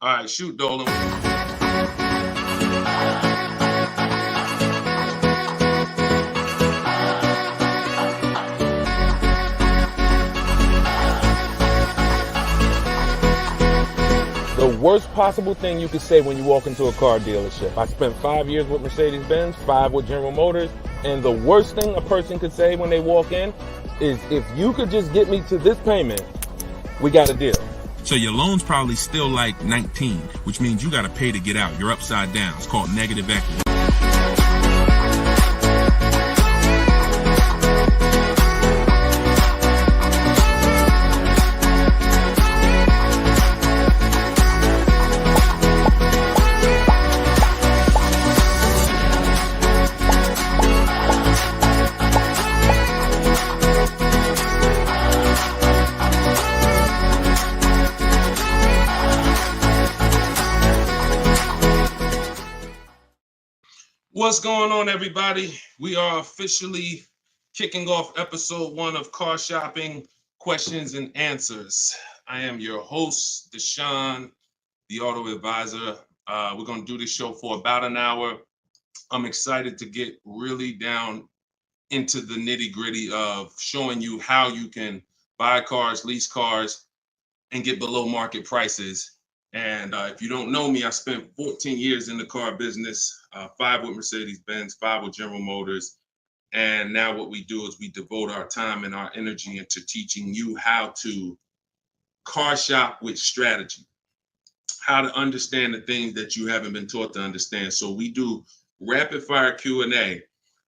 All right, shoot, Dolan. The worst possible thing you could say when you walk into a car dealership. I spent 5 years with Mercedes-Benz, 5 with General Motors, and the worst thing a person could say when they walk in is, if you could just get me to this payment, we got a deal. So your loan's probably still like 19, which means you got to pay to get out. You're upside down. It's called negative equity. What's going on, everybody? We are officially kicking off episode 1 of Car Shopping Questions and Answers. I am your host, Deshone the Auto Advisor. We're going to do this show for about an hour. I'm excited to get really down into the nitty-gritty of showing you how you can buy cars, lease cars, and get below market prices. And if you don't know me, I spent 14 years in the car business, 5 with Mercedes-Benz, 5 with General Motors. And now what we do is we devote our time and our energy into teaching you how to car shop with strategy, how to understand the things that you haven't been taught to understand. So we do rapid fire Q&A.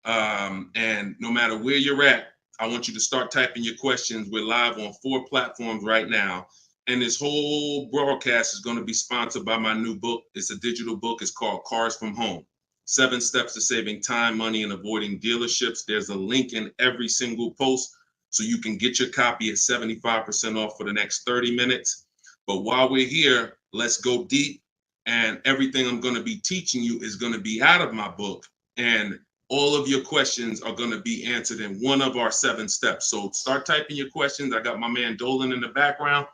And no matter where you're at, I want you to start typing your questions. We're live on 4 platforms right now. And this whole broadcast is going to be sponsored by my new book. It's a digital book. It's called Cars from Home: 7 Steps to Saving Time, Money, and Avoiding Dealerships. There's a link in every single post so you can get your copy at 75% off for the next 30 minutes. But while we're here, let's go deep. And everything I'm going to be teaching you is going to be out of my book. And all of your questions are going to be answered in one of our 7 steps. So start typing your questions. I got my man Dolan in the background.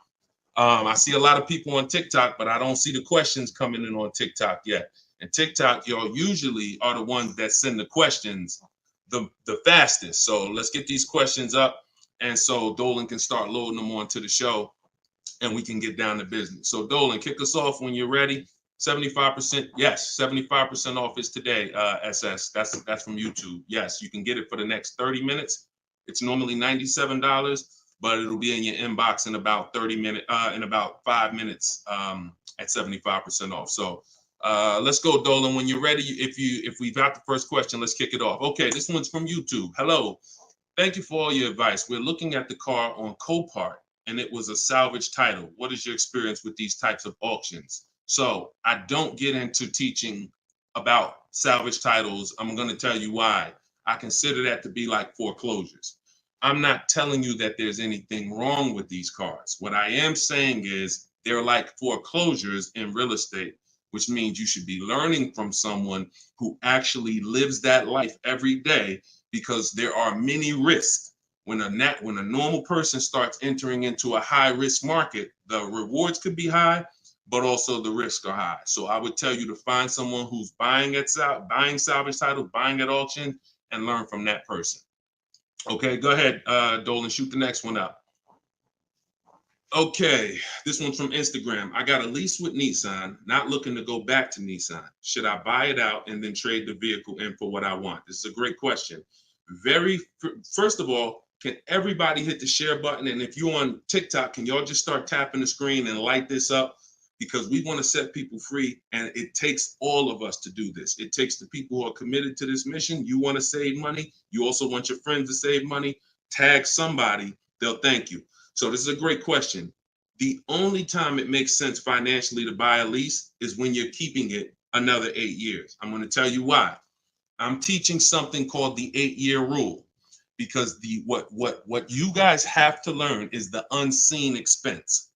I see a lot of people on TikTok, but I don't see the questions coming in on TikTok yet. And TikTok, y'all usually are the ones that send the questions the fastest. So let's get these questions up. And so Dolan can start loading them onto the show and we can get down to business. So Dolan, kick us off when you're ready. 75%. Yes, 75% off is today, SS. That's from YouTube. Yes, you can get it for the next 30 minutes. It's normally $97. But it'll be in your inbox in about 30 minutes, in about 5 minutes at 75% off. So let's go, Dolan. When you're ready, if we've got the first question, let's kick it off. Okay, this one's from YouTube. Hello. Thank you for all your advice. We're looking at the car on Copart, and it was a salvage title. What is your experience with these types of auctions? So I don't get into teaching about salvage titles. I'm going to tell you why. I consider that to be like foreclosures. I'm not telling you that there's anything wrong with these cars. What I am saying is they're like foreclosures in real estate, which means you should be learning from someone who actually lives that life every day, because there are many risks. When a normal person starts entering into a high risk market, the rewards could be high, but also the risks are high. So I would tell you to find someone who's buying salvage titles, buying at auction, and learn from that person. Okay, go ahead, Dolan, shoot the next one up. Okay, this one's from Instagram. I got a lease with Nissan, not looking to go back to Nissan. Should I buy it out and then trade the vehicle in for what I want? This is a great question. First of all, can everybody hit the share button? And if you're on TikTok, can y'all just start tapping the screen and light this up? Because we want to set people free, and it takes all of us to do this. It takes the people who are committed to this mission. You want to save money. You also want your friends to save money. Tag somebody. They'll thank you. So this is a great question. The only time it makes sense financially to buy a lease is when you're keeping it another 8 years. I'm going to tell you why. I'm teaching something called the 8-year rule, because what you guys have to learn is the unseen expense.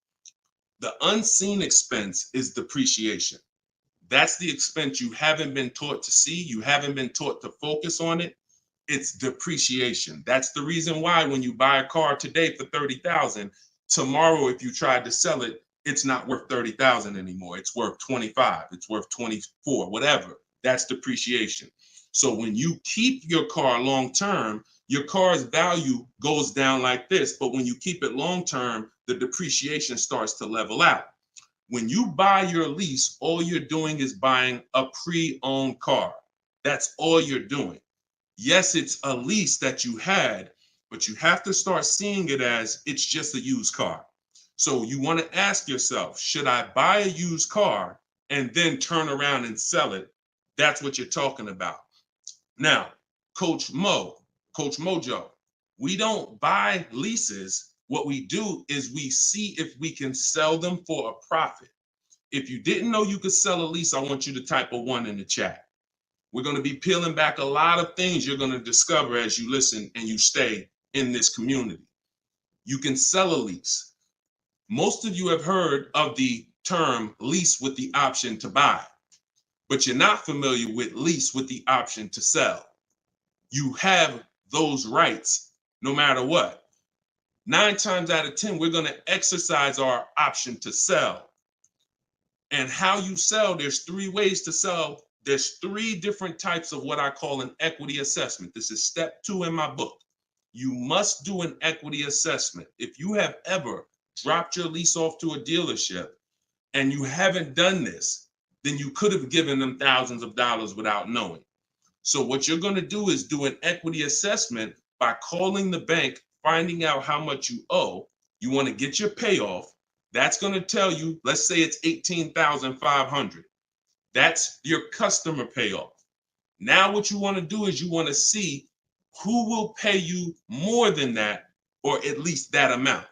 The unseen expense is depreciation. That's the expense you haven't been taught to see. You haven't been taught to focus on it. It's depreciation. That's the reason why when you buy a car today for $30,000, tomorrow, if you tried to sell it, it's not worth 30,000 anymore. It's worth 25. It's worth 24, whatever. That's depreciation. So when you keep your car long term, your car's value goes down like this. But when you keep it long term, the depreciation starts to level out. When you buy your lease, all you're doing is buying a pre-owned car. That's all you're doing. Yes, it's a lease that you had, but you have to start seeing it as it's just a used car. So you want to ask yourself, should I buy a used car and then turn around and sell it? That's what you're talking about. Now, Coach Mojo, we don't buy leases. What we do is we see if we can sell them for a profit. If you didn't know you could sell a lease, I want you to type a 1 in the chat. We're going to be peeling back a lot of things you're going to discover as you listen and you stay in this community. You can sell a lease. Most of you have heard of the term lease with the option to buy, but you're not familiar with lease with the option to sell. You have those rights no matter what. 9 times out of 10, we're going to exercise our option to sell. And how you sell, there's 3 ways to sell. There's 3 different types of what I call an equity assessment. This is step 2 in my book. You must do an equity assessment. If you have ever dropped your lease off to a dealership and you haven't done this, then you could have given them thousands of dollars without knowing. So what you're going to do is do an equity assessment by calling the bank, finding out how much you owe. You want to get your payoff. That's going to tell you, let's say it's $18,500. That's your customer payoff. Now what you want to do is you want to see who will pay you more than that, or at least that amount.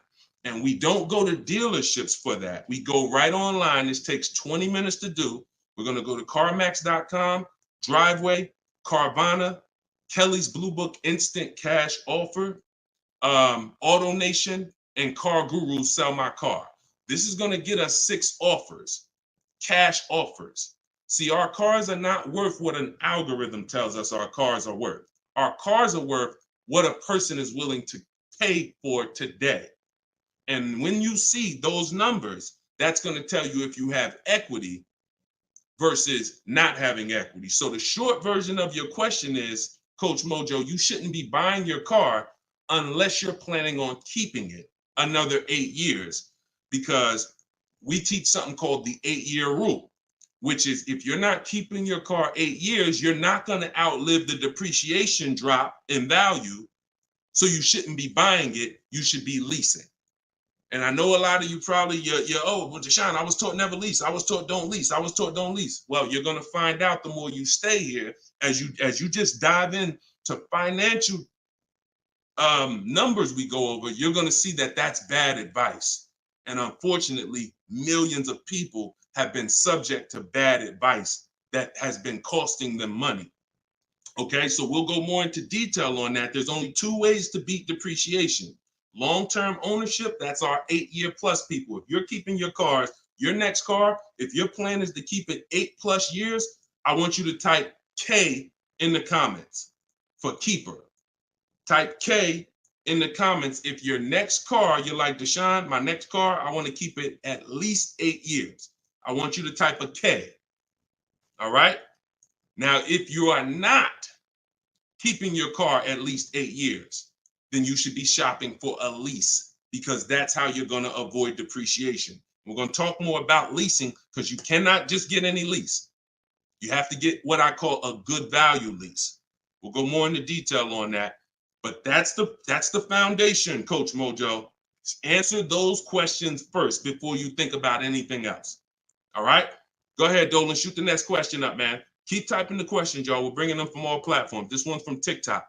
And we don't go to dealerships for that. We go right online. This takes 20 minutes to do. We're going to go to CarMax.com, Driveway, Carvana, Kelly's Blue Book Instant Cash Offer, AutoNation, and Car Guru Sell My Car. This is going to get us 6 offers, cash offers. See, our cars are not worth what an algorithm tells us our cars are worth. Our cars are worth what a person is willing to pay for today. And when you see those numbers, that's going to tell you if you have equity versus not having equity. So the short version of your question is, Coach Mojo, you shouldn't be buying your car unless you're planning on keeping it another 8 years, because we teach something called the 8-year rule, which is if you're not keeping your car 8 years, you're not going to outlive the depreciation drop in value. So you shouldn't be buying it. You should be leasing. And I know a lot of you probably, oh, well, Deshone, I was taught never lease. I was taught don't lease. I was taught don't lease. Well, you're going to find out the more you stay here, as you just dive in to financial numbers we go over, you're going to see that that's bad advice. And unfortunately, millions of people have been subject to bad advice that has been costing them money. Okay, so we'll go more into detail on that. There's only 2 ways to beat depreciation. Long-term ownership, that's our 8-year plus people. If you're keeping your cars, your next car, if your plan is to keep it 8+ years, I want you to type K in the comments for keeper. Type K in the comments if your next car, you're like, Deshone, my next car, I want to keep it at least 8 years. I want you to type a K. All right? Now, if you are not keeping your car at least 8 years, then you should be shopping for a lease, because that's how you're going to avoid depreciation. We're going to talk more about leasing, because you cannot just get any lease. You have to get what I call a good value lease. We'll go more into detail on that. But that's the foundation, Coach Mojo. Answer those questions first before you think about anything else. All right? Go ahead, Dolan. Shoot the next question up, man. Keep typing the questions, y'all. We're bringing them from all platforms. This one's from TikTok.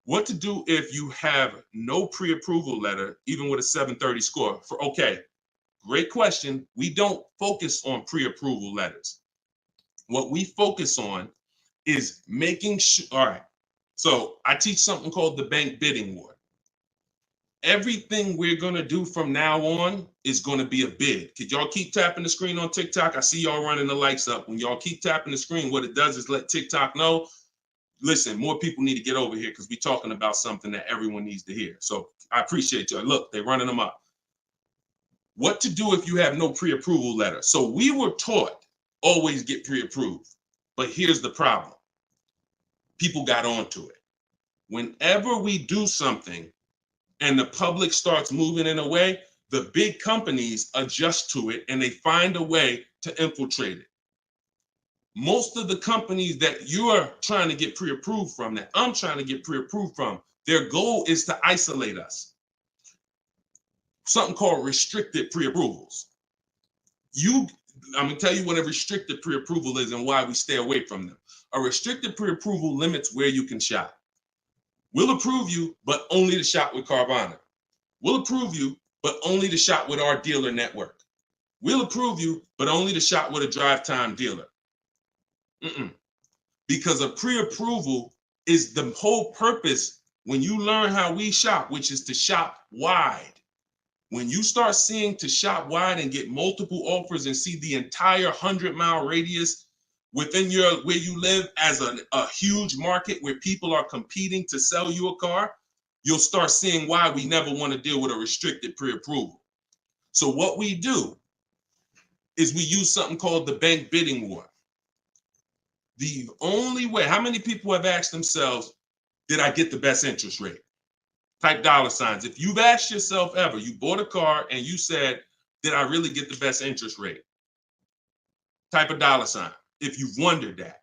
What to do if you have no pre-approval letter, even with a 730 score? Okay, great question. We don't focus on pre-approval letters. What we focus on is making sure, all right, so I teach something called the bank bidding war. Everything we're going to do from now on is going to be a bid. Could y'all keep tapping the screen on TikTok? I see y'all running the lights up. When y'all keep tapping the screen, what it does is let TikTok know, listen, more people need to get over here, because we're talking about something that everyone needs to hear. So I appreciate you. Look, they're running them up. What to do if you have no pre-approval letter. So we were taught always get pre-approved. But here's the problem. People got onto it. Whenever we do something and the public starts moving in a way, the big companies adjust to it and they find a way to infiltrate it. Most of the companies that you're trying to get pre-approved from, that I'm trying to get pre-approved from, their goal is to isolate us. Something called restricted pre-approvals. I'm gonna tell you what a restricted pre-approval is and why we stay away from them. A restricted pre-approval limits where you can shop. We'll approve you, but only to shop with Carvana. We'll approve you, but only to shop with our dealer network. We'll approve you, but only to shop with a drive time dealer. Because a pre-approval is the whole purpose when you learn how we shop, which is to shop wide. When you start seeing to shop wide and get multiple offers and see the entire 100-mile radius within where you live as a huge market where people are competing to sell you a car, you'll start seeing why we never want to deal with a restricted pre-approval. So what we do is we use something called the bank bidding war. The only way, how many people have asked themselves, did I get the best interest rate? Type dollar signs. If you've asked yourself ever, you bought a car and you said, did I really get the best interest rate? Type a dollar sign if you've wondered that.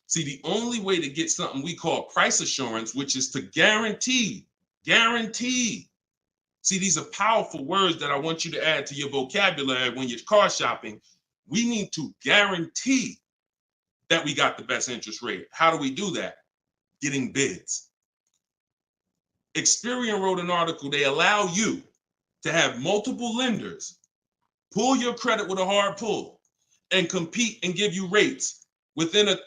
See, the only way to get something we call price assurance, which is to guarantee. See, these are powerful words that I want you to add to your vocabulary when you're car shopping. We need to guarantee that we got the best interest rate. How do we do that? Getting bids. Experian wrote an article. They allow you to have multiple lenders pull your credit with a hard pull and compete and give you rates within a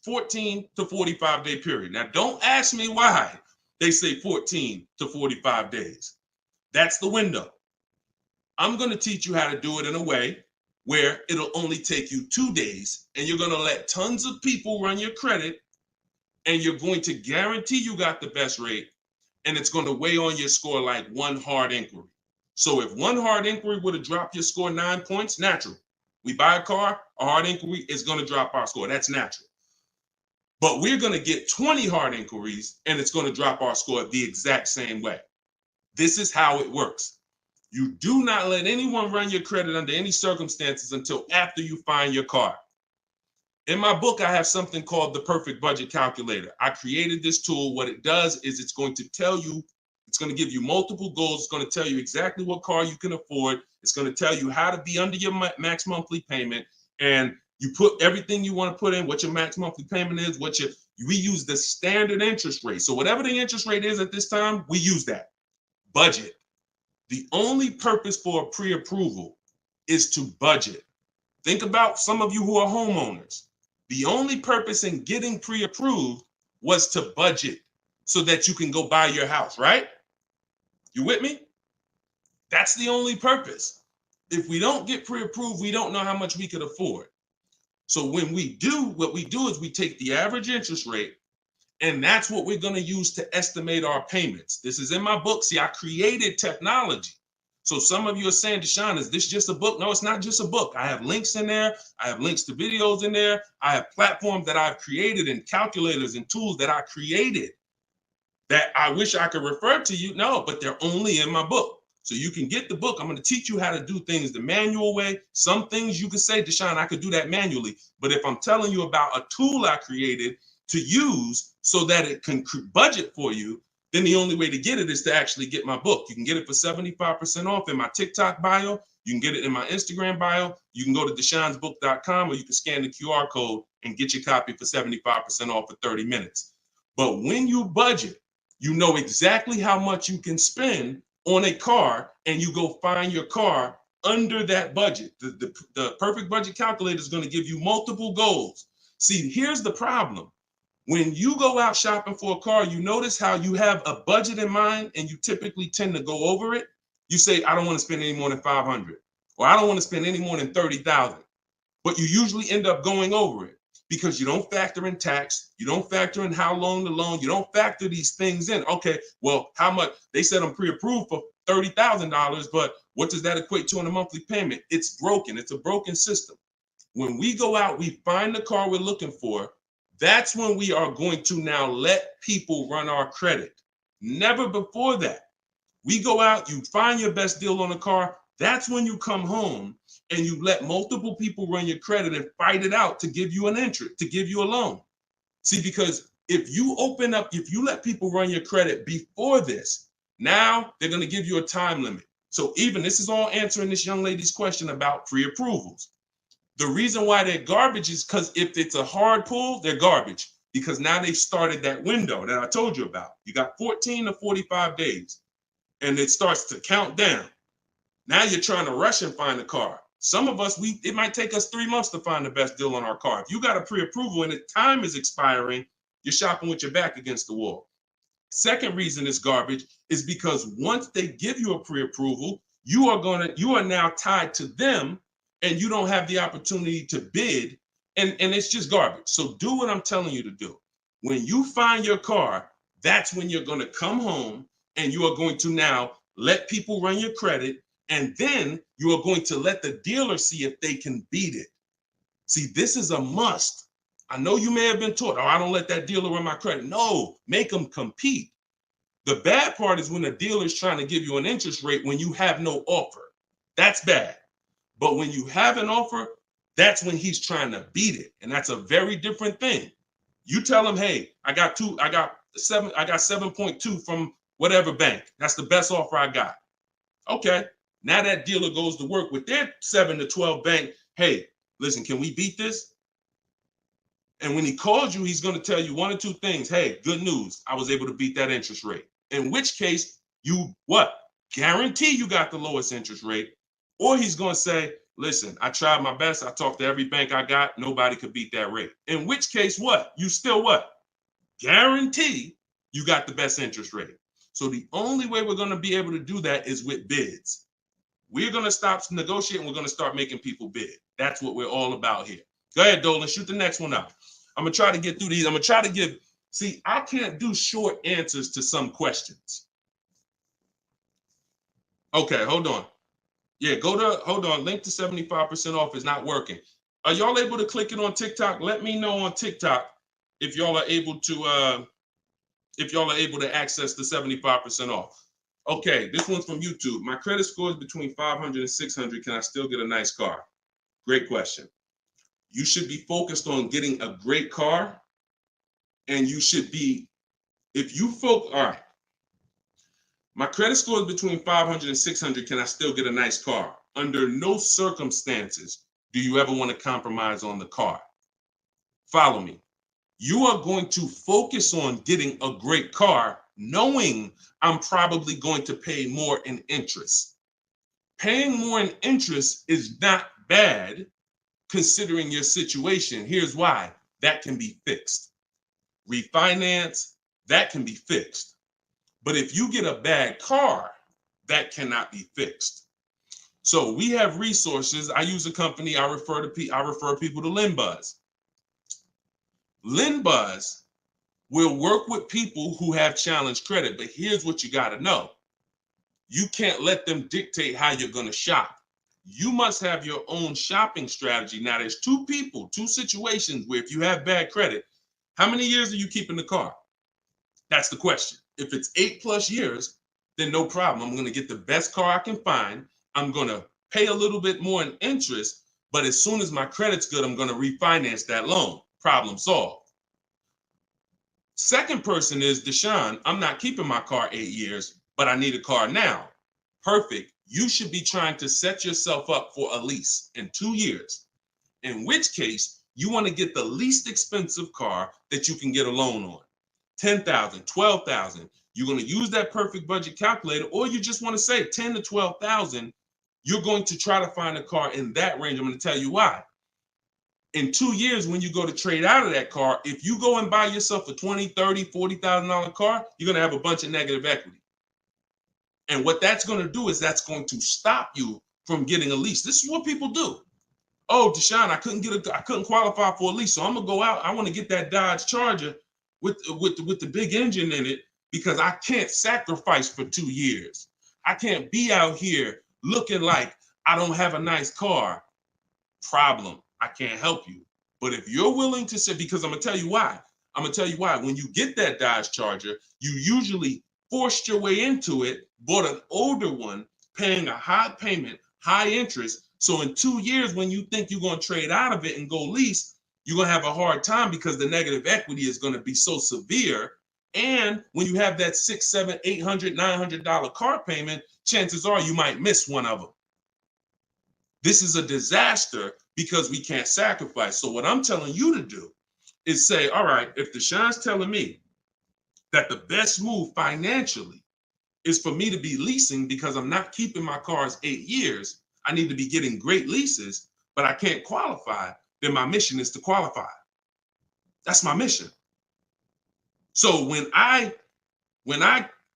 14 to 45 day period. Now, don't ask me why they say 14 to 45 days. That's the window. I'm going to teach you how to do it in a way where it'll only take you 2 days and you're going to let tons of people run your credit and you're going to guarantee you got the best rate and it's going to weigh on your score like one hard inquiry. So if one hard inquiry would have dropped your score 9 points, natural. We buy a car, a hard inquiry is going to drop our score. That's natural. But we're going to get 20 hard inquiries and it's going to drop our score the exact same way. This is how it works. You do not let anyone run your credit under any circumstances until after you find your car. In my book, I have something called the Perfect Budget Calculator. I created this tool. What it does is it's going to tell you, it's going to give you multiple goals. It's going to tell you exactly what car you can afford. It's going to tell you how to be under your max monthly payment. And you put everything you want to put in, what your max monthly payment is, we use the standard interest rate. So whatever the interest rate is at this time, we use that. Budget. The only purpose for a pre-approval is to budget. Think about some of you who are homeowners. The only purpose in getting pre-approved was to budget so that you can go buy your house, right? You with me? That's the only purpose. If we don't get pre-approved, we don't know how much we could afford. So when we do, what we do is we take the average interest rate, and that's what we're going to use to estimate our payments. This is in my book. See, I created technology. So some of you are saying, Deshone, is this just a book? No, it's not just a book. I have links in there. I have links to videos in there. I have platforms that I've created and calculators and tools that I created that I wish I could refer to you. No, but they're only in my book. So you can get the book. I'm going to teach you how to do things the manual way. Some things you could say, Deshone, I could do that manually. But if I'm telling you about a tool I created to use so that it can budget for you, then the only way to get it is to actually get my book. You can get it for 75% off in my TikTok bio. You can get it in my Instagram bio. You can go to deshonesbook.com or you can scan the QR code and get your copy for 75% off for 30 minutes. But when you budget, you know exactly how much you can spend on a car and you go find your car under that budget. The Perfect Budget Calculator is going to give you multiple goals. See, here's the problem. When you go out shopping for a car, you notice how you have a budget in mind and you typically tend to go over it. You say, I don't want to spend any more than $500, or I don't want to spend any more than $30,000. But you usually end up going over it because you don't factor in tax. You don't factor in how long the loan, you don't factor these things in. Okay, well, how much? They said I'm pre-approved for $30,000, but what does that equate to in a monthly payment? It's broken. It's a broken system. When we go out, we find the car we're looking for. That's when we are going to now let people run our credit. Never before that. We go out, you find your best deal on a car. That's when you come home and you let multiple people run your credit and fight it out to give you an interest, to give you a loan. See, because if you open up, if you let people run your credit before this, now they're going to give you a time limit. So even this is all answering this young lady's question about pre-approvals. The reason why they're garbage is because if it's a hard pull, they're garbage, because now they've started that window that I told you about. You got 14 to 45 days and it starts to count down. Now you're trying to rush and find a car. Some of us, it might take us 3 months to find the best deal on our car. If you got a pre-approval and the time is expiring, you're shopping with your back against the wall. Second reason it's garbage is because once they give you a pre-approval, you are now tied to them and you don't have the opportunity to bid, and it's just garbage. So do what I'm telling you to do. When you find your car, that's when you're going to come home and you are going to now let people run your credit, and then you are going to let the dealer see if they can beat it. See, this is a must. I know you may have been taught, oh, I don't let that dealer run my credit. No, make them compete. The bad part is when a dealer is trying to give you an interest rate when you have no offer. That's bad. But when you have an offer, that's when he's trying to beat it. And that's a very different thing. You tell him, hey, I got 7.2 from whatever bank. That's the best offer I got. Okay. Now that dealer goes to work with their 7 to 12 bank. Hey, listen, can we beat this? And when he calls you, he's going to tell you one or two things. Hey, good news. I was able to beat that interest rate. In which case, you what? Guarantee you got the lowest interest rate. Or he's going to say, listen, I tried my best. I talked to every bank I got. Nobody could beat that rate. In which case, what? You still what? Guarantee you got the best interest rate. So the only way we're going to be able to do that is with bids. We're going to stop negotiating. We're going to start making people bid. That's what we're all about here. Go ahead, Dolan. Shoot the next one up. I'm going to try to get through these. I'm going to try to give, see, I can't do short answers to some questions. Okay, hold on. Yeah, hold on. Link to 75% off is not working. Are y'all able to click it on TikTok? Let me know on TikTok if y'all are able to access the 75% off. Okay, this one's from YouTube. My credit score is between 500 and 600. Can I still get a nice car? Great question. You should be focused on getting a great car, and you should be, all right. My credit score is between 500 and 600. Can I still get a nice car? Under no circumstances do you ever want to compromise on the car. Follow me. You are going to focus on getting a great car, knowing I'm probably going to pay more in interest. Paying more in interest is not bad considering your situation. Here's why. That can be fixed. Refinance, that can be fixed. But if you get a bad car, that cannot be fixed. So we have resources. I use a company. I refer people to LendBuzz. LendBuzz will work with people who have challenged credit. But here's what you got to know. You can't let them dictate how you're going to shop. You must have your own shopping strategy. Now, there's two situations where if you have bad credit, how many years are you keeping the car? That's the question. If it's 8+ years, then no problem. I'm going to get the best car I can find. I'm going to pay a little bit more in interest, but as soon as my credit's good, I'm going to refinance that loan. Problem solved. Second person is Deshone. I'm not keeping my car 8 years, but I need a car now. Perfect. You should be trying to set yourself up for a lease in 2 years, in which case you want to get the least expensive car that you can get a loan on. $10,000, $12,000. You're going to use that perfect budget calculator, or you just want to say $10,000 to $12,000. You're going to try to find a car in that range. I'm going to tell you why. In 2 years, when you go to trade out of that car, if you go and buy yourself a $20,000, $30,000, $40,000 car, you're going to have a bunch of negative equity. And what that's going to do is that's going to stop you from getting a lease. This is what people do. Oh, Deshone, I couldn't qualify for a lease, so I'm gonna go out. I want to get that Dodge Charger with the big engine in it because I can't sacrifice for 2 years. I can't be out here looking like I don't have a nice car. Problem. I can't help you. But if you're willing to say, because I'm going to tell you why. I'm going to tell you why. When you get that Dodge Charger, you usually forced your way into it, bought an older one, paying a high payment, high interest. So in 2 years, when you think you're going to trade out of it and go lease, you're going to have a hard time because the negative equity is going to be so severe. And when you have that $600, $700, $800, $900 car payment, chances are you might miss one of them. This is a disaster because we can't sacrifice. So what I'm telling you to do is say, all right, if Deshaun's telling me that the best move financially is for me to be leasing because I'm not keeping my cars 8 years, I need to be getting great leases, but I can't qualify, then my mission is to qualify. That's my mission. So when I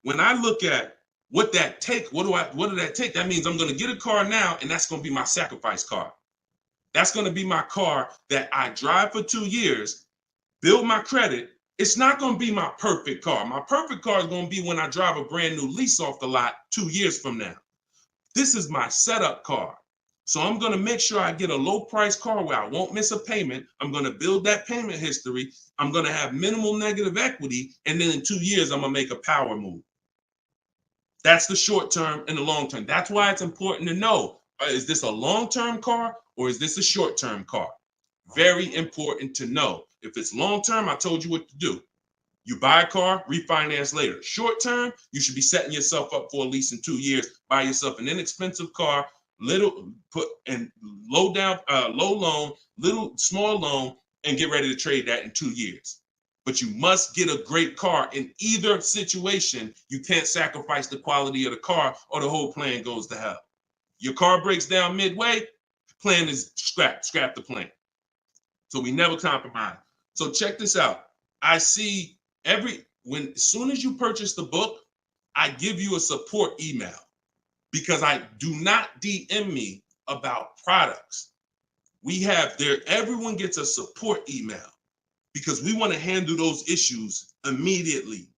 look at what that take, what do that take? That means I'm going to get a car now, and that's going to be my sacrifice car. That's going to be my car that I drive for 2 years, build my credit. It's not going to be my perfect car. My perfect car is going to be when I drive a brand new lease off the lot 2 years from now. This is my setup car. So I'm going to make sure I get a low price car where I won't miss a payment. I'm going to build that payment history. I'm going to have minimal negative equity. And then in 2 years, I'm going to make a power move. That's the short term and the long term. That's why it's important to know, is this a long-term car or is this a short-term car? Very important to know. If it's long-term, I told you what to do. You buy a car, refinance later. Short-term, you should be setting yourself up for a lease in 2 years. Buy yourself an inexpensive car, low loan, small loan, and get ready to trade that in 2 years. But you must get a great car in either situation. You can't sacrifice the quality of the car or the whole plan goes to hell. Your car breaks down midway, plan is scrap the plan. So we never compromise. So check this out. I see as soon as you purchase the book, I give you a support email because I do not DM me about products. Everyone gets a support email because we want to handle those issues immediately.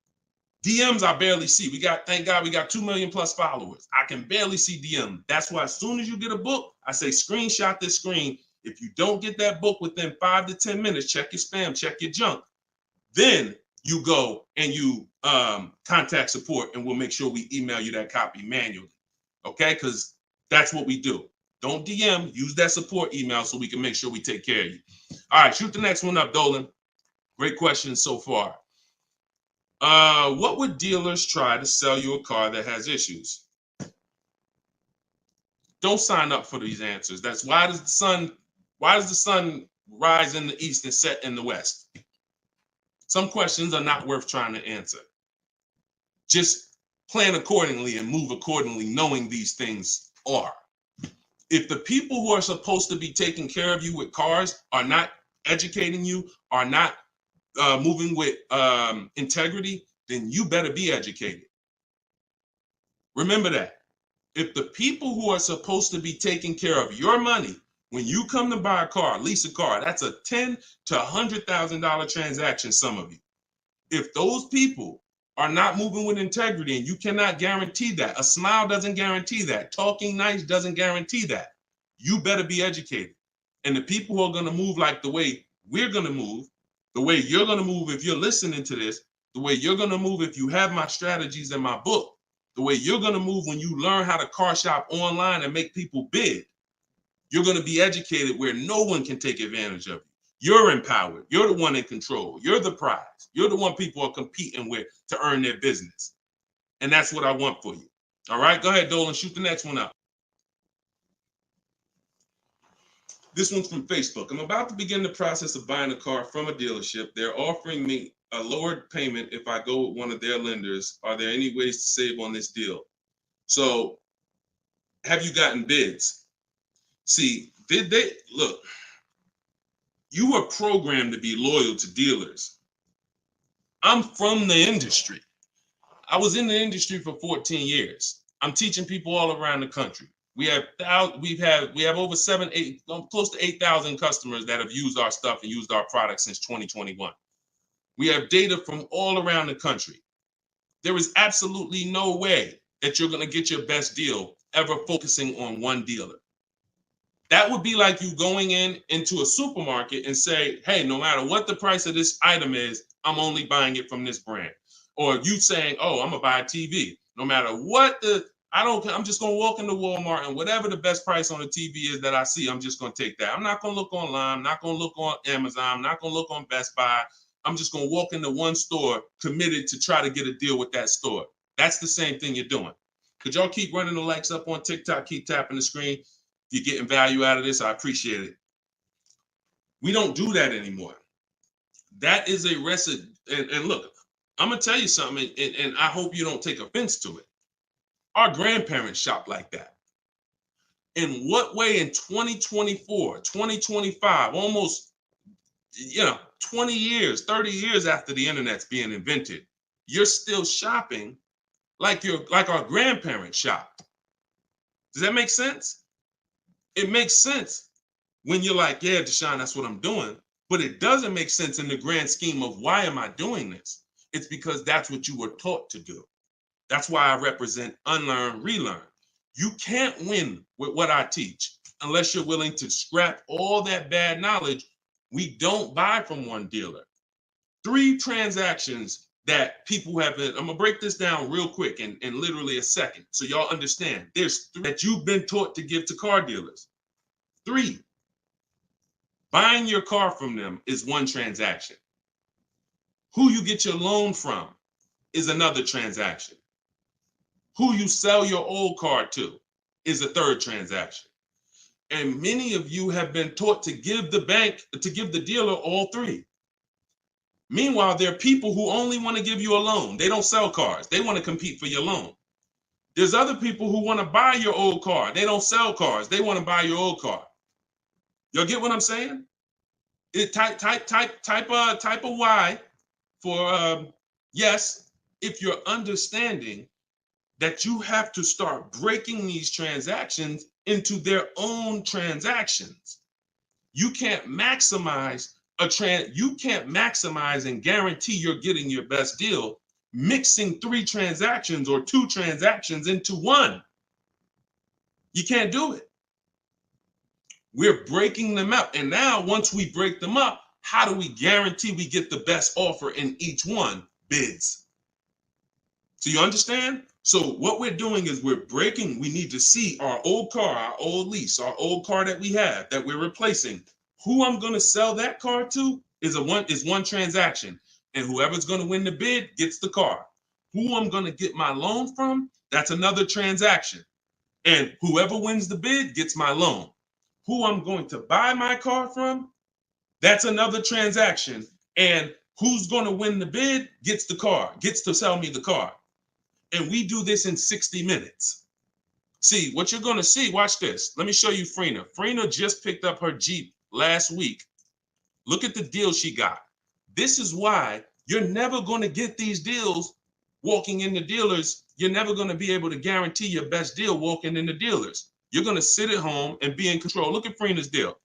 DMs I barely see. Thank God we got 2 million plus followers. I can barely see DM. That's why as soon as you get a book, I say screenshot this screen. If you don't get that book within 5 to 10 minutes, check your spam, check your junk. Then you go and you contact support and we'll make sure we email you that copy manually. Okay? Because that's what we do. Don't DM, use that support email so we can make sure we take care of you. All right, shoot the next one up, Dolan. Great questions so far. What would dealers try to sell you a car that has issues? Don't sign up for these answers. That's why does the sun rise in the east and set in the west? Some questions are not worth trying to answer. Just plan accordingly and move accordingly, knowing these things are. If the people who are supposed to be taking care of you with cars are not educating you, are not moving with integrity, then you better be educated. Remember that. If the people who are supposed to be taking care of your money, when you come to buy a car, lease a car, that's a $10,000 to $100,000 transaction, some of you. If those people are not moving with integrity, and you cannot guarantee that, a smile doesn't guarantee that, talking nice doesn't guarantee that, you better be educated. And the people who are going to move like the way we're going to move, the way you're going to move if you're listening to this, the way you're going to move if you have my strategies in my book, the way you're going to move when you learn how to car shop online and make people bid, you're going to be educated where no one can take advantage of you. You're empowered. You're the one in control. You're the prize. You're the one people are competing with to earn their business. And that's what I want for you. All right, go ahead, Dolan, shoot the next one up. This one's from Facebook. I'm about to begin the process of buying a car from a dealership. They're offering me a lowered payment if I go with one of their lenders. Are there any ways to save on this deal? So have you gotten bids? See, look, you were programmed to be loyal to dealers. I'm from the industry. I was in the industry for 14 years. I'm teaching people all around the country. We have over 7,000, close to 8,000 customers that have used our stuff and used our products since 2021. We have data from all around the country. There is absolutely no way that you're going to get your best deal ever focusing on one dealer. That would be like you going into a supermarket and say, hey, no matter what the price of this item is, I'm only buying it from this brand. Or you saying, oh, I'm going to buy a TV. No matter what I'm just going to walk into Walmart and whatever the best price on the TV is that I see, I'm just going to take that. I'm not going to look online. I'm not going to look on Amazon. I'm not going to look on Best Buy. I'm just going to walk into one store committed to try to get a deal with that store. That's the same thing you're doing. Could y'all keep running the likes up on TikTok? Keep tapping the screen. If you're getting value out of this, I appreciate it. We don't do that anymore. That is a recipe. And look, I'm going to tell you something, and I hope you don't take offense to it. Our grandparents shopped like that. In what way in 2024, 2025, almost 20 years, 30 years after the internet's being invented, you're still shopping like our grandparents shopped? Does that make sense? It makes sense when you're like, yeah, Deshone, that's what I'm doing. But it doesn't make sense in the grand scheme of why am I doing this? It's because that's what you were taught to do. That's why I represent unlearn, relearn. You can't win with what I teach unless you're willing to scrap all that bad knowledge. We don't buy from one dealer. 3 transactions that people have been, I'm going to break this down real quick in literally a second so y'all understand. There's 3 that you've been taught to give to car dealers. 3. Buying your car from them is one transaction. Who you get your loan from is another transaction. Who you sell your old car to is a 3rd transaction. And many of you have been taught to give the dealer all 3. Meanwhile, there are people who only want to give you a loan. They don't sell cars. They want to compete for your loan. There's other people who want to buy your old car. They don't sell cars. They want to buy your old car. Y'all get what I'm saying? Type a Y for yes, if you're understanding that you have to start breaking these transactions into their own transactions. You can't maximize and guarantee you're getting your best deal mixing 3 transactions or 2 transactions into one. You can't do it. We're breaking them up. And now once we break them up, how do we guarantee we get the best offer in each one? Bids. So you understand? So what we're doing is we need to see our old car, our old lease, our old car that we have that we're replacing. Who I'm going to sell that car to is one transaction. And whoever's going to win the bid gets the car. Who I'm going to get my loan from, that's another transaction. And whoever wins the bid gets my loan. Who I'm going to buy my car from, that's another transaction. And who's going to win the bid gets the car, gets to sell me the car. And we do this in 60 minutes. See, what you're going to see, watch this. Let me show you Frina. Frina just picked up her Jeep last week. Look at the deal she got. This is why you're never going to get these deals walking in the dealers. You're never going to be able to guarantee your best deal walking in the dealers. You're going to sit at home and be in control. Look at Frina's deal.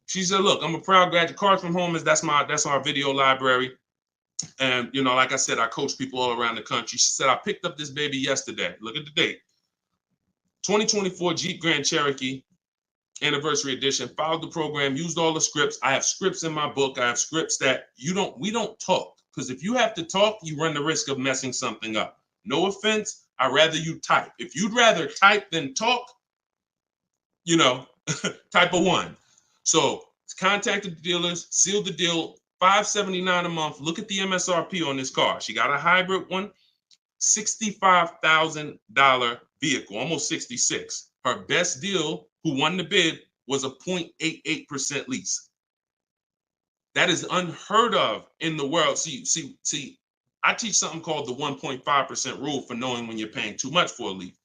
She said, look, I'm a proud graduate. Cars from Home that's our video library. And, like I said, I coach people all around the country. She said, I picked up this baby yesterday. Look at the date. 2024 Jeep Grand Cherokee Anniversary Edition. Followed the program, used all the scripts. I have scripts in my book. I have scripts that we don't talk. Because if you have to talk, you run the risk of messing something up. No offense. I'd rather you type. If you'd rather type than talk, type a 1. So contacted the dealers, sealed the deal, $579 a month. Look at the MSRP on this car. She got a hybrid one, $65,000 vehicle, almost 66. Her best deal, who won the bid, was a 0.88% lease. That is unheard of in the world. See, I teach something called the 1.5% rule for knowing when you're paying too much for a lease.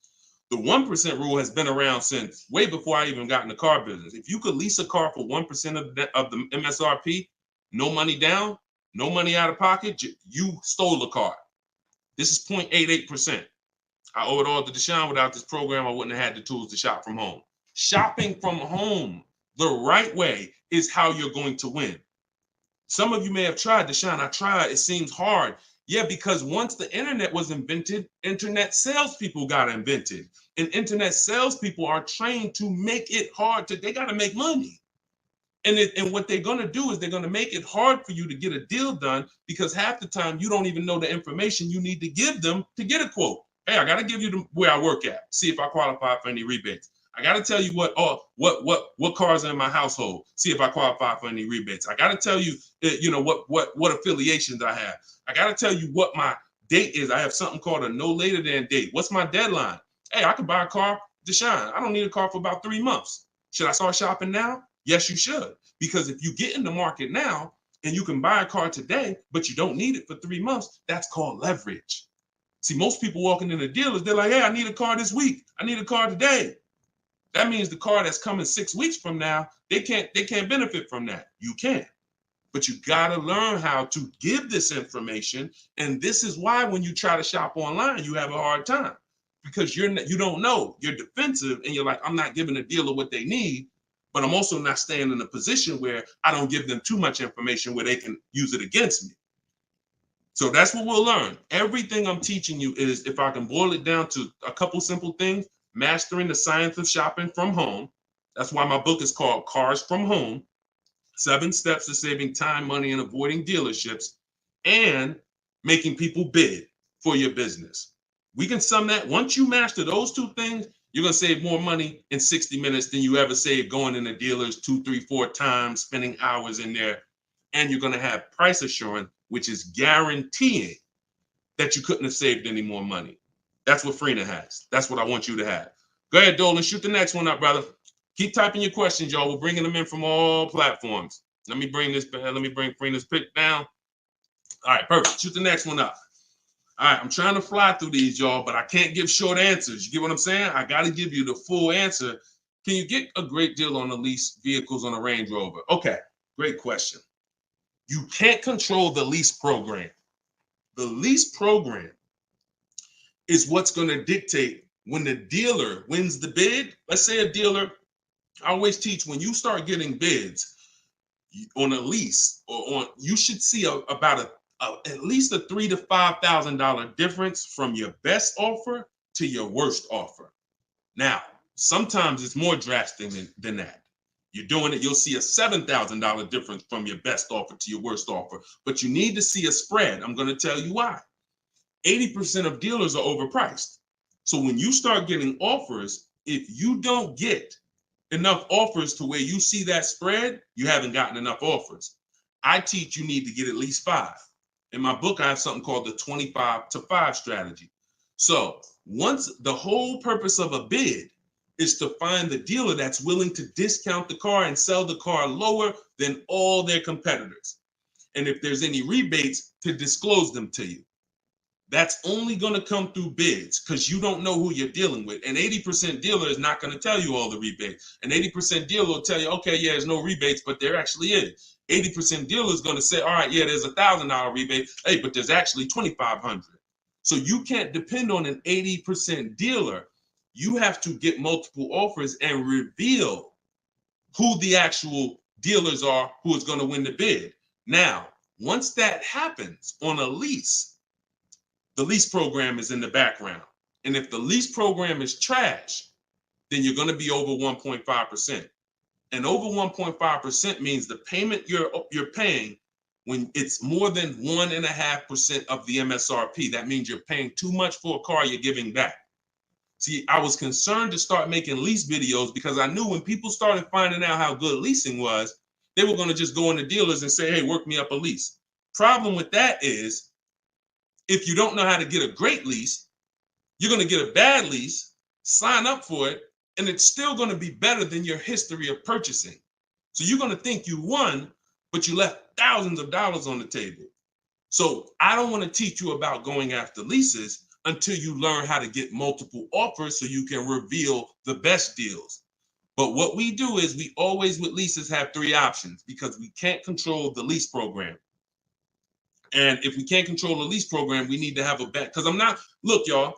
The 1% rule has been around since way before I even got in the car business. If you could lease a car for 1% of the MSRP, no money down, no money out of pocket, you stole the car. This is 0.88%. I owe it all to Deshone. Without this program, I wouldn't have had the tools to shop from home. Shopping from home the right way is how you're going to win. Some of you may have tried, Deshone. I tried. It seems hard. Yeah, because once the internet was invented, internet salespeople got invented. And internet salespeople are trained to make it hard they got to make money. And what they're going to do is they're going to make it hard for you to get a deal done, because half the time you don't even know the information you need to give them to get a quote. Hey, I got to give you where I work at, see if I qualify for any rebates. I got to tell you what cars are in my household, see if I qualify for any rebates. I got to tell you, what affiliations I have. I got to tell you what my date is. I have something called a no later than date. What's my deadline? Hey, I could buy a car, Deshone. I don't need a car for about 3 months. Should I start shopping now? Yes, you should. Because if you get in the market now and you can buy a car today, but you don't need it for 3 months, that's called leverage. See, most people walking in the dealers, they're like, hey, I need a car this week. I need a car today. That means the car that's coming 6 weeks from now, they can't benefit from that. You can. But you got to learn how to give this information. And this is why when you try to shop online, you have a hard time, because you don't know. You're defensive and you're like, I'm not giving a dealer what they need, but I'm also not staying in a position where I don't give them too much information where they can use it against me. So that's what we'll learn. Everything I'm teaching you is, if I can boil it down to a couple simple things, mastering the science of shopping from home. That's why my book is called Cars from Home, 7 Steps to Saving Time, Money, and Avoiding Dealerships, and making people bid for your business. We can sum that. Once you master those 2 things, you're going to save more money in 60 minutes than you ever saved going into dealers 2, 3, 4 times, spending hours in there. And you're going to have price assurance, which is guaranteeing that you couldn't have saved any more money. That's what Freenah has. That's what I want you to have. Go ahead, Dolan. Shoot the next one up, brother. Keep typing your questions, y'all. We're bringing them in from all platforms. Let me bring Freenah's pick down. All right, perfect. Shoot the next one up. All right, I'm trying to fly through these, y'all, but I can't give short answers. You get what I'm saying? I got to give you the full answer. Can you get a great deal on the lease vehicles on a Range Rover? Okay, great question. You can't control the lease program. The lease program is what's going to dictate when the dealer wins the bid. Let's say a dealer, I always teach, when you start getting bids on a lease you should see about at least a $3,000 to $5,000 difference from your best offer to your worst offer. Now, sometimes it's more drastic than that. You're doing it, you'll see a $7,000 difference from your best offer to your worst offer, but you need to see a spread. I'm going to tell you why. 80% of dealers are overpriced. So when you start getting offers, if you don't get enough offers to where you see that spread, you haven't gotten enough offers. I teach you need to get at least 5. In my book, I have something called the 25 to 5 strategy. So once the whole purpose of a bid is to find the dealer that's willing to discount the car and sell the car lower than all their competitors. And if there's any rebates, to disclose them to you. That's only going to come through bids, because you don't know who you're dealing with. An 80% dealer is not going to tell you all the rebates. An 80% dealer will tell you, okay, yeah, there's no rebates, but there actually is. 80% dealer is going to say, all right, yeah, there's $1,000 rebate. Hey, but there's actually $2,500. So you can't depend on an 80% dealer. You have to get multiple offers and reveal who the actual dealers are who is going to win the bid. Now, once that happens on a lease, the lease program is in the background. And if the lease program is trash, then you're going to be over 1.5%. And over 1.5% means the payment you're paying, when it's more than 1.5% of the MSRP, that means you're paying too much for a car you're giving back. See, I was concerned to start making lease videos because I knew when people started finding out how good leasing was, they were going to just go into dealers and say, hey, work me up a lease. Problem with that is, if you don't know how to get a great lease, you're going to get a bad lease, sign up for it, and it's still going to be better than your history of purchasing. So you're going to think you won, but you left thousands of dollars on the table. So I don't want to teach you about going after leases until you learn how to get multiple offers so you can reveal the best deals. But what we do is we always with leases have 3 options, because we can't control the lease program. And if we can't control the lease program, we need to have a bet. Because look, y'all,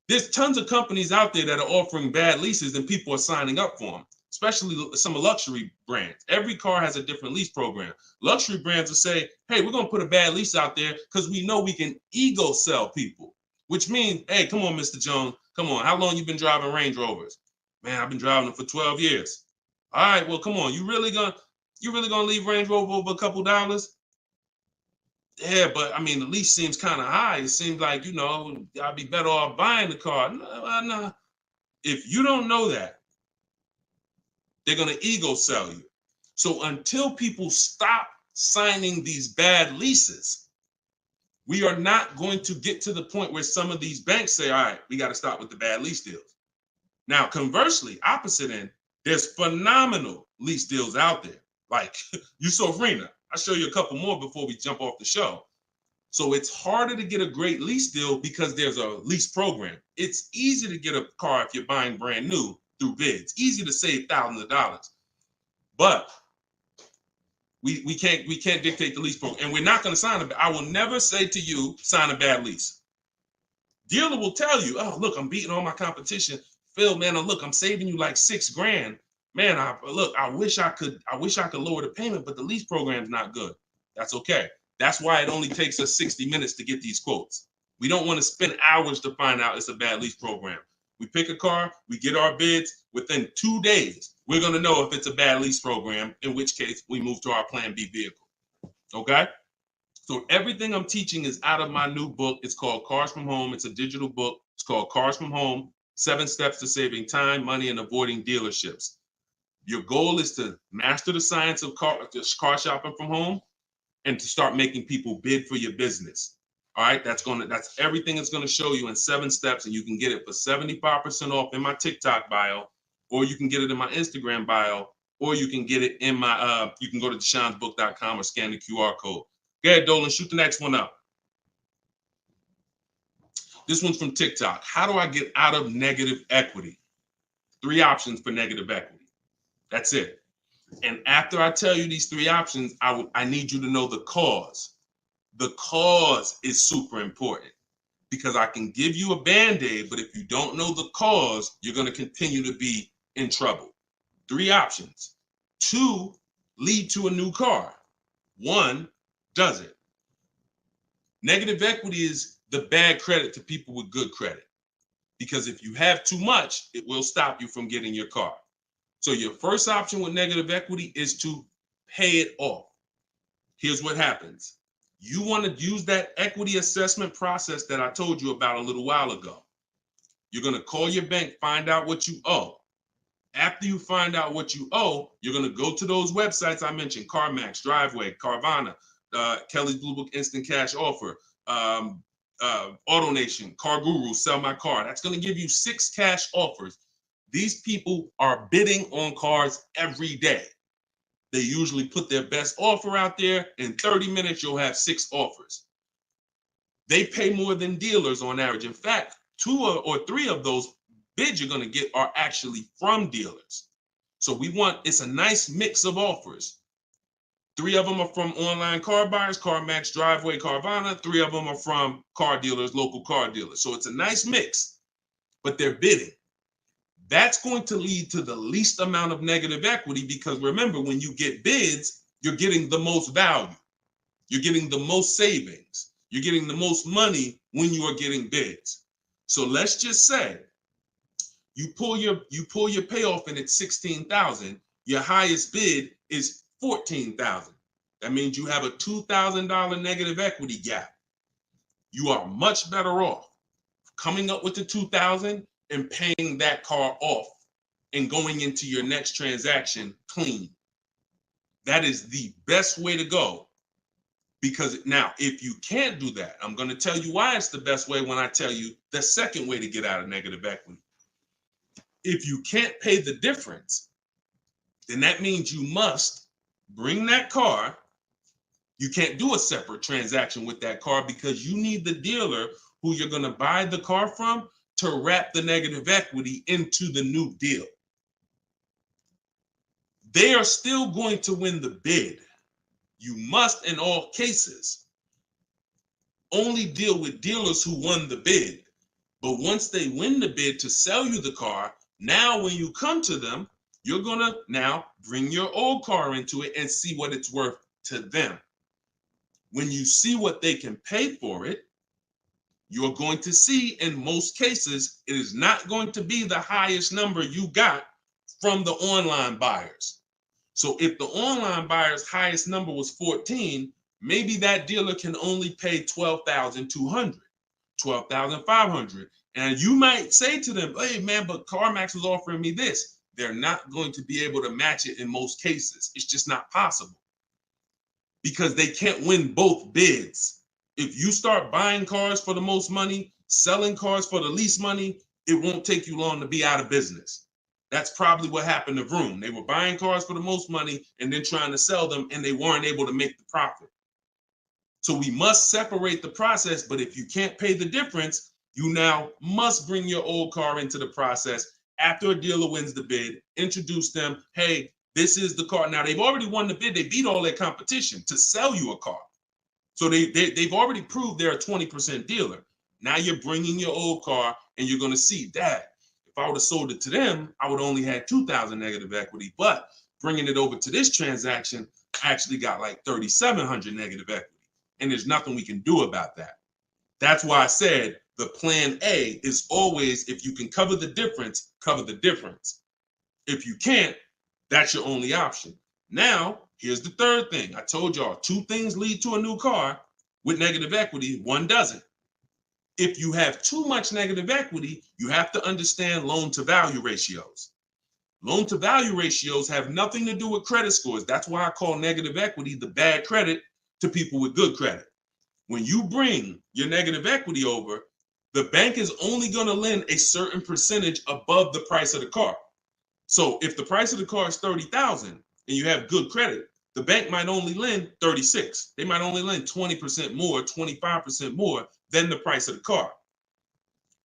there's tons of companies out there that are offering bad leases and people are signing up for them. especially some luxury brands. Every car has a different lease program. Luxury brands will say, hey, we're going to put a bad lease out there because we know we can ego sell people, which means, hey, come on, Mr. Jones, come on. How long you been driving Range Rovers? Man, I've been driving them for 12 years. All right, well, come on. You really gonna leave Range Rover over a couple dollars? Yeah, but I mean, the lease seems kind of high. It seems like, I'd be better off buying the car. No. If you don't know that, they're going to ego sell you. So until people stop signing these bad leases, we are not going to get to the point where some of these banks say, all right, we got to stop with the bad lease deals. Now, conversely, opposite end, there's phenomenal lease deals out there. Like Yusuf Rina. I'll show you a couple more before we jump off the show. So it's harder to get a great lease deal because there's a lease program. It's easy to get a car if you're buying brand new through bids. Easy to save thousands of dollars. But we can't dictate the lease program. And we're not going to sign I will never say to you, sign a bad lease. Dealer will tell you, oh, look, I'm beating all my competition. Phil, man, look, I'm saving you like $6,000. Man, I wish I could lower the payment, but the lease program's not good. That's okay. That's why it only takes us 60 minutes to get these quotes. We don't want to spend hours to find out it's a bad lease program. We pick a car, we get our bids. Within 2 days, we're going to know if it's a bad lease program, in which case we move to our Plan B vehicle. Okay? So everything I'm teaching is out of my new book. It's called Cars from Home. It's a digital book. It's called Cars from Home, 7 Steps to Saving Time, Money, and Avoiding Dealerships. Your goal is to master the science of car shopping from home and to start making people bid for your business. All right, that's everything it's going to show you in 7 steps, and you can get it for 75% off in my TikTok bio, or you can get it in my Instagram bio, or you can get it in my you can go to deshonsbook.com or scan the QR code. Go ahead, Dolan, shoot the next one up. This one's from TikTok. How do I get out of negative equity? 3 options for negative equity. That's it. And after I tell you these 3 options, I need you to know the cause. The cause is super important because I can give you a Band-Aid, but if you don't know the cause, you're going to continue to be in trouble. 3 options. 2 lead to a new car. 1 doesn't. Negative equity is the bad credit to people with good credit, because if you have too much, it will stop you from getting your car. So your first option with negative equity is to pay it off. Here's what happens. You want to use that equity assessment process that I told you about a little while ago. You're going to call your bank, find out what you owe. After you find out what you owe, you're going to go to those websites I mentioned: CarMax, Driveway, Carvana, Kelly's Blue Book Instant Cash Offer, AutoNation, Car Guru, Sell My Car. That's going to give you 6 cash offers. These people are bidding on cars every day. They usually put their best offer out there. In 30 minutes, you'll have 6 offers. They pay more than dealers on average. In fact, 2 or 3 of those bids you're going to get are actually from dealers. So it's a nice mix of offers. 3 of them are from online car buyers: CarMax, Driveway, Carvana. 3 of them are from car dealers, local car dealers. So it's a nice mix, but they're bidding. That's going to lead to the least amount of negative equity, because remember, when you get bids, you're getting the most value. You're getting the most savings. You're getting the most money when you are getting bids. So let's just say you pull your payoff in at $16,000. Your highest bid is $14,000. That means you have a $2,000 negative equity gap. You are much better off coming up with the $2,000 and paying that car off and going into your next transaction clean. That is the best way to go. Because now, if you can't do that, I'm going to tell you why it's the best way when I tell you the second way to get out of negative equity. If you can't pay the difference, then that means you must bring that car. You can't do a separate transaction with that car, because you need the dealer who you're going to buy the car from to wrap the negative equity into the new deal. They are still going to win the bid. You must, in all cases, only deal with dealers who won the bid. But once they win the bid to sell you the car, now when you come to them, You're gonna now bring your old car into it and see what it's worth to them. When you see what they can pay for it, you're going to see in most cases, it is not going to be the highest number you got from the online buyers. So if the online buyer's highest number was 14, maybe that dealer can only pay 12,200, 12,500. And you might say to them, hey man, but CarMax was offering me this. They're not going to be able to match it in most cases. It's just not possible because they can't win both bids. If you start buying cars for the most money, selling cars for the least money, it won't take you long to be out of business. That's probably what happened to Vroom. They were buying cars for the most money and then trying to sell them, and they weren't able to make the profit. So we must separate the process, but if you can't pay the difference, you now must bring your old car into the process after a dealer wins the bid, introduce them, hey, this is the car. Now, they've already won the bid. They beat all their competition to sell you a car. So they've already proved they're a 20% dealer. Now you're bringing your old car and you're going to see that if I would have sold it to them, I would only had 2,000 negative equity. But bringing it over to this transaction, I actually got like 3,700 negative equity. And there's nothing we can do about that. That's why I said the plan A is always, if you can cover the difference, cover the difference. If you can't, that's your only option. Now, here's the third thing. I told y'all 2 things lead to a new car with negative equity, 1 doesn't. If you have too much negative equity, you have to understand loan to value ratios. Loan to value ratios have nothing to do with credit scores. That's why I call negative equity the bad credit to people with good credit. When you bring your negative equity over, the bank is only going to lend a certain percentage above the price of the car. So if the price of the car is 30,000 and you have good credit, the bank might only lend 36. They might only lend 20% more, 25% more than the price of the car.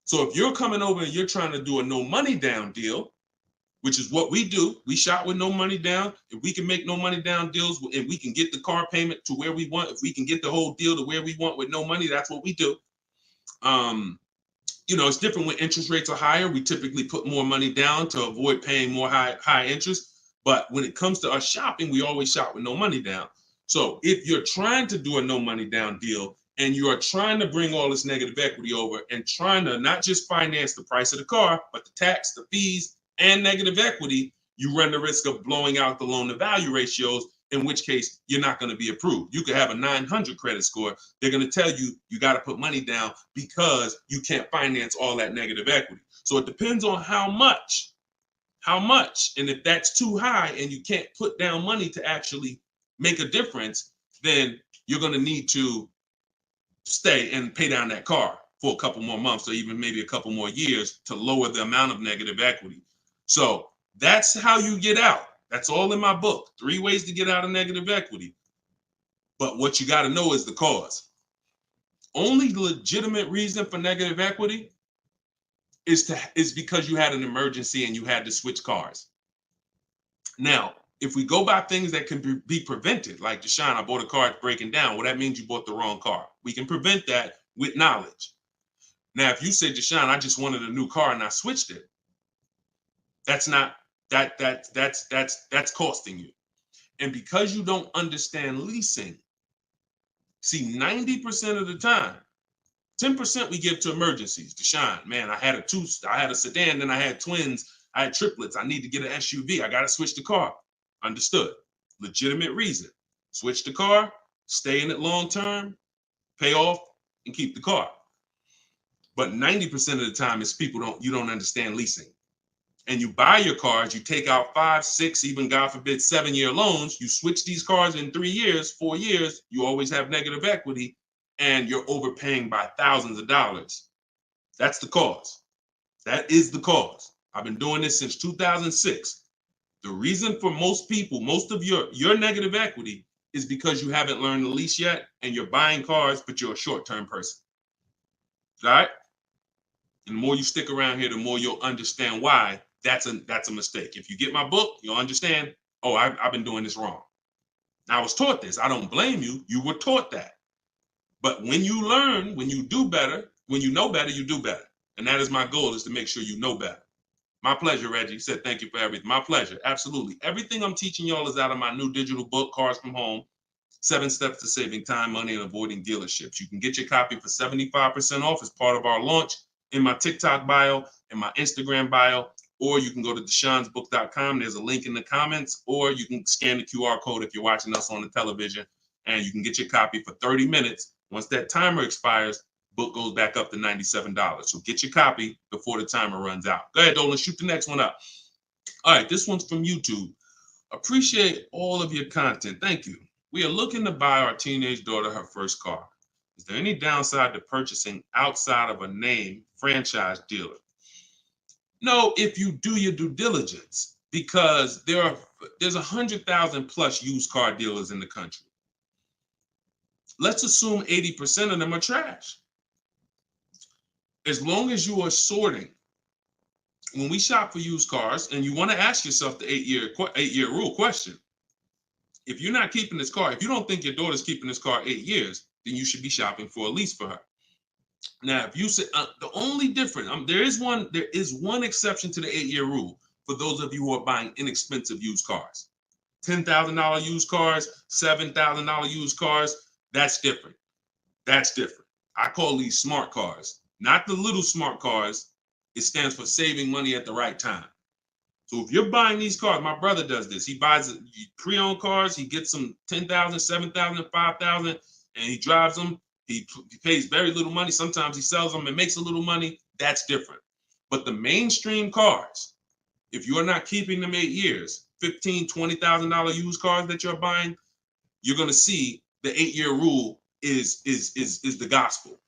So if you're coming over and you're trying to do a no money down deal, which is what we do, we shop with no money down. If we can make no money down deals and we can get the car payment to where we want, if we can get the whole deal to where we want with no money, that's what we do. It's different when interest rates are higher. We typically put more money down to avoid paying more high interest. But when it comes to us shopping, we always shop with no money down. So if you're trying to do a no money down deal and you are trying to bring all this negative equity over and trying to not just finance the price of the car, but the tax, the fees, and negative equity, you run the risk of blowing out the loan to value ratios, in which case you're not going to be approved. You could have a 900 credit score. They're going to tell you you got to put money down because you can't finance all that negative equity. So it depends on how much. And if that's too high and you can't put down money to actually make a difference, then you're going to need to stay and pay down that car for a couple more months or even maybe a couple more years to lower the amount of negative equity. So that's how you get out. That's all in my book. 3 ways to get out of negative equity. But what you got to know is the cause. Only legitimate reason for negative equity is because you had an emergency and you had to switch cars. Now, if we go by things that can be prevented, like Deshone, I bought a car, it's breaking down. Well, that means you bought the wrong car. We can prevent that with knowledge. Now, if you say, Deshone, I just wanted a new car and I switched it, that's costing you. And because you don't understand leasing, see, 90% of the time, 10% we give to emergencies. Deshone, man, I had a sedan, then I had twins, I had triplets. I need to get an SUV. I got to switch the car. Understood. Legitimate reason. Switch the car, stay in it long term, pay off, and keep the car. But 90% of the time is you don't understand leasing. And you buy your cars, you take out 5, 6, even God forbid 7-year loans, you switch these cars in 3 years, 4 years, you always have negative equity and you're overpaying by thousands of dollars. That's the cause. That is the cause. I've been doing this since 2006. The reason for most people, most of your negative equity is because you haven't learned to lease yet and you're buying cars, but you're a short-term person. All right? And the more you stick around here, the more you'll understand why that's a mistake. If you get my book, you'll understand, oh, I've been doing this wrong. Now, I was taught this. I don't blame you. You were taught that. But when you learn, when you do better, when you know better, you do better. And that is my goal, is to make sure you know better. My pleasure, Reggie. You said thank you for everything. My pleasure. Absolutely. Everything I'm teaching y'all is out of my new digital book, Cars from Home, 7 Steps to Saving Time, Money, and Avoiding Dealerships. You can get your copy for 75% off as part of our launch in my TikTok bio, in my Instagram bio, or you can go to deshonsbook.com. There's a link in the comments, or you can scan the QR code if you're watching us on the television, and you can get your copy for 30 minutes. Once that timer expires, book goes back up to $97. So get your copy before the timer runs out. Go ahead, Dolan, shoot the next one up. All right, this one's from YouTube. Appreciate all of your content. Thank you. We are looking to buy our teenage daughter her first car. Is there any downside to purchasing outside of a name franchise dealer? No, if you do your due diligence, because there's 100,000 plus used car dealers in the country. Let's assume 80% of them are trash. As long as you are sorting, when we shop for used cars, and you want to ask yourself the 8-year rule question. If you're not keeping this car, if you don't think your daughter's keeping this car 8 years, then you should be shopping for a lease for her. Now, if you say the only difference, there is one exception to the 8-year rule for those of you who are buying inexpensive used cars. $10,000 used cars, $7,000 used cars, that's different. That's different. I call these smart cars, not the little smart cars. It stands for saving money at the right time. So if you're buying these cars, my brother does this. He buys pre-owned cars. He gets them $10,000, $7,000, $5,000, and he drives them. He pays very little money. Sometimes he sells them and makes a little money. That's different. But the mainstream cars, if you're not keeping them 8 years, $15,000, $20,000 used cars that you're buying, you're going to see the 8-year rule is the gospel.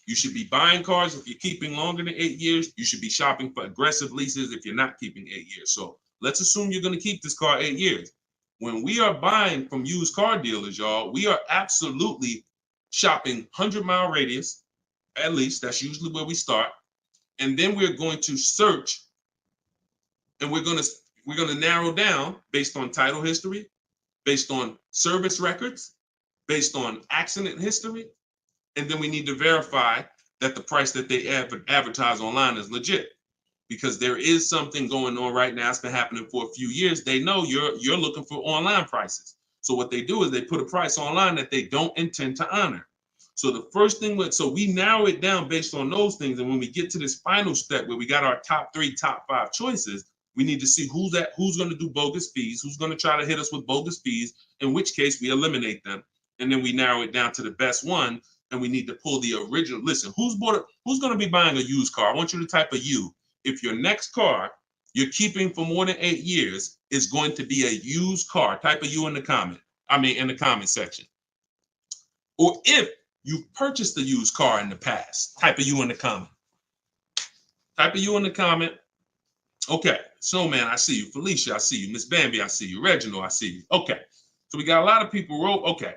You should be buying cars if you're keeping longer than 8 years. You should be shopping for aggressive leases if you're not keeping 8 years. So let's assume you're going to keep this car 8 years. When we are buying from used car dealers, y'all, we are absolutely shopping 100-mile radius, at least. That's usually where we start. And then we're going to search, and we're going to narrow down based on title history, based on service records, based on accident history. And then we need to verify that the price that they advertise online is legit, because there is something going on right now. It's been happening for a few years. They know you're looking for online prices. So what they do is they put a price online that they don't intend to honor. So the first thing, so we narrow it down based on those things. And when we get to this final step where we got our top 3, top 5 choices, we need to see who's going to do bogus fees, who's going to try to hit us with bogus fees, in which case we eliminate them. And then we narrow it down to the best one. And we need to pull the original. Listen, who's going to be buying a used car? I want you to type a U. If your next car you're keeping for more than 8 years is going to be a used car, type a U in the comment. In the comment section. Or if you've purchased a used car in the past, type a U in the comment. Type a U in the comment. Okay, Snowman, I see you. Felicia, I see you. Miss Bambi, I see you. Reginald, I see you. Okay, so we got a lot of people. Okay,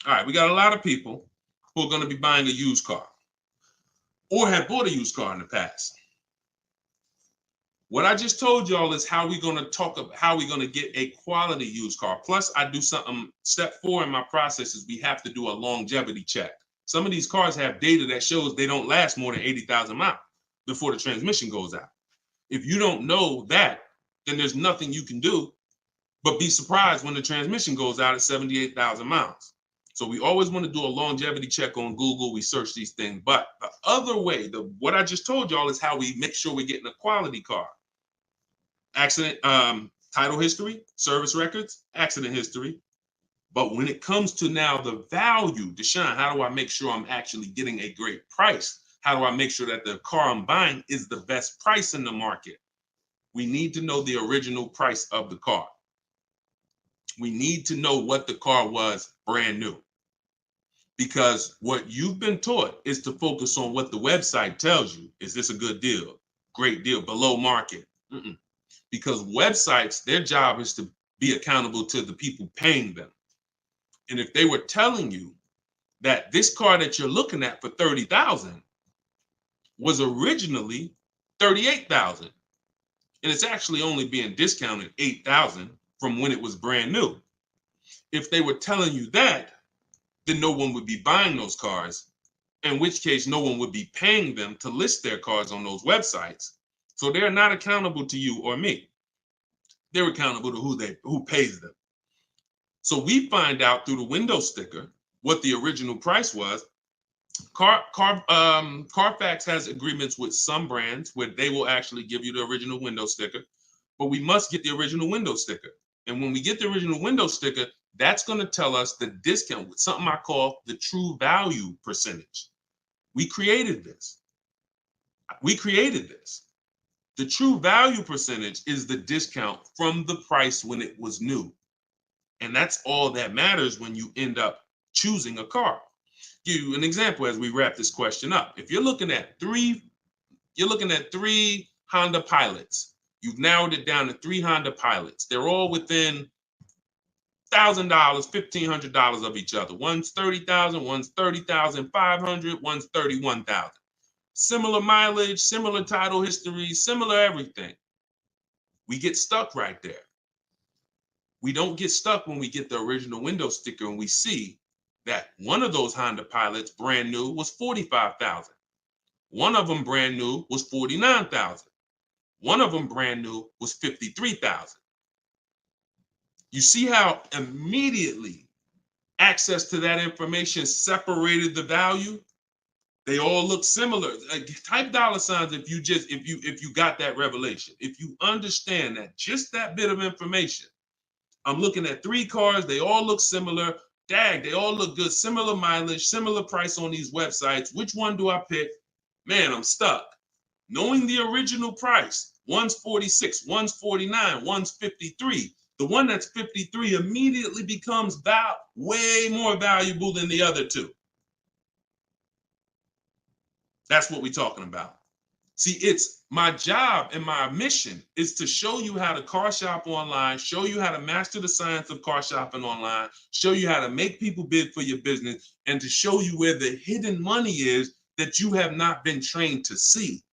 all right, we got a lot of people who are going to be buying a used car or have bought a used car in the past. What I just told y'all is how we're going to talk about how we're going to get a quality used car. Plus, I do something, step 4 in my process is we have to do a longevity check. Some of these cars have data that shows they don't last more than 80,000 miles before the transmission goes out. If you don't know that, then there's nothing you can do but be surprised when the transmission goes out at 78,000 miles. So we always want to do a longevity check on Google. We search these things. But the other way, what I just told y'all is how we make sure we're getting a quality car. Accident, title history, service records, accident history. But when it comes to now the value, Deshone, how do I make sure I'm actually getting a great price? How do I make sure that the car I'm buying is the best price in the market? We need to know the original price of the car. We need to know what the car was brand new. Because what you've been taught is to focus on what the website tells you. Is this a good deal? Great deal, below market. Because websites, their job is to be accountable to the people paying them. And if they were telling you that this car that you're looking at for $30,000 was originally $38,000, and it's actually only being discounted $8,000 from when it was brand new. If they were telling you that, then no one would be buying those cars, in which case no one would be paying them to list their cars on those websites. So they're not accountable to you or me. They're accountable to who pays them. So we find out through the window sticker what the original price was. Carfax has agreements with some brands where they will actually give you the original window sticker, but we must get the original window sticker. And when we get the original window sticker, that's going to tell us the discount with something I call the true value percentage. We created this. The true value percentage is the discount from the price when it was new. And that's all that matters when you end up choosing a car. Give you an example as we wrap this question up. If you're looking at three Honda Pilots. You've narrowed it down to 3 Honda Pilots. They're all within $1,000, $1,500 of each other. One's $30,000, one's $30,500, one's $31,000. Similar mileage, similar title history, similar everything. We get stuck right there. We don't get stuck when we get the original window sticker and we see that one of those Honda Pilots brand new was $45,000. One of them brand new was $49,000. One of them brand new was $53,000. You see how immediately access to that information separated the value? They all look similar. Type dollar signs if you got that revelation. If you understand that just that bit of information. I'm looking at 3 cars, they all look similar. Dag, they all look good, similar mileage, similar price on these websites. Which one do I pick? Man, I'm stuck. Knowing the original price, one's 46, one's 49, one's 53. The one that's 53 immediately becomes way more valuable than the other 2. That's what we're talking about. See, it's my job and my mission is to show you how to car shop online, show you how to master the science of car shopping online, show you how to make people bid for your business, and to show you where the hidden money is that you have not been trained to see.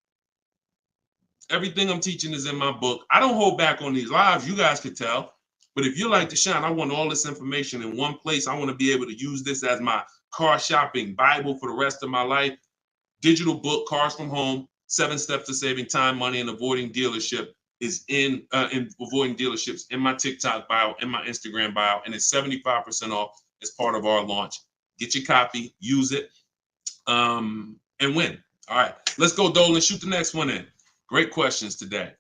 Everything I'm teaching is in my book. I don't hold back on these lives. You guys could tell. But if you're like Deshone, I want all this information in one place. I want to be able to use this as my car shopping Bible for the rest of my life. Digital book, Cars from Home, 7 Steps to Saving Time, Money, and Avoiding Dealership is in avoiding dealerships in my TikTok bio, in my Instagram bio, and it's 75% off as part of our launch. Get your copy, use it, and win. All right, let's go, Dolan. Shoot the next one in. Great questions today.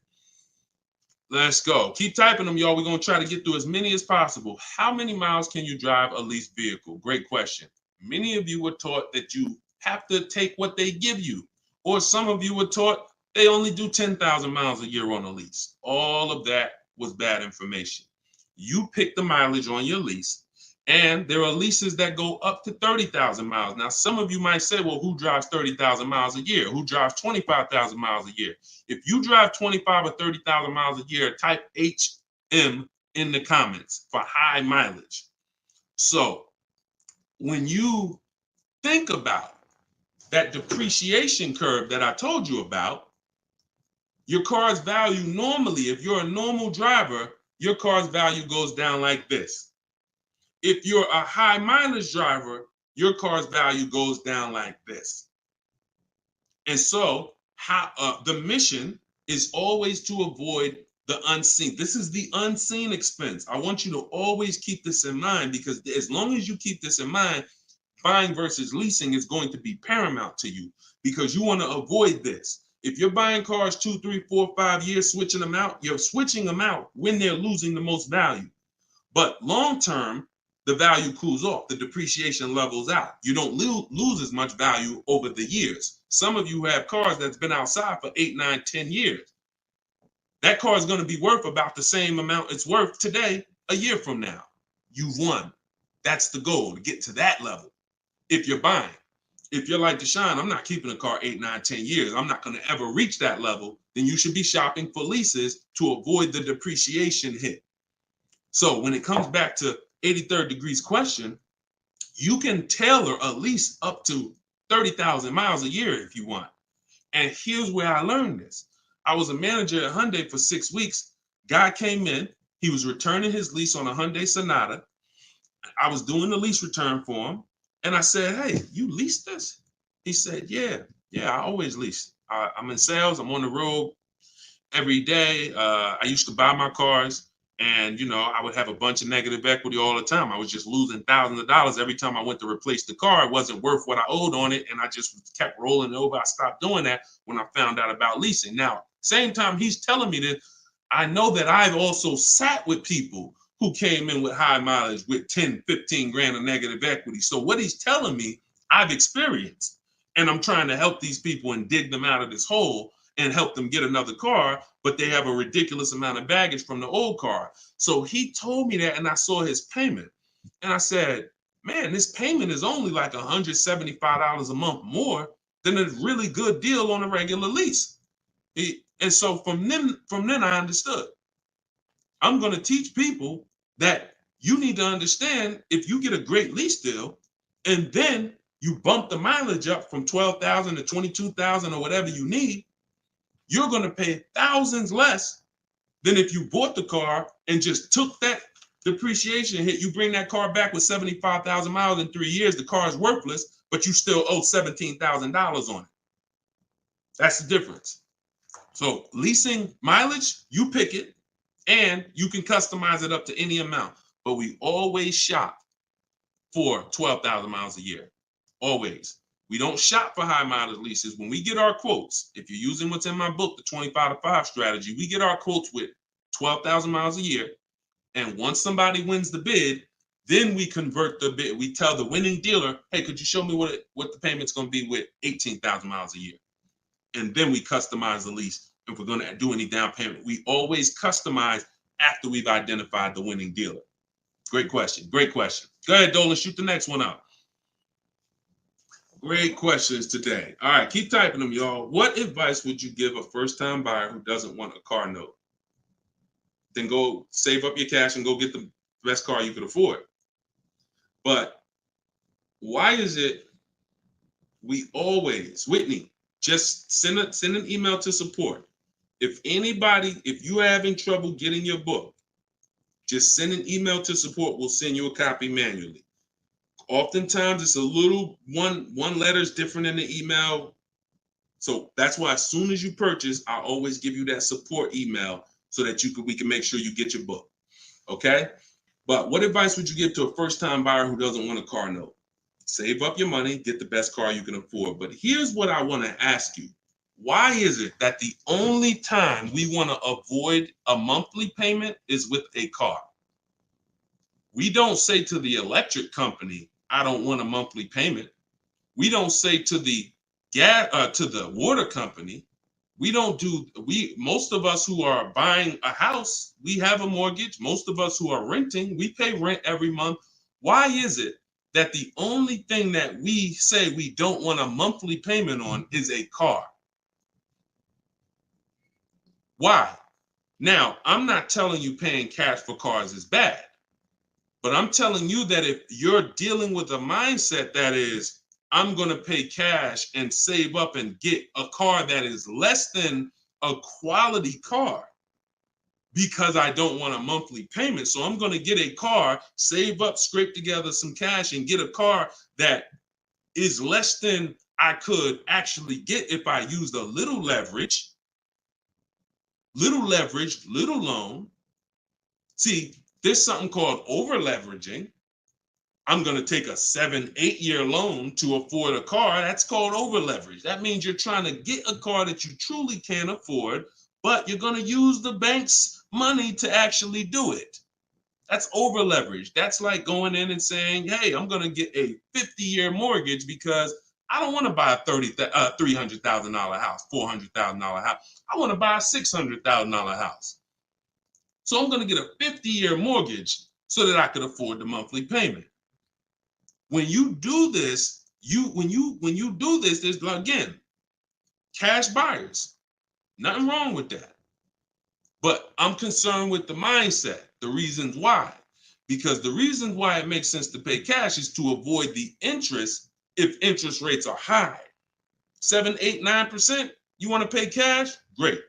Let's go. Keep typing them, y'all. We're going to try to get through as many as possible. How many miles can you drive a leased vehicle? Great question. Many of you were taught that you have to take what they give you. Or some of you were taught they only do 10,000 miles a year on a lease. All of that was bad information. You pick the mileage on your lease, and there are leases that go up to 30,000 miles. Now, some of you might say, well, who drives 30,000 miles a year? Who drives 25,000 miles a year? If you drive 25 or 30,000 miles a year, type HM in the comments for high mileage. So when you think about that depreciation curve that I told you about, your car's value normally, if you're a normal driver, your car's value goes down like this. If you're a high mileage driver, your car's value goes down like this. And so the mission is always to avoid the unseen. This is the unseen expense. I want you to always keep this in mind, because as long as you keep this in mind, buying versus leasing is going to be paramount to you, because you want to avoid this. If you're buying cars 2, 3, 4, 5 years, switching them out, you're switching them out when they're losing the most value. But long term, the value cools off, the depreciation levels out. You don't lose as much value over the years. Some of you have cars that's been outside for 8, 9, 10 years. That car is going to be worth about the same amount it's worth today, a year from now. You've won. That's the goal, to get to that level. If you're buying, if you're like Deshone, I'm not keeping a car 8, 9, 10 years. I'm not going to ever reach that level. Then you should be shopping for leases to avoid the depreciation hit. So when it comes back to 83rd degrees question, you can tailor a lease up to 30,000 miles a year if you want. And here's where I learned this. I was a manager at Hyundai for 6 weeks. Guy came in. He was returning his lease on a Hyundai Sonata. I was doing the lease return for him. And I said, hey, you leased this? He said, yeah, I always lease. I'm in sales. I'm on the road. every day. I used to buy my cars, and I would have a bunch of negative equity all the time. I was just losing thousands of dollars every time I went to replace the car. It wasn't worth what I owed on it, and I just kept rolling it over. I stopped doing that when I found out about leasing. Now, same time he's telling me this, I know that I've also sat with people who came in with high mileage with 10, 15 grand of negative equity. So what he's telling me, I've experienced, and I'm trying to help these people and dig them out of this hole and help them get another car, but they have a ridiculous amount of baggage from the old car. So he told me that, and I saw his payment, and I said, man, this payment is only like $175 a month more than a really good deal on a regular lease. And so from then I understood. I'm going to teach people that you need to understand, if you get a great lease deal and then you bump the mileage up from 12,000 to 22,000 or whatever you need, you're going to pay thousands less than if you bought the car and just took that depreciation hit. You bring that car back with 75,000 miles in 3 years, the car is worthless, but you still owe $17,000 on it. That's the difference. So leasing mileage, you pick it, and you can customize it up to any amount. But we always shop for 12,000 miles a year. Always. We don't shop for high mileage leases. When we get our quotes, if you're using what's in my book, the 25-to-5 strategy, we get our quotes with 12,000 miles a year. And once somebody wins the bid, then we convert the bid. We tell the winning dealer, hey, could you show me what the payment's going to be with 18,000 miles a year? And then we customize the lease. If we're going to do any down payment, we always customize after we've identified the winning dealer. Great question. Great question. Go ahead, Dolan. Shoot the next one out. Great questions today. All right, keep typing them, y'all. What advice would you give a first-time buyer who doesn't want a car note? Then go save up your cash and go get the best car you could afford. But why is it we always, Whitney, just send an email to support. If you're having trouble getting your book, just send an email to support. We'll send you a copy manually. Oftentimes it's a little one letter is different in the email. So that's why as soon as you purchase, I always give you that support email so that we can make sure you get your book. Okay? But what advice would you give to a first-time buyer who doesn't want a car note? Save up your money, get the best car you can afford. But here's what I want to ask you. Why is it that the only time we want to avoid a monthly payment is with a car? We don't say to the electric company, I don't want a monthly payment. We don't say to the water company, most of us who are buying a house, we have a mortgage. Most of us who are renting, we pay rent every month. Why is it that the only thing that we say we don't want a monthly payment on is a car? Why? Now, I'm not telling you paying cash for cars is bad, but I'm telling you that if you're dealing with a mindset that is, I'm going to pay cash and save up and get a car that is less than a quality car because I don't want a monthly payment. So I'm going to get a car, save up, scrape together some cash and get a car that is less than I could actually get if I used a little leverage, little loan. See, there's something called over leveraging. I'm going to take a 7-8 year loan to afford a car. That's called over leverage. That means you're trying to get a car that you truly can't afford, but you're going to use the bank's money to actually do it. That's over leverage. That's like going in and saying, hey, I'm going to get a 50-year mortgage because I don't want to buy a $300,000 house, $400,000 house. I want to buy a $600,000 house. So I'm going to get a 50-year mortgage so that I could afford the monthly payment. When you do this, there's, again, cash buyers. Nothing wrong with that. But I'm concerned with the mindset, the reasons why. Because the reason why it makes sense to pay cash is to avoid the interest if interest rates are high. 7, 8, 9%, you want to pay cash? Great.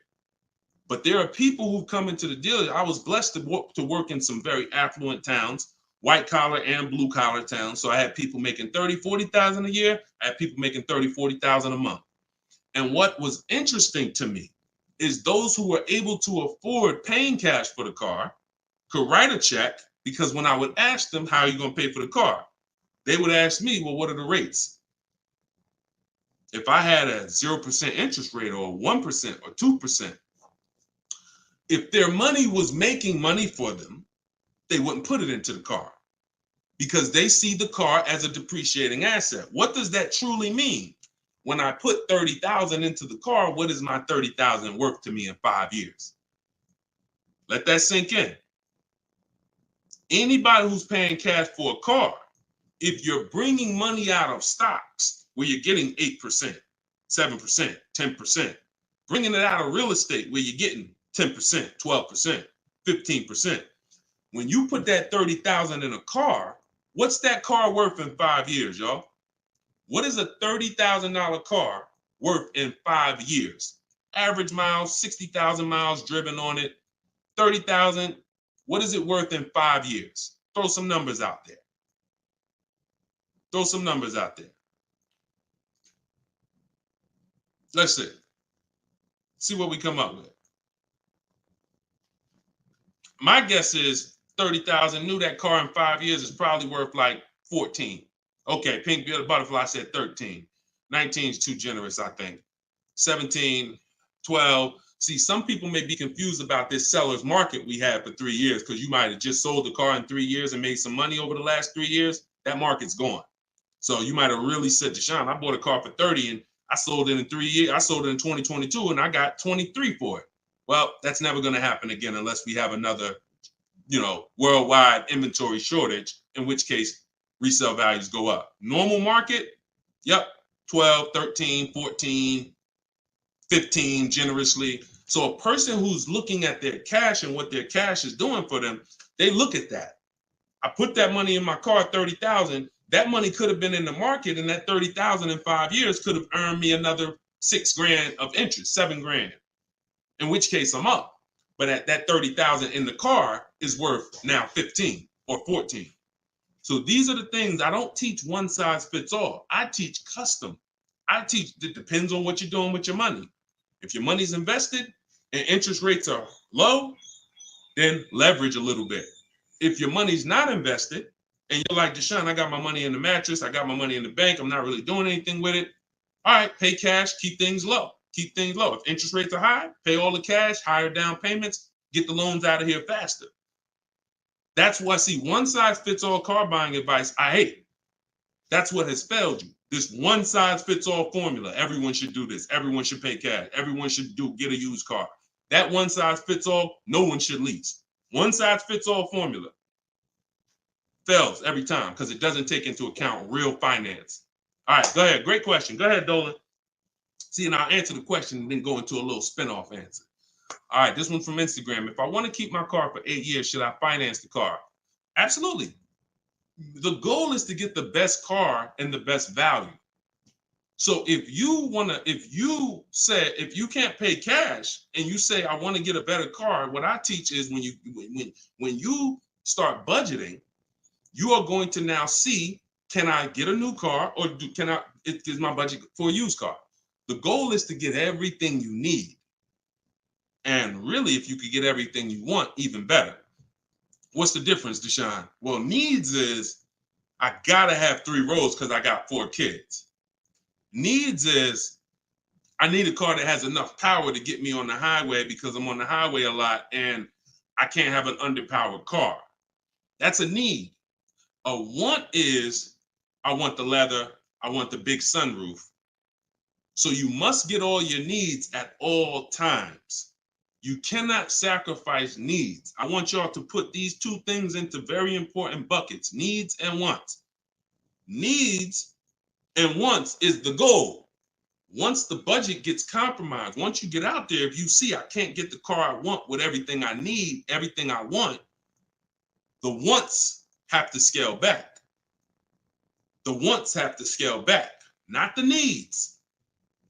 But there are people who come into the dealer. I was blessed to work in some very affluent towns, white collar and blue collar towns. So I had people making $30,000, $40,000 a year. I had people making $30,000, $40,000 a month. And what was interesting to me is those who were able to afford paying cash for the car could write a check, because when I would ask them, how are you going to pay for the car? They would ask me, well, what are the rates? If I had a 0% interest rate or 1% or 2%, if their money was making money for them, they wouldn't put it into the car because they see the car as a depreciating asset. What does that truly mean? When I put $30,000 into the car, what is my $30,000 worth to me in 5 years? Let that sink in. Anybody who's paying cash for a car, if you're bringing money out of stocks where you're getting 8%, 7%, 10%, bringing it out of real estate where you're getting 10%, 12%, 15%. When you put that $30,000 in a car, what's that car worth in 5 years, y'all? What is a $30,000 car worth in 5 years? Average miles, 60,000 miles driven on it, 30,000. What is it worth in 5 years? Throw some numbers out there. Throw some numbers out there. Let's see. See what we come up with. My guess is 30,000. Knew that car in 5 years is probably worth like 14. Okay, Pink Butterfly said 13. 19 is too generous, I think. 17, 12. See, some people may be confused about this seller's market we had for 3 years because you might have just sold the car in 3 years and made some money over the last 3 years. That market's gone. So you might have really said, Deshone, I bought a car for 30 and I sold it in 3 years. I sold it in 2022 and I got 23 for it. Well, that's never going to happen again unless we have another, worldwide inventory shortage, in which case resale values go up. Normal market, yep, 12, 13, 14, 15 generously. So a person who's looking at their cash and what their cash is doing for them, they look at that. I put that money in my car, 30,000. That money could have been in the market, and that 30,000 in 5 years could have earned me another $6,000 of interest, $7,000. In which case I'm up. But at that 30,000 in the car is worth now 15 or 14. So these are the things. I don't teach one size fits all. I teach custom. I teach it depends on what you're doing with your money. If your money's invested and interest rates are low, then leverage a little bit. If your money's not invested and you're like, Deshone, I got my money in the mattress, I got my money in the bank, I'm not really doing anything with it. All right, pay cash, keep things low. Keep things low. If interest rates are high, pay all the cash, higher down payments, get the loans out of here faster. That's why, see, one size fits all car buying advice, I hate. That's what has failed you. This one size fits all formula. Everyone should do this. Everyone should pay cash. Everyone should get a used car. That one size fits all, no one should lease. One size fits all formula fails every time because it doesn't take into account real finance. All right, go ahead. Great question. Go ahead, Dolan. See, and I'll answer the question and then go into a little spin-off answer. All right, this one's from Instagram. If I want to keep my car for 8 years, should I finance the car? Absolutely. The goal is to get the best car and the best value. So if you can't pay cash and you say, I want to get a better car, what I teach is when you start budgeting, you are going to now see, can I get a new car or is my budget for a used car? The goal is to get everything you need. And really, if you could get everything you want, even better. What's the difference, Deshone? Well, needs is I gotta have 3 rows because I got 4 kids. Needs is I need a car that has enough power to get me on the highway because I'm on the highway a lot and I can't have an underpowered car. That's a need. A want is I want the leather, I want the big sunroof. So you must get all your needs at all times. You cannot sacrifice needs. I want y'all to put these 2 things into very important buckets, needs and wants. Needs and wants is the goal. Once the budget gets compromised, once you get out there, if you see I can't get the car I want with everything I need, everything I want, the wants have to scale back. The wants have to scale back, not the needs.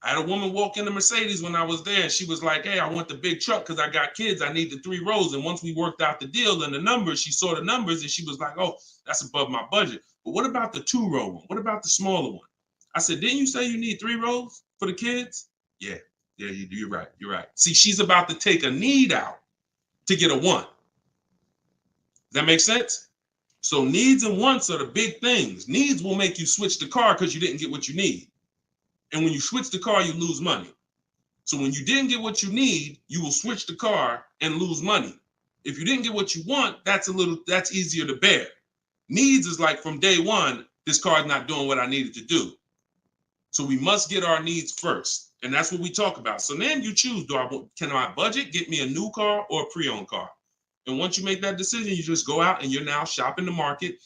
I had a woman walk in the Mercedes when I was there. She was like, hey, I want the big truck because I got kids. I need the 3 rows. And once we worked out the deal and the numbers, she saw the numbers and she was like, oh, that's above my budget. But what about the 2-row one? What about the smaller one? I said, didn't you say you need 3 rows for the kids? Yeah. Yeah, you're right. You're right. See, she's about to take a need out to get a want. Does that make sense? So needs and wants are the big things. Needs will make you switch the car because you didn't get what you need. And when you switch the car, you lose money. So when you didn't get what you need, you will switch the car and lose money. If you didn't get what you want, that's easier to bear. Needs is like from day one, this car is not doing what I needed to do. So we must get our needs first. And that's what we talk about. So then you choose, can I budget, get me a new car or a pre-owned car? And once you make that decision, you just go out and you're now shopping the market.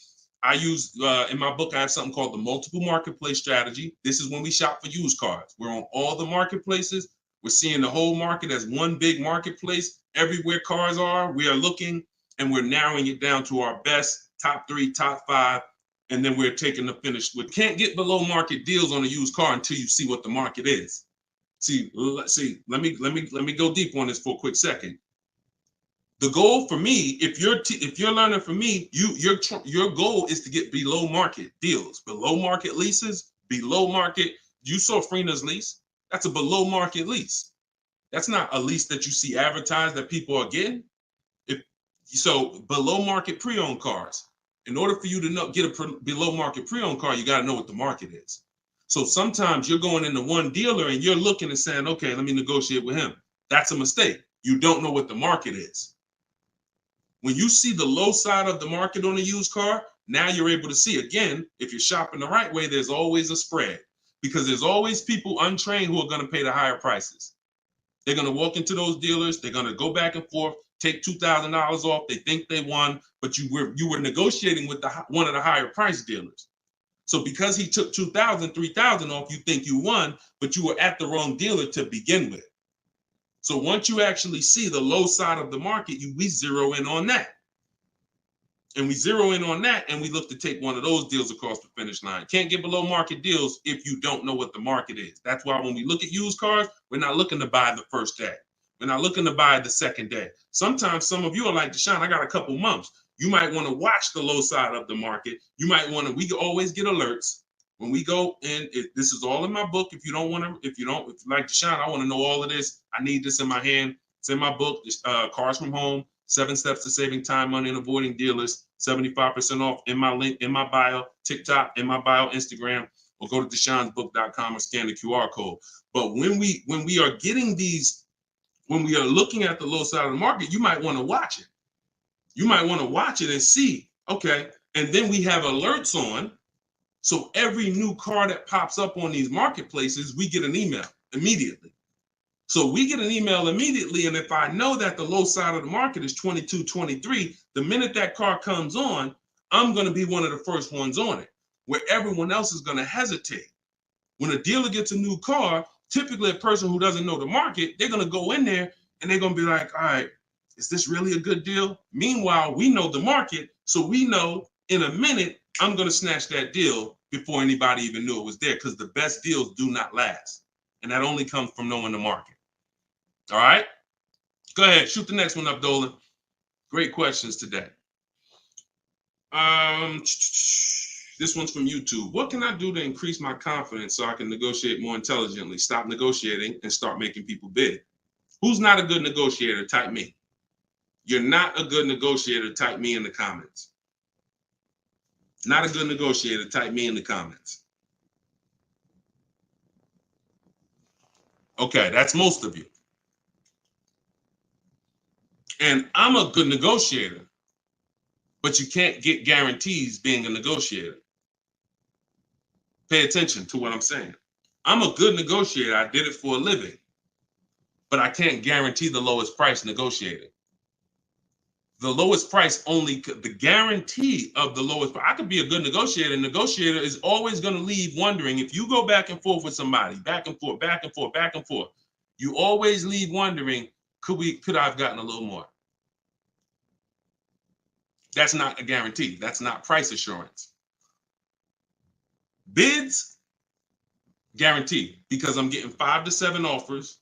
I use, in my book, I have something called the multiple marketplace strategy. This is when we shop for used cars. We're on all the marketplaces. We're seeing the whole market as one big marketplace. Everywhere cars are, we are looking and we're narrowing it down to our best, top 3, top 5. And then we're taking the finish. We can't get below market deals on a used car until you see what the market is. See, let me go deep on this for a quick second. The goal for me, if you're learning from me, your goal is to get below market deals, below market leases, below market. You saw Freena's lease. That's a below market lease. That's not a lease that you see advertised that people are getting. So below market pre-owned cars. In order for you to get a below market pre-owned car, you got to know what the market is. So sometimes you're going into one dealer and you're looking and saying, okay, let me negotiate with him. That's a mistake. You don't know what the market is. When you see the low side of the market on a used car, now you're able to see, again, if you're shopping the right way, there's always a spread because there's always people untrained who are going to pay the higher prices. They're going to walk into those dealers. They're going to go back and forth, take $2,000 off. They think they won, but you were negotiating with one of the higher price dealers. So because he took $2,000, $3,000 off, you think you won, but you were at the wrong dealer to begin with. So once you actually see the low side of the market, we zero in on that. And we zero in on that, and we look to take one of those deals across the finish line. Can't get below market deals if you don't know what the market is. That's why when we look at used cars, we're not looking to buy the first day. We're not looking to buy the second day. Sometimes some of you are like, Deshone, I got a couple months. You might want to watch the low side of the market. You might want to, we always get alerts when we go in. This is all in my book. If you like Deshone, I want to know all of this. I need this in my hand. It's in my book, Cars from Home, 7 Steps to Saving Time, Money, and Avoiding Dealers. 75% off in my link, in my bio, TikTok, in my bio, Instagram, or go to DeshonesBook.com or scan the QR code. But when we are getting these, when we are looking at the low side of the market, you might want to watch it. You might want to watch it and see, okay. And then we have alerts on. So every new car that pops up on these marketplaces, we get an email immediately. So we get an email immediately, and if I know that the low side of the market is 22, 23, the minute that car comes on, I'm going to be one of the first ones on it, where everyone else is going to hesitate. When a dealer gets a new car, typically a person who doesn't know the market, they're going to go in there and they're going to be like, all right, is this really a good deal? Meanwhile, we know the market, so we know in a minute, I'm going to snatch that deal before anybody even knew it was there, because the best deals do not last. And that only comes from knowing the market. All right, go ahead, shoot the next one up, Dolan. Great questions today. This one's from YouTube. What can I do to increase my confidence so I can negotiate more intelligently? Stop negotiating and start making people bid. Who's not a good negotiator? Type me. You're not a good negotiator. Type me in the comments. Not a good negotiator. Type me in the comments. Okay, that's most of you. And I'm a good negotiator, but you can't get guarantees being a negotiator. Pay attention to what I'm saying. I'm a good negotiator. I did it for a living, but I can't guarantee the lowest price negotiated. The lowest price only, the guarantee of the lowest price. I could be a good negotiator. Negotiator is always going to leave wondering, if you go back and forth with somebody, back and forth, back and forth, back and forth, you always leave wondering, could I have gotten a little more? That's not a guarantee. That's not price assurance. Bids, guaranteed, because I'm getting 5 to 7 offers.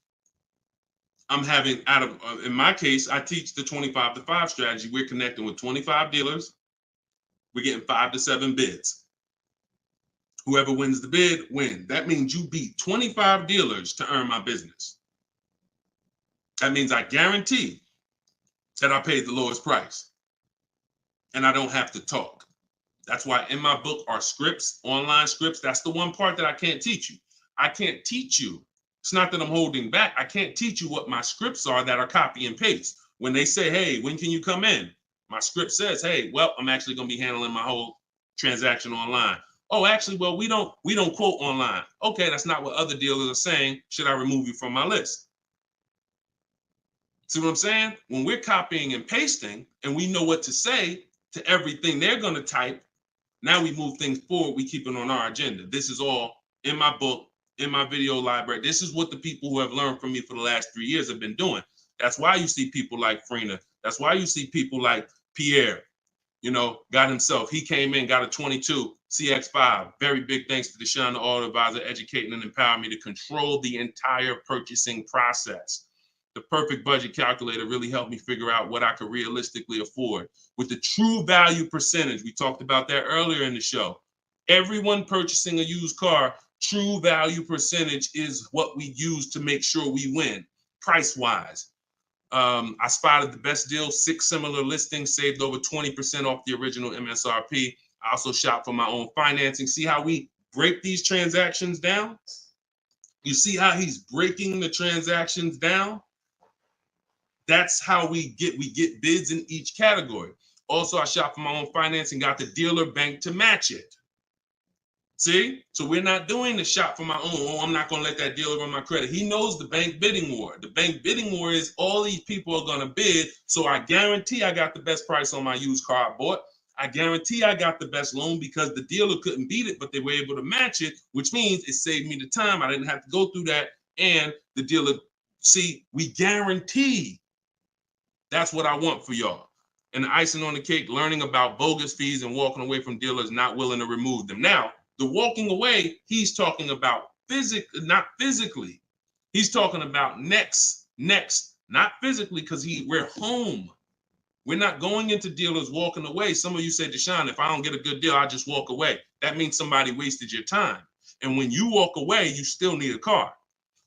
I'm having, in my case, I teach the 25 to 5 strategy. We're connecting with 25 dealers. We're getting 5 to 7 bids. Whoever wins the bid, win. That means you beat 25 dealers to earn my business. That means I guarantee that I paid the lowest price and I don't have to talk. That's why in my book are scripts, online scripts. That's the one part that I can't teach you. I can't teach you. It's not that I'm holding back. I can't teach you what my scripts are that are copy and paste. When they say, hey, when can you come in? My script says, hey, well, I'm actually going to be handling my whole transaction online. Oh, actually, well, we don't quote online. Okay, that's not what other dealers are saying. Should I remove you from my list? See what I'm saying? When we're copying and pasting and we know what to say to everything they're going to type, now we move things forward. We keep it on our agenda. This is all in my book, in my video library. This is what the people who have learned from me for the last 3 years have been doing. That's why you see people like Frina. That's why you see people like Pierre, got himself. He came in, got a 22 CX5. Very big thanks to Deshone the Auto Advisor, educating and empowering me to control the entire purchasing process. The perfect budget calculator really helped me figure out what I could realistically afford. With the true value percentage, we talked about that earlier in the show. Everyone purchasing a used car, true value percentage is what we use to make sure we win, price-wise. I spotted the best deal, 6 similar listings, saved over 20% off the original MSRP. I also shop for my own financing. See how we break these transactions down? You see how he's breaking the transactions down? That's how we get bids in each category. Also, I shop for my own financing, got the dealer bank to match it. See? So we're not doing the shop for my own. Oh, I'm not going to let that dealer run my credit. He knows the bank bidding war. The bank bidding war is all these people are going to bid. So I guarantee I got the best price on my used car I bought. I guarantee I got the best loan because the dealer couldn't beat it, but they were able to match it, which means it saved me the time. I didn't have to go through that. And the dealer, see, we guarantee. That's what I want for y'all. And the icing on the cake, learning about bogus fees and walking away from dealers not willing to remove them. Now, the walking away, he's talking about not physically. He's talking about next, not physically, because we're home. We're not going into dealers walking away. Some of you said, Deshone, if I don't get a good deal, I just walk away. That means somebody wasted your time. And when you walk away, you still need a car.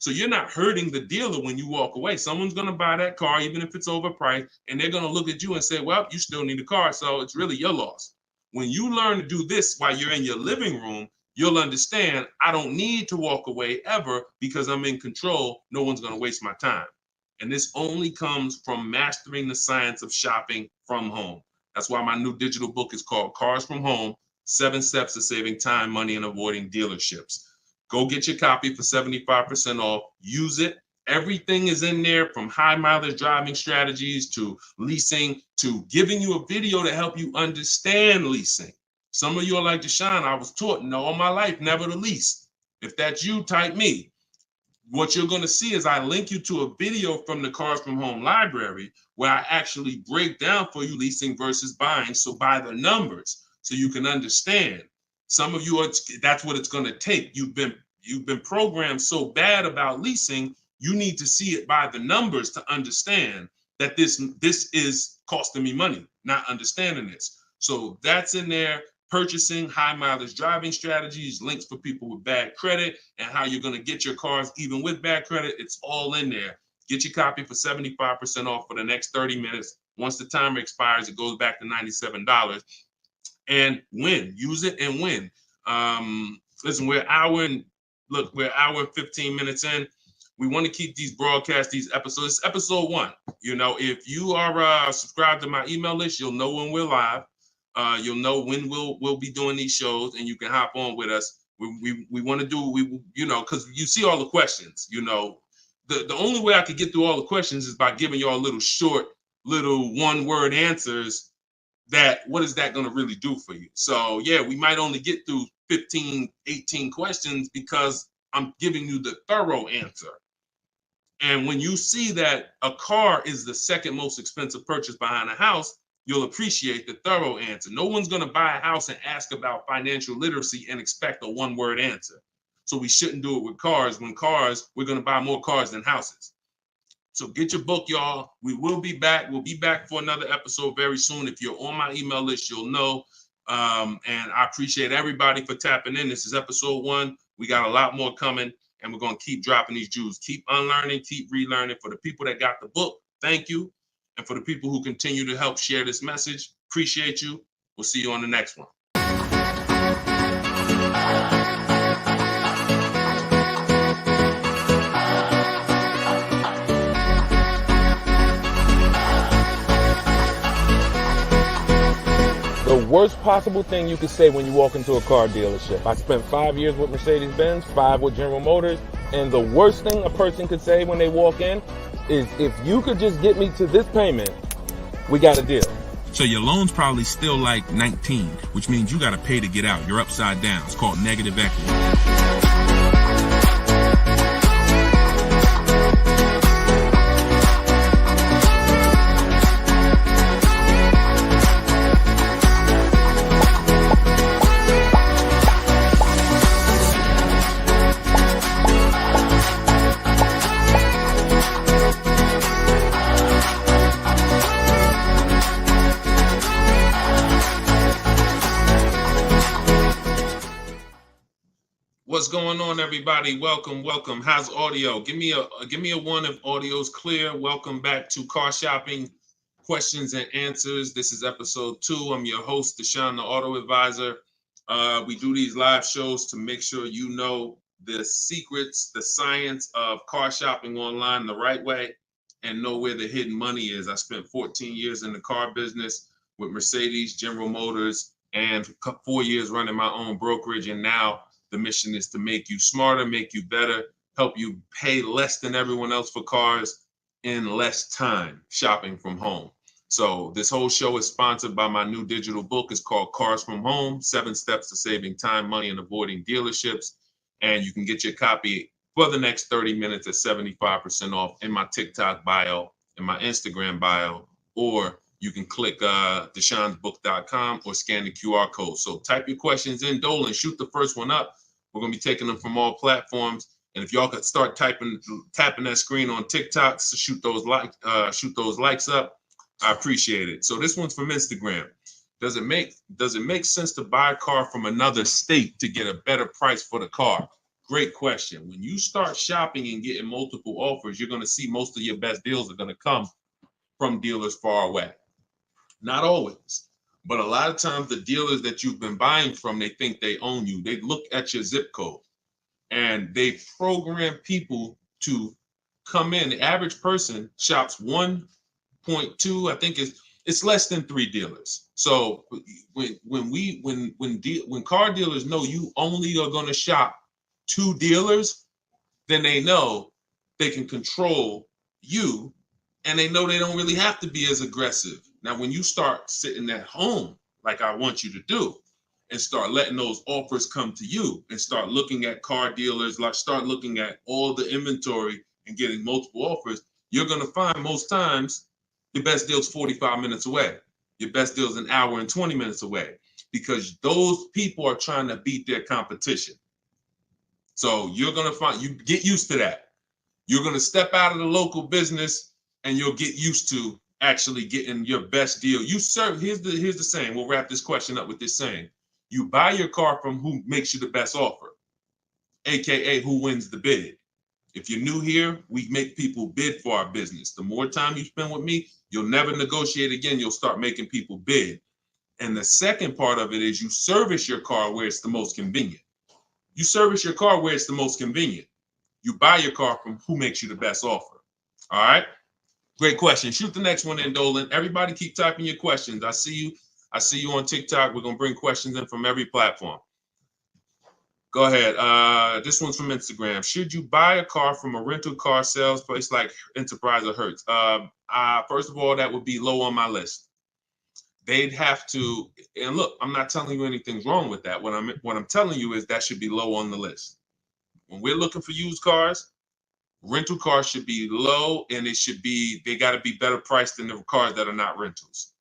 So you're not hurting the dealer when you walk away. Someone's going to buy that car, even if it's overpriced, and they're going to look at you and say, well, you still need a car, so it's really your loss. When you learn to do this while you're in your living room, you'll understand I don't need to walk away ever because I'm in control. No one's going to waste my time. And this only comes from mastering the science of shopping from home. That's why my new digital book is called Cars from Home, 7 Steps to Saving Time, Money, and Avoiding Dealerships. Go get your copy for 75% off. Use it. Everything is in there, from high mileage driving strategies to leasing to giving you a video to help you understand leasing. Some of you are like, Deshone, I was taught all my life never to lease. If that's you, type me. What you're going to see is I link you to a video from the Cars from Home library where I actually break down for you leasing versus buying. So by the numbers, so you can understand. Some of you that's what it's going to take. You've been programmed so bad about leasing, you need to see it by the numbers to understand that this is costing me money, not understanding this. So that's in there. Purchasing, high mileage driving strategies, links for people with bad credit, and how you're going to get your cars even with bad credit. It's all in there. Get your copy for 75% off for the next 30 minutes. Once the timer expires, it goes back to $97. And win. Use it and win. Listen, we're an hour and 15 minutes in. We want to keep these broadcasts, these episodes. It's episode 1. If you are subscribed to my email list, you'll know when we're live. You'll know when we'll be doing these shows, and you can hop on with us. We want to do because you see all the questions. The only way I could get through all the questions is by giving y'all little short, little one-word answers. What is that going to really do for you? So yeah, we might only get through 15, 18 questions because I'm giving you the thorough answer. And when you see that a car is the second most expensive purchase behind a house, you'll appreciate the thorough answer. No one's going to buy a house and ask about financial literacy and expect a one-word answer. So we shouldn't do it with cars. We're going to buy more cars than houses. So get your book, y'all. We will be back. We'll be back for another episode very soon. If you're on my email list, you'll know. And I appreciate everybody for tapping in. This is episode 1. We got a lot more coming. and we're going to keep dropping these jewels. Keep unlearning, keep relearning. For the people that got the book, thank you. And for the people who continue to help share this message, appreciate you. We'll see you on the next one. The worst possible thing you could say when you walk into a car dealership. I spent 5 years with Mercedes-Benz, 5 with General Motors, and the worst thing a person could say when they walk in is, if you could just get me to this payment, we got a deal. So your loan's probably still like 19, which means you got to pay to get out. You're upside down. It's called negative equity. What's going on, everybody? Welcome. How's audio? Give me a one if audio's clear. Welcome back to Car Shopping Questions and Answers. This is episode 2. I'm your host, Deshone the Auto Advisor. We do these live shows to make sure you know the secrets, the science of car shopping online the right way, and know where the hidden money is. I spent 14 years in the car business with Mercedes, General Motors, and 4 years running my own brokerage, and now the mission is to make you smarter, make you better, help you pay less than everyone else for cars in less time shopping from home. So this whole show is sponsored by my new digital book. It's called Cars from Home, 7 Steps to Saving Time, Money, and Avoiding Dealerships. And you can get your copy for the next 30 minutes at 75% off in my TikTok bio, in my Instagram bio, or you can click deshonsbook.com or scan the QR code. So type your questions in, Dolan, shoot the first one up. We're going to be taking them from all platforms. And if y'all could start tapping that screen on TikTok to shoot those likes up, I appreciate it. So this one's from Instagram. Does it make sense to buy a car from another state to get a better price for the car? Great question. When you start shopping and getting multiple offers, you're going to see most of your best deals are going to come from dealers far away. Not always, but a lot of times the dealers that you've been buying from, they think they own you. They look at your zip code and they program people to come in. The average person shops 1.2, I think it's less than 3 dealers. So when car dealers know you only are going to shop 2 dealers, then they know they can control you, and they know they don't really have to be as aggressive. Now, when you start sitting at home, like I want you to do, and start letting those offers come to you and start looking at car dealers, like start looking at all the inventory and getting multiple offers, you're going to find most times your best deal's 45 minutes away. Your best deal's an hour and 20 minutes away, because those people are trying to beat their competition. So you're going to find, you get used to that. You're going to step out of the local business and you'll get used to actually getting your best deal. Here's the saying. We'll wrap this question up with this saying. You buy your car from who makes you the best offer, AKA who wins the bid. If you're new here, we make people bid for our business. The more time you spend with me, you'll never negotiate again. You'll start making people bid. And the second part of it is you service your car where it's the most convenient. You service your car where it's the most convenient. You buy your car from who makes you the best offer. All right? Great question. Shoot the next one in, Dolan. Everybody keep typing your questions. I see you on TikTok. We're going to bring questions in from every platform. Go ahead. This one's from Instagram. Should you buy a car from a rental car sales place like Enterprise or Hertz? First of all, that would be low on my list. They'd have to, and look, I'm not telling you anything's wrong with that. What I'm telling you is that should be low on the list. When we're looking for used cars, rental cars should be low, and they got to be better priced than the cars that are not rentals.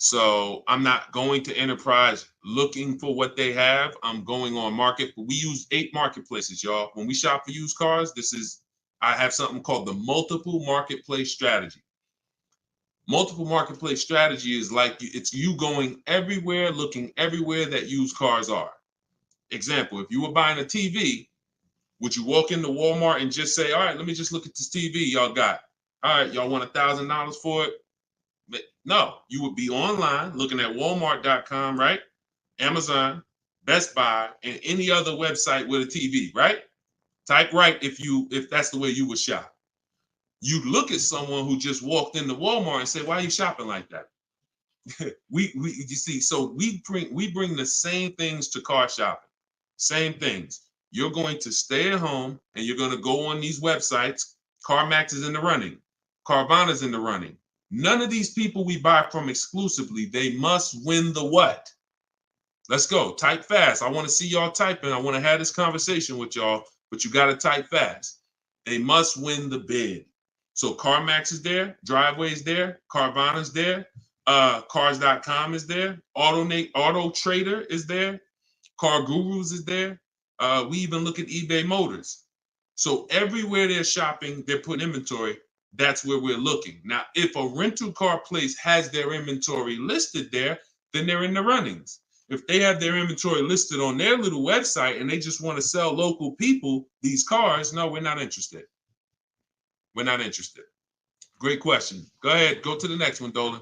So I'm not going to Enterprise looking for what they have. I'm going on market. We use 8 marketplaces, y'all. When we shop for used cars, I have something called the multiple marketplace strategy. Multiple marketplace strategy is like it's you going everywhere, looking everywhere that used cars are. Example, if you were buying a TV, Would you walk into Walmart and just say, all right, let me just look at this TV y'all got. All right, y'all want $1,000 for it? But no, you would be online looking at Walmart.com, right? Amazon, Best Buy, and any other website with a TV, right? Type right if that's the way you would shop. You look at someone who just walked into Walmart and say, why are you shopping like that? You see, so we bring the same things to car shopping. Same things. You're going to stay at home and you're going to go on these websites. CarMax is in the running. Carvana's in the running. None of these people we buy from exclusively, they must win the what? Let's go. Type fast. I want to see y'all typing. I want to have this conversation with y'all, but you got to type fast. They must win the bid. So CarMax is there. Driveway is there. Carvana's there. Cars.com is there. Auto Trader is there. Car Gurus is there. We even look at eBay Motors. So everywhere they're shopping, they're putting inventory. That's where we're looking. Now, if a rental car place has their inventory listed there, then they're in the runnings. If they have their inventory listed on their little website and they just want to sell local people these cars, no, we're not interested. We're not interested. Great question. Go ahead. Go to the next one, Dolan.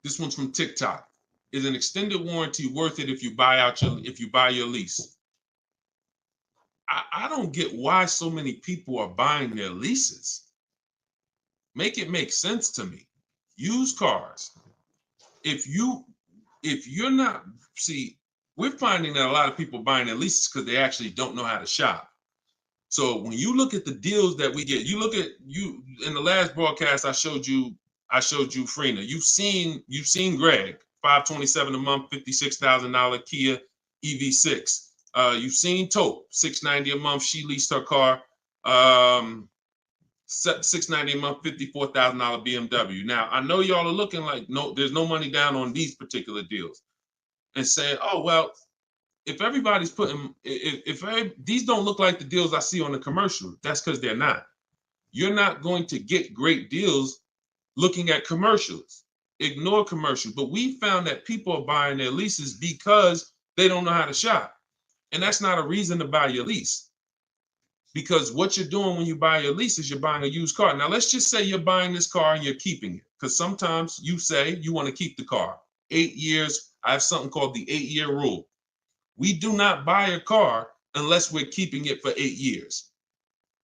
This one's from TikTok. Is an extended warranty worth it if you buy your lease? I don't get why so many people are buying their leases. Make it make sense to me. Used cars. If you're not, see, we're finding that a lot of people buying their leases because they actually don't know how to shop. So when you look at the deals that we get, you in the last broadcast I showed you Freena. You've seen Greg, $527 a month, $56,000 Kia EV6. You've seen Taupe, $690 a month. She leased her car, $690 a month, $54,000 BMW. Now I know y'all are looking like there's no money down on these particular deals, and saying, oh well, if everybody's putting, if these don't look like the deals I see on the commercial, that's because they're not. You're not going to get great deals looking at commercials. Ignore commercials. But we found that people are buying their leases because they don't know how to shop. And that's not a reason to buy your lease. Because what you're doing when you buy your lease is you're buying a used car. Now, let's just say you're buying this car and you're keeping it. Because sometimes you say you want to keep the car. 8 years, I have something called the 8-year rule. We do not buy a car unless we're keeping it for 8 years.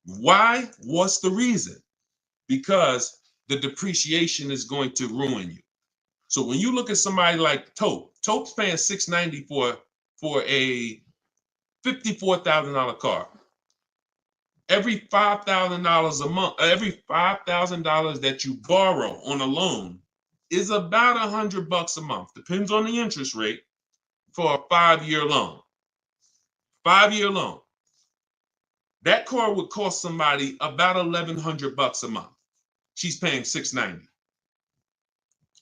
Why? What's the reason? Because the depreciation is going to ruin you. So when you look at somebody like Taupe's paying $690 for a $54,000 car. Every $5,000 a month, every $5,000 that you borrow on a loan is about $100 a month. Depends on the interest rate for a 5-year loan. 5-year loan. That car would cost somebody about $1,100 a month. She's paying $690.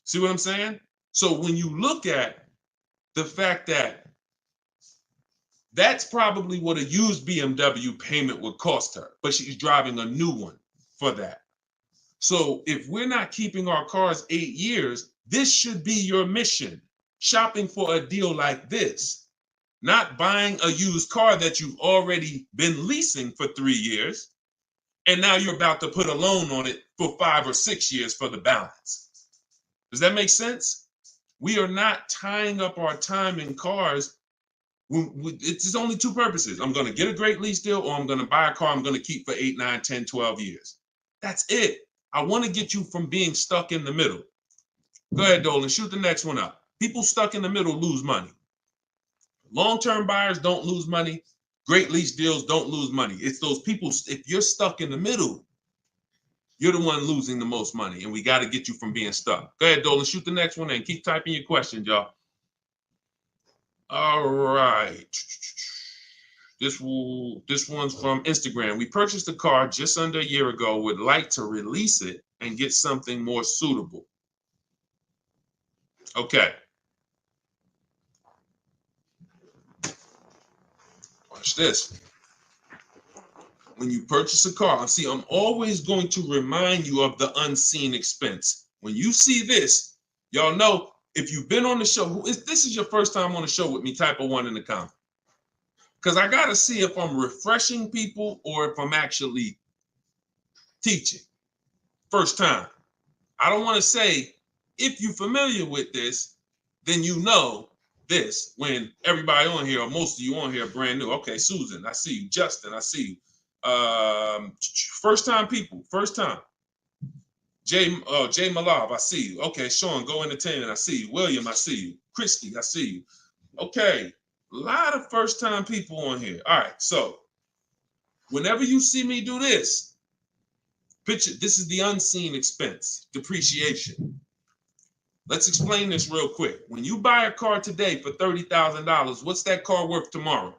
See what I'm saying? So when you look at the fact that that's probably what a used BMW payment would cost her, but she's driving a new one for that. So if we're not keeping our cars 8 years, this should be your mission. Shopping for a deal like this, not buying a used car that you've already been leasing for 3 years, and now you're about to put a loan on it for 5 or 6 years for the balance. Does that make sense? We are not tying up our time in cars. It's only two purposes. I'm going to get a great lease deal, or I'm going to buy a car I'm going to keep for 8, 9, 10, 12 years. That's it. I want to get you from being stuck in the middle. Go ahead, Dolan. Shoot the next one up. People stuck in the middle lose money. Long-term buyers don't lose money. Great lease deals don't lose money. It's those people, if you're stuck in the middle, you're the one losing the most money, and we got to get you from being stuck. Go ahead, Dolan. Shoot the next one and keep typing your questions, y'all. All right. This one's from Instagram. We purchased a car just under a year ago. Would like to release it and get something more suitable. Okay. Watch this. When you purchase a car, see, I'm always going to remind you of the unseen expense. When you see this, y'all know, if you've been on the show, this is your first time on the show with me, type a 1 in the comment. Because I got to see if I'm refreshing people or if I'm actually teaching. First time. I don't want to say, if you're familiar with this, then you know this, when everybody on here, or most of you on here, are brand new. Okay, Susan, I see you. Justin, I see you. First time people, first time. Jay Malav, I see you. Okay, Sean, Go Entertainment, I see you. William, I see you. Christy, I see you. Okay, a lot of first time people on here. All right, so whenever you see me do this, picture, this is the unseen expense, depreciation. Let's explain this real quick. When you buy a car today for $30,000, what's that car worth tomorrow?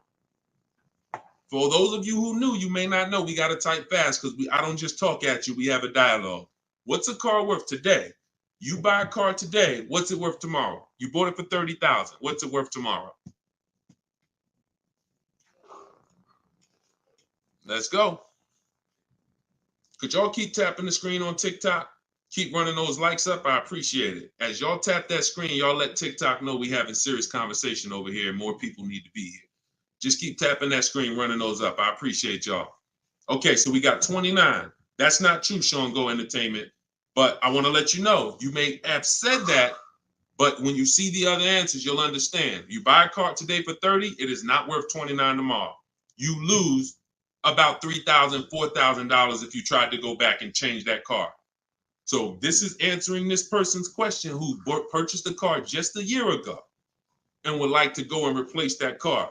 For those of you who knew, you may not know, we got to type fast because I don't just talk at you, we have a dialogue. What's a car worth today? You buy a car today, what's it worth tomorrow? You bought it for $30,000, what's it worth tomorrow? Let's go. Could y'all keep tapping the screen on TikTok? Keep running those likes up. I appreciate it. As y'all tap that screen, y'all let TikTok know we having serious conversation over here and more people need to be here. Just keep tapping that screen, running those up. I appreciate y'all. Okay, so we got 29. That's not true, Sean Go Entertainment. But I want to let you know, you may have said that, but when you see the other answers, you'll understand. You buy a car today for 30, it is not worth 29 tomorrow. You lose about $3,000, $4,000 if you tried to go back and change that car. So this is answering this person's question who purchased a car just a year ago and would like to go and replace that car.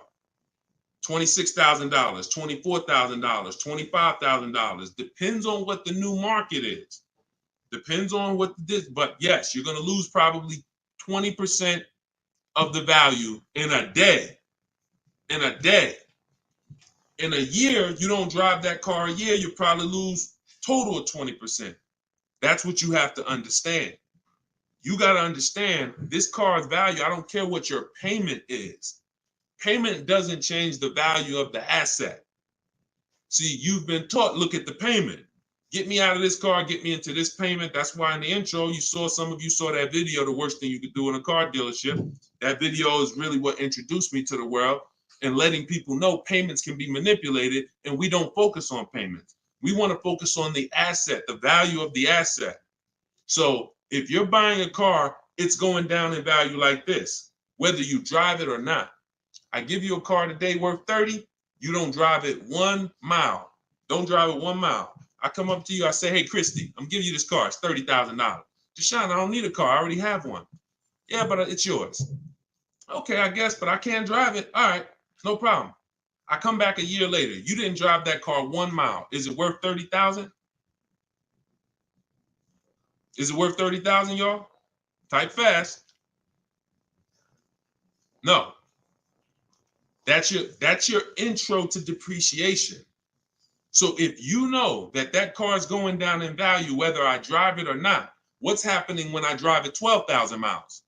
$26,000, $24,000, $25,000. Depends on what the new market is. Depends on what this, but yes, you're going to lose probably 20% of the value in a day. In a day. In a year, you don't drive that car a year, you probably lose total of 20%. That's what you have to understand. You got to understand this car's value. I don't care what your payment is. Payment doesn't change the value of the asset. See, you've been taught, look at the payment. Get me out of this car, get me into this payment. That's why in the intro, some of you saw that video, the worst thing you could do in a car dealership. That video is really what introduced me to the world and letting people know payments can be manipulated, and we don't focus on payments. We want to focus on the asset, the value of the asset. So if you're buying a car, it's going down in value like this, whether you drive it or not. I give you a car today worth 30, you don't drive it 1 mile. Don't drive it 1 mile. I come up to you, I say, hey, Christy, I'm giving you this car. It's $30,000. Deshone, I don't need a car. I already have one. Yeah, but it's yours. Okay, I guess, but I can't drive it. All right, no problem. I come back a year later. You didn't drive that car 1 mile. Is it worth $30,000? Is it worth $30,000, y'all? Type fast. No. That's your intro to depreciation. So if you know that that car is going down in value, whether I drive it or not, what's happening when I drive it 12,000 miles?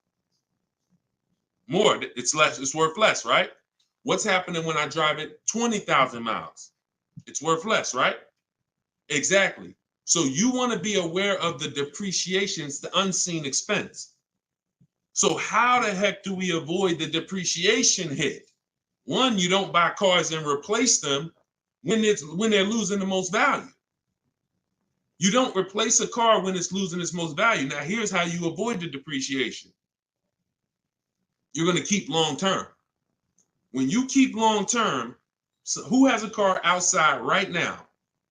More, it's less, it's worth less, right? What's happening when I drive it 20,000 miles? It's worth less, right? Exactly. So you want to be aware of the depreciation, it's the unseen expense. So how the heck do we avoid the depreciation hit? One, you don't buy cars and replace them when they're losing the most value. You don't replace a car when it's losing its most value. Now, here's how you avoid the depreciation. You're going to keep long term. When you keep long term, so who has a car outside right now?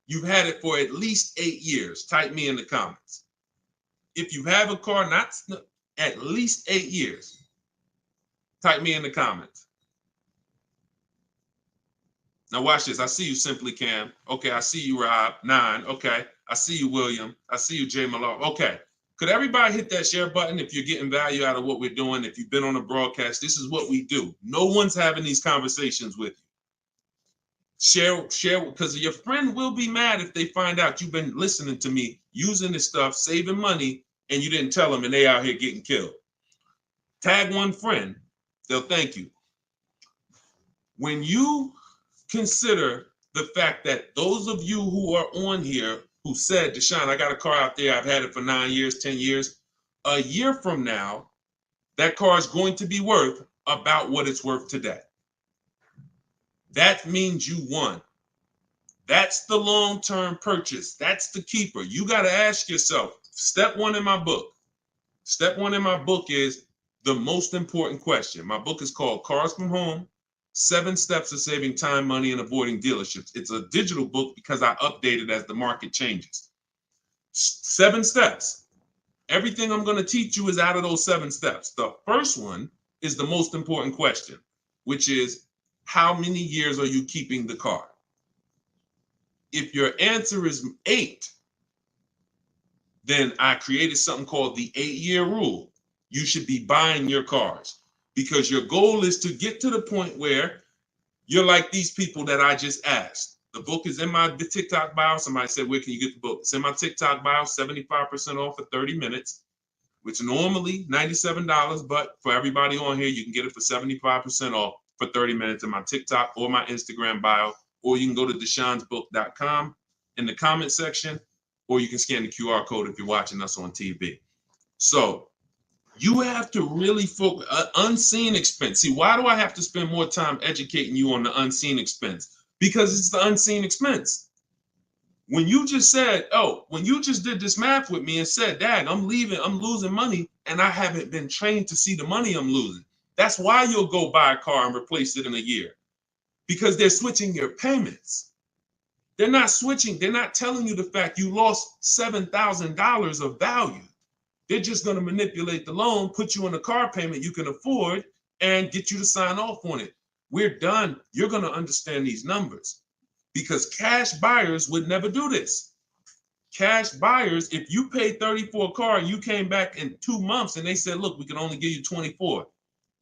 You've had it for at least 8 years. Type me in the comments. If you have a car not at least 8 years, type me in the comments. Now watch this. I see you, Simply Cam. Okay, I see you, Rob. 9. Okay, I see you, William. I see you, Jay Malone. Okay, could everybody hit that share button if you're getting value out of what we're doing? If you've been on a broadcast, this is what we do. No one's having these conversations with you. Share, because your friend will be mad if they find out you've been listening to me, using this stuff, saving money, and you didn't tell them, and they out here getting killed. Tag one friend, they'll thank you. When you consider the fact that those of you who are on here who said, Deshone, I got a car out there, I've had it for 9 years, 10 years, a year from now, that car is going to be worth about what it's worth today. that means you won. That's the long-term purchase. That's the keeper. You got to ask yourself, step one in my book. Step one in my book is the most important question. My book is called Cars from Home, 7 Steps of Saving Time, Money, and Avoiding Dealerships. It's a digital book because I update it as the market changes. 7 steps. Everything I'm going to teach you is out of those 7 steps. The first one is the most important question, which is, how many years are you keeping the car? If your answer is 8, then I created something called the 8-year rule. You should be buying your cars because your goal is to get to the point where you're like these people that I just asked. The book is in my TikTok bio. Somebody said, where can you get the book? It's in my TikTok bio, 75% off for 30 minutes, which normally $97, but for everybody on here, you can get it for 75% off for 30 minutes in my TikTok or my Instagram bio, or you can go to deshonsbook.com in the comment section, or you can scan the QR code if you're watching us on TV. So you have to really focus unseen expense. See, why do I have to spend more time educating you on the unseen expense? Because it's the unseen expense. When you just said, when you just did this math with me and said, Dad, I'm losing money, and I haven't been trained to see the money I'm losing. That's why you'll go buy a car and replace it in a year. Because they're switching your payments. They're not switching. They're not telling you the fact you lost $7,000 of value. They're just going to manipulate the loan, put you on a car payment you can afford, and get you to sign off on it. We're done. You're going to understand these numbers because cash buyers would never do this. Cash buyers, if you paid 30 for a car and you came back in 2 months and they said, look, we can only give you 24,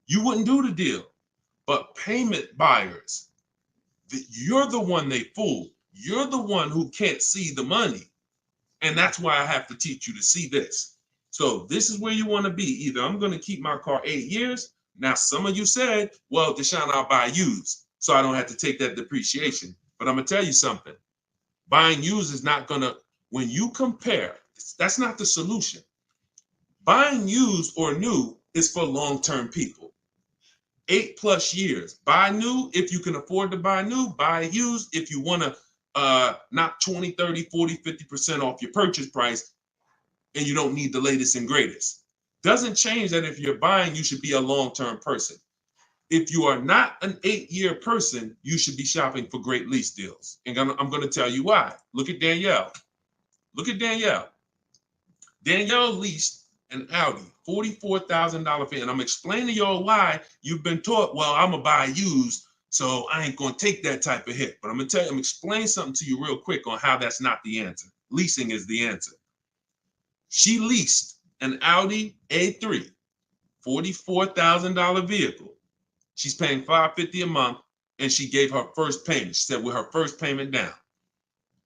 you wouldn't do the deal. But payment buyers, you're the one they fool. You're the one who can't see the money. And that's why I have to teach you to see this. So this is where you want to be. Either I'm going to keep my car 8 years. Now, some of you said, well, Deshone, I'll buy used so I don't have to take that depreciation. But I'm going to tell you something. Buying used is not going to, when you compare, that's not the solution. Buying used or new is for long-term people. 8+ years. Buy new if you can afford to buy new. Buy used if you want to knock 20, 30, 40, 50% off your purchase price and you don't need the latest and greatest. Doesn't change that if you're buying, you should be a long-term person. If you are not an 8-year person, you should be shopping for great lease deals. And I'm going to tell you why. Look at Danielle. Look at Danielle. Danielle leased an Audi, $44,000 fee. And I'm explaining to y'all why you've been taught, well, I'm going to buy used, so I ain't going to take that type of hit. But I'm going to tell you, I'm explaining something to you real quick on how that's not the answer. Leasing is the answer. She leased an Audi A3, $44,000 vehicle. She's paying $550 a month, and she gave her first payment. She said, with her first payment down.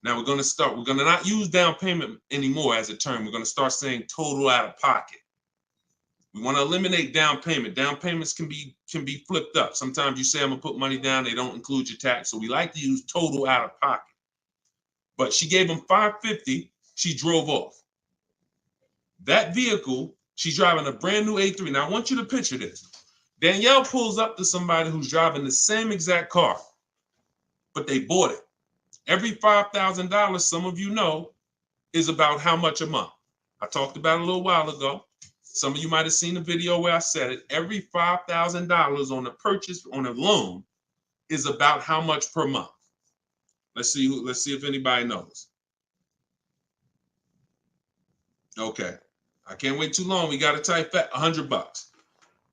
Now we're going to not use down payment anymore as a term. We're going to start saying total out of pocket. We want to eliminate down payment. Down payments can be flipped up. Sometimes you say, I'm going to put money down. They don't include your tax. So we like to use total out of pocket. But she gave him $550. She drove off. That vehicle, she's driving a brand new A3. Now I want you to picture this. Danielle pulls up to somebody who's driving the same exact car, but they bought it. Every $5,000, some of you know, is about how much a month. I talked about it a little while ago. Some of you might have seen the video where I said it. Every $5,000 on a purchase, on a loan, is about how much per month. Let's see if anybody knows. Okay. I can't wait too long. We got to type that $100.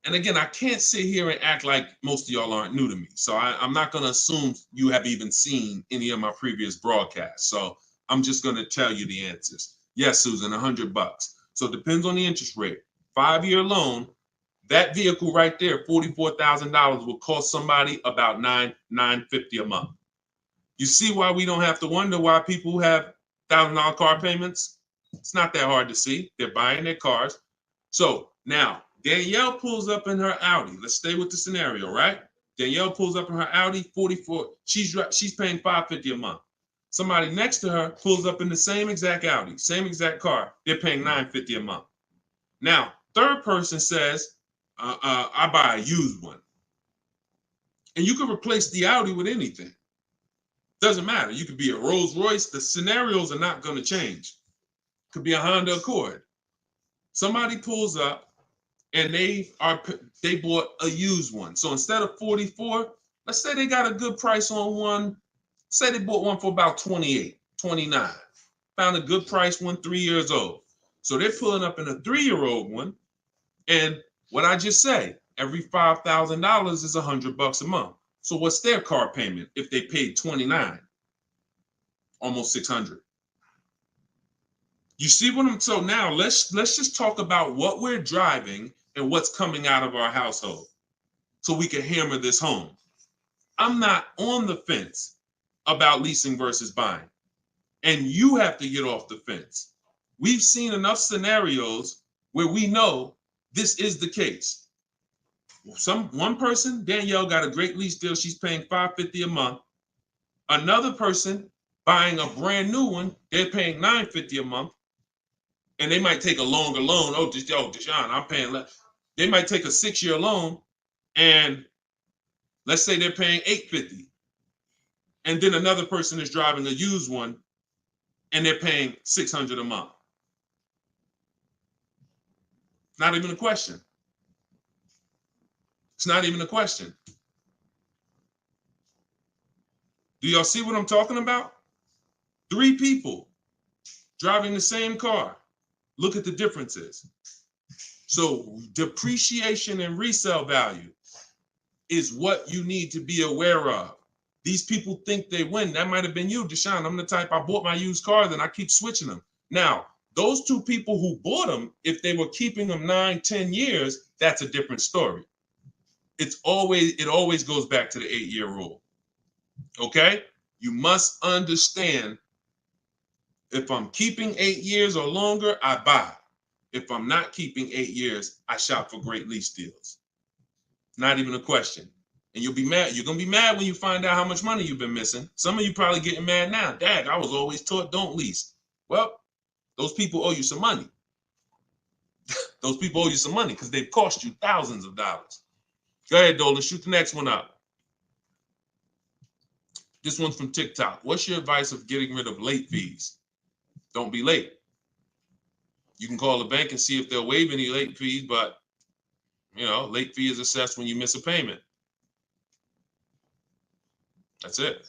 And again, I can't sit here and act like most of y'all aren't new to me. So I'm not going to assume you have even seen any of my previous broadcasts. So I'm just going to tell you the answers. Yes, Susan, $100. So it depends on the interest rate. 5-year loan, that vehicle right there, $44,000 will cost somebody about $950 a month. You see why we don't have to wonder why people who have $1,000 car payments? It's not that hard to see. They're buying their cars. So now, Danielle pulls up in her Audi. Let's stay with the scenario, right? Danielle pulls up in her Audi, 44. She's paying $550 a month. Somebody next to her pulls up in the same exact Audi, same exact car. They're paying $950 a month. Now, third person says, I buy a used one. And you can replace the Audi with anything. Doesn't matter. You could be a Rolls Royce. The scenarios are not going to change. Could be a Honda Accord. Somebody pulls up and they bought a used one. So instead of 44, let's say they got a good price on one. Say they bought one for about 28, 29. Found a good price one 3 years old. So they're pulling up in a 3-year-old one. And what I just said, every $5,000 is $100 a month. So what's their car payment if they paid 29? Almost 600. You see what I'm, so now let's just talk about what we're driving and what's coming out of our household so we can hammer this home. I'm not on the fence about leasing versus buying. And you have to get off the fence. We've seen enough scenarios where we know this is the case. One person, Danielle, got a great lease deal. She's paying $550 a month. Another person buying a brand new one, they're paying $950 a month. And they might take a longer loan. Oh, Deshone, I'm paying less. They might take a 6-year loan, and let's say they're paying $850. And then another person is driving a used one, and they're paying $600 a month. Not even a question. It's not even a question. Do y'all see what I'm talking about? 3 people driving the same car. Look at the differences. So depreciation and resale value is what you need to be aware of. These people think they win. That might have been you, Deshone. I'm the type, I bought my used cars and I keep switching them. Now, those 2 people who bought them, if they were keeping them 9, 10 years, that's a different story. It always goes back to the 8-year rule. Okay? You must understand, if I'm keeping 8 years or longer, I buy. If I'm not keeping 8 years, I shop for great lease deals. Not even a question. And you'll be mad. You're going to be mad when you find out how much money you've been missing. Some of you probably getting mad now. Dad, I was always taught don't lease. Well, those people owe you some money. Those people owe you some money because they've cost you thousands of dollars. Go ahead, Dolan. Shoot the next one up. This one's from TikTok. What's your advice of getting rid of late fees? Don't be late. You can call the bank and see if they'll waive any late fees, but late fee is assessed when you miss a payment. That's it.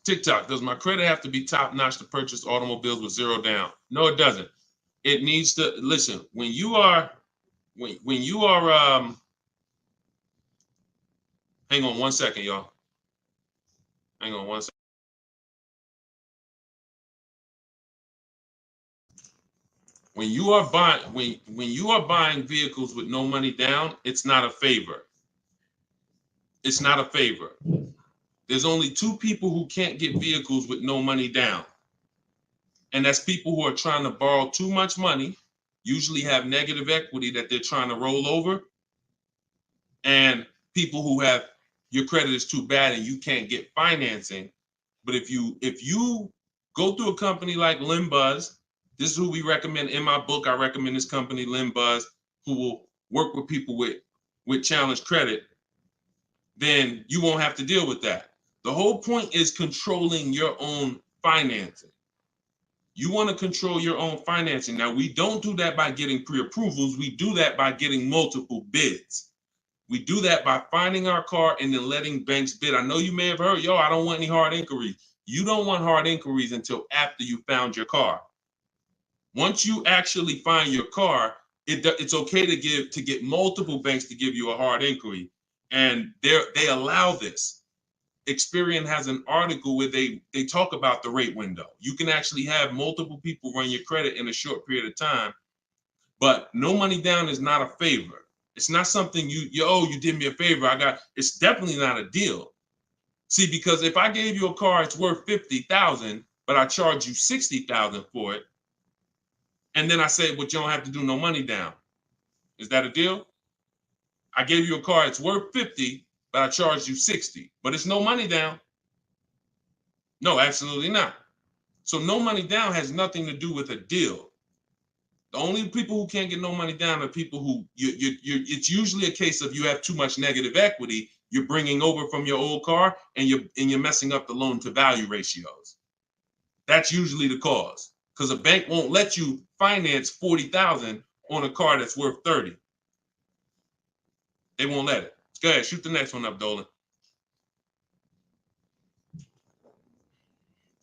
TikTok, does my credit have to be top notch to purchase automobiles with 0 down? No, it doesn't. It needs to, listen, when you are, hang on one second, y'all. Hang on one second. When you are buying vehicles with no money down, it's not a favor. It's not a favor. There's only 2 people who can't get vehicles with no money down. And that's people who are trying to borrow too much money, usually have negative equity that they're trying to roll over, and people who have, your credit is too bad and you can't get financing. But if you go through a company like Limbuzz, this is who we recommend in my book. I recommend this company, Limbuzz, who will work with people with challenged credit, then you won't have to deal with that. The whole point is controlling your own financing. You want to control your own financing. Now, we don't do that by getting pre-approvals. We do that by getting multiple bids. We do that by finding our car and then letting banks bid. I know you may have heard, I don't want any hard inquiries. You don't want hard inquiries until after you found your car. Once you actually find your car, it's okay to get multiple banks to give you a hard inquiry. And they allow this. Experian has an article where they talk about the rate window. You can actually have multiple people run your credit in a short period of time, but no money down is not a favor. It's not something you did me a favor. It's definitely not a deal. See, because if I gave you a car, it's worth $50,000, but I charge you $60,000 for it, and then I say, but you don't have to do no money down. Is that a deal? I gave you a car, it's worth $50,000, but I charged you $60,000, but it's no money down. No, absolutely not. So no money down has nothing to do with a deal. The only people who can't get no money down are people who it's usually a case of you have too much negative equity. You're bringing over from your old car, and you're messing up the loan to value ratios. That's usually the cause, because a bank won't let you finance 40,000 on a car that's worth 30. They won't let it. Go ahead, shoot the next one up, Dolan.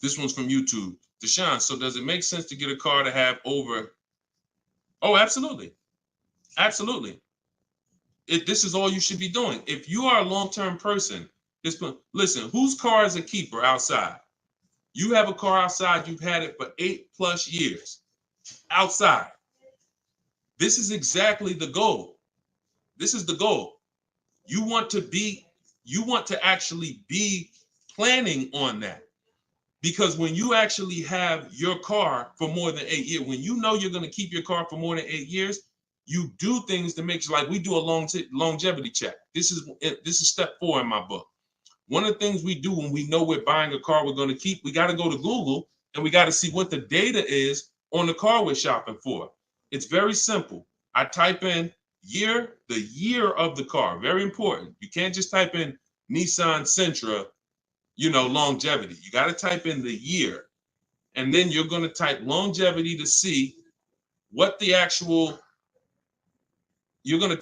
This one's from YouTube. Deshone, so does it make sense to get a car to have over? Oh, absolutely. Absolutely. This is all you should be doing. If you are a long-term person, listen, whose car is a keeper outside? You have a car outside, you've had it for 8+ years. Outside. This is exactly the goal. This is the goal. You want to actually be planning on that. Because when you actually have your car for more than 8 years, when you know you're going to keep your car for more than 8 years, you do things to make sure, like we do a longevity check. This is step 4 in my book. One of the things we do when we know we're buying a car we're going to keep, we got to go to Google and we got to see what the data is on the car we're shopping for. It's very simple. I type in the year of the car. Very important. You can't just type in Nissan Sentra, longevity. You got to type in the year. And then you're going to type longevity to see what the actual data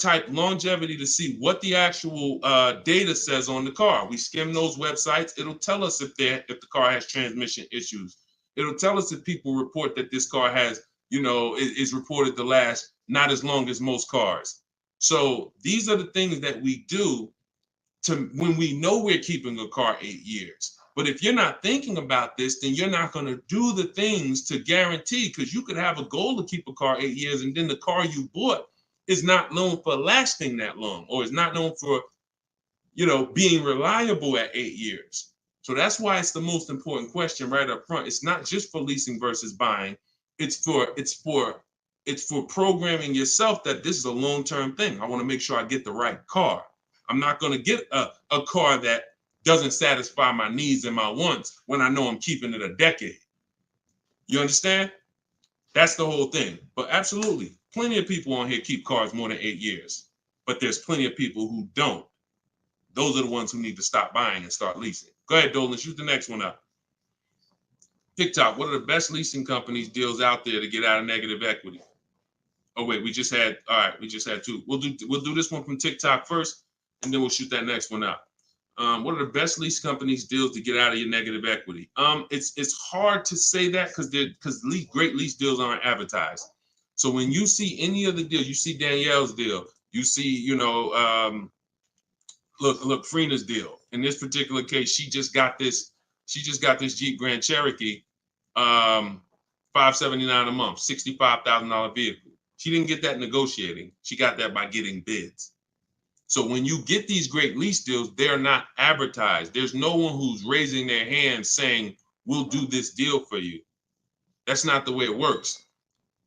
says on the car. We skim those websites. It'll tell us if the car has transmission issues. It'll tell us if people report that this car has, is reported to last not as long as most cars. So these are the things that we do when we know we're keeping a car 8 years. But if you're not thinking about this, then you're not going to do the things to guarantee, because you could have a goal to keep a car 8 years and then the car you bought is not known for lasting that long, or is not known for, being reliable at 8 years. So that's why it's the most important question right up front. It's not just for leasing versus buying. It's for programming yourself that this is a long-term thing. I want to make sure I get the right car. I'm not going to get a car that doesn't satisfy my needs and my wants when I know I'm keeping it a decade. You understand? That's the whole thing. But absolutely, plenty of people on here keep cars more than 8 years. But there's plenty of people who don't. Those are the ones who need to stop buying and start leasing. Go ahead, Dolan, shoot the next one up. TikTok, what are the best leasing companies deals out there to get out of negative equity? Oh, wait, we just had 2. We'll do this one from TikTok first, and then we'll shoot that next one up. What are the best lease companies deals to get out of your negative equity? It's hard to say that because great lease deals aren't advertised. So when you see any of the deals, you see Danielle's deal, you see, look, Freena's deal. In this particular case, she just got this Jeep Grand Cherokee, $579 a month, $65,000 vehicle. She didn't get that negotiating. She got that by getting bids. So when you get these great lease deals, they're not advertised. There's no one who's raising their hand saying, we'll do this deal for you. That's not the way it works.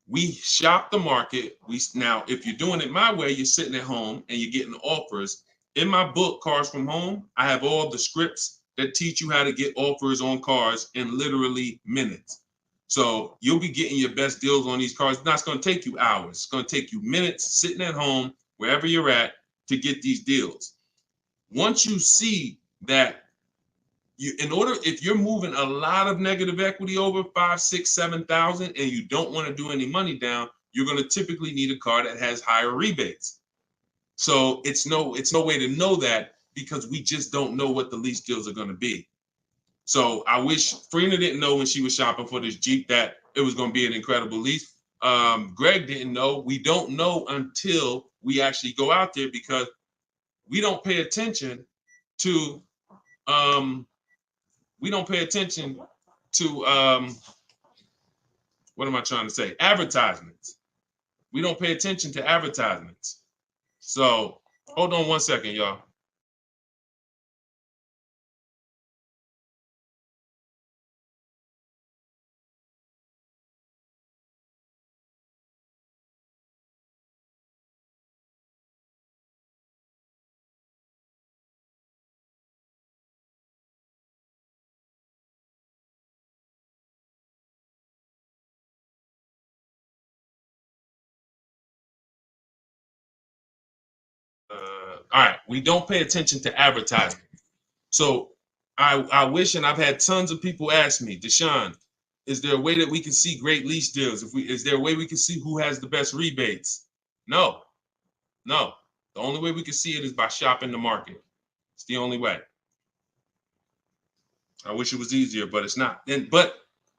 We shop the market. Now, if you're doing it my way, you're sitting at home and you're getting offers. In my book, Cars from Home, I have all the scripts that teach you how to get offers on cars in literally minutes. So you'll be getting your best deals on these cars. It's not going to take you hours. It's going to take you minutes sitting at home, wherever you're at, to get these deals. Once you see that, if you're moving a lot of negative equity over 5, 6, 7,000, and you don't want to do any money down, you're going to typically need a car that has higher rebates. So it's no way to know that, because we just don't know what the lease deals are going to be. So I wish Freena didn't know when she was shopping for this Jeep that it was going to be an incredible lease. Greg didn't know. We don't know until we actually go out there, because we don't pay attention to what am I trying to say? Advertisements. We don't pay attention to advertisements. So hold on one second, y'all. All right, we don't pay attention to advertising. So I wish, and I've had tons of people ask me, Deshone, is there a way that we can see great lease deals? Is there a way we can see who has the best rebates? No. The only way we can see it is by shopping the market. It's the only way. I wish it was easier, but it's not. But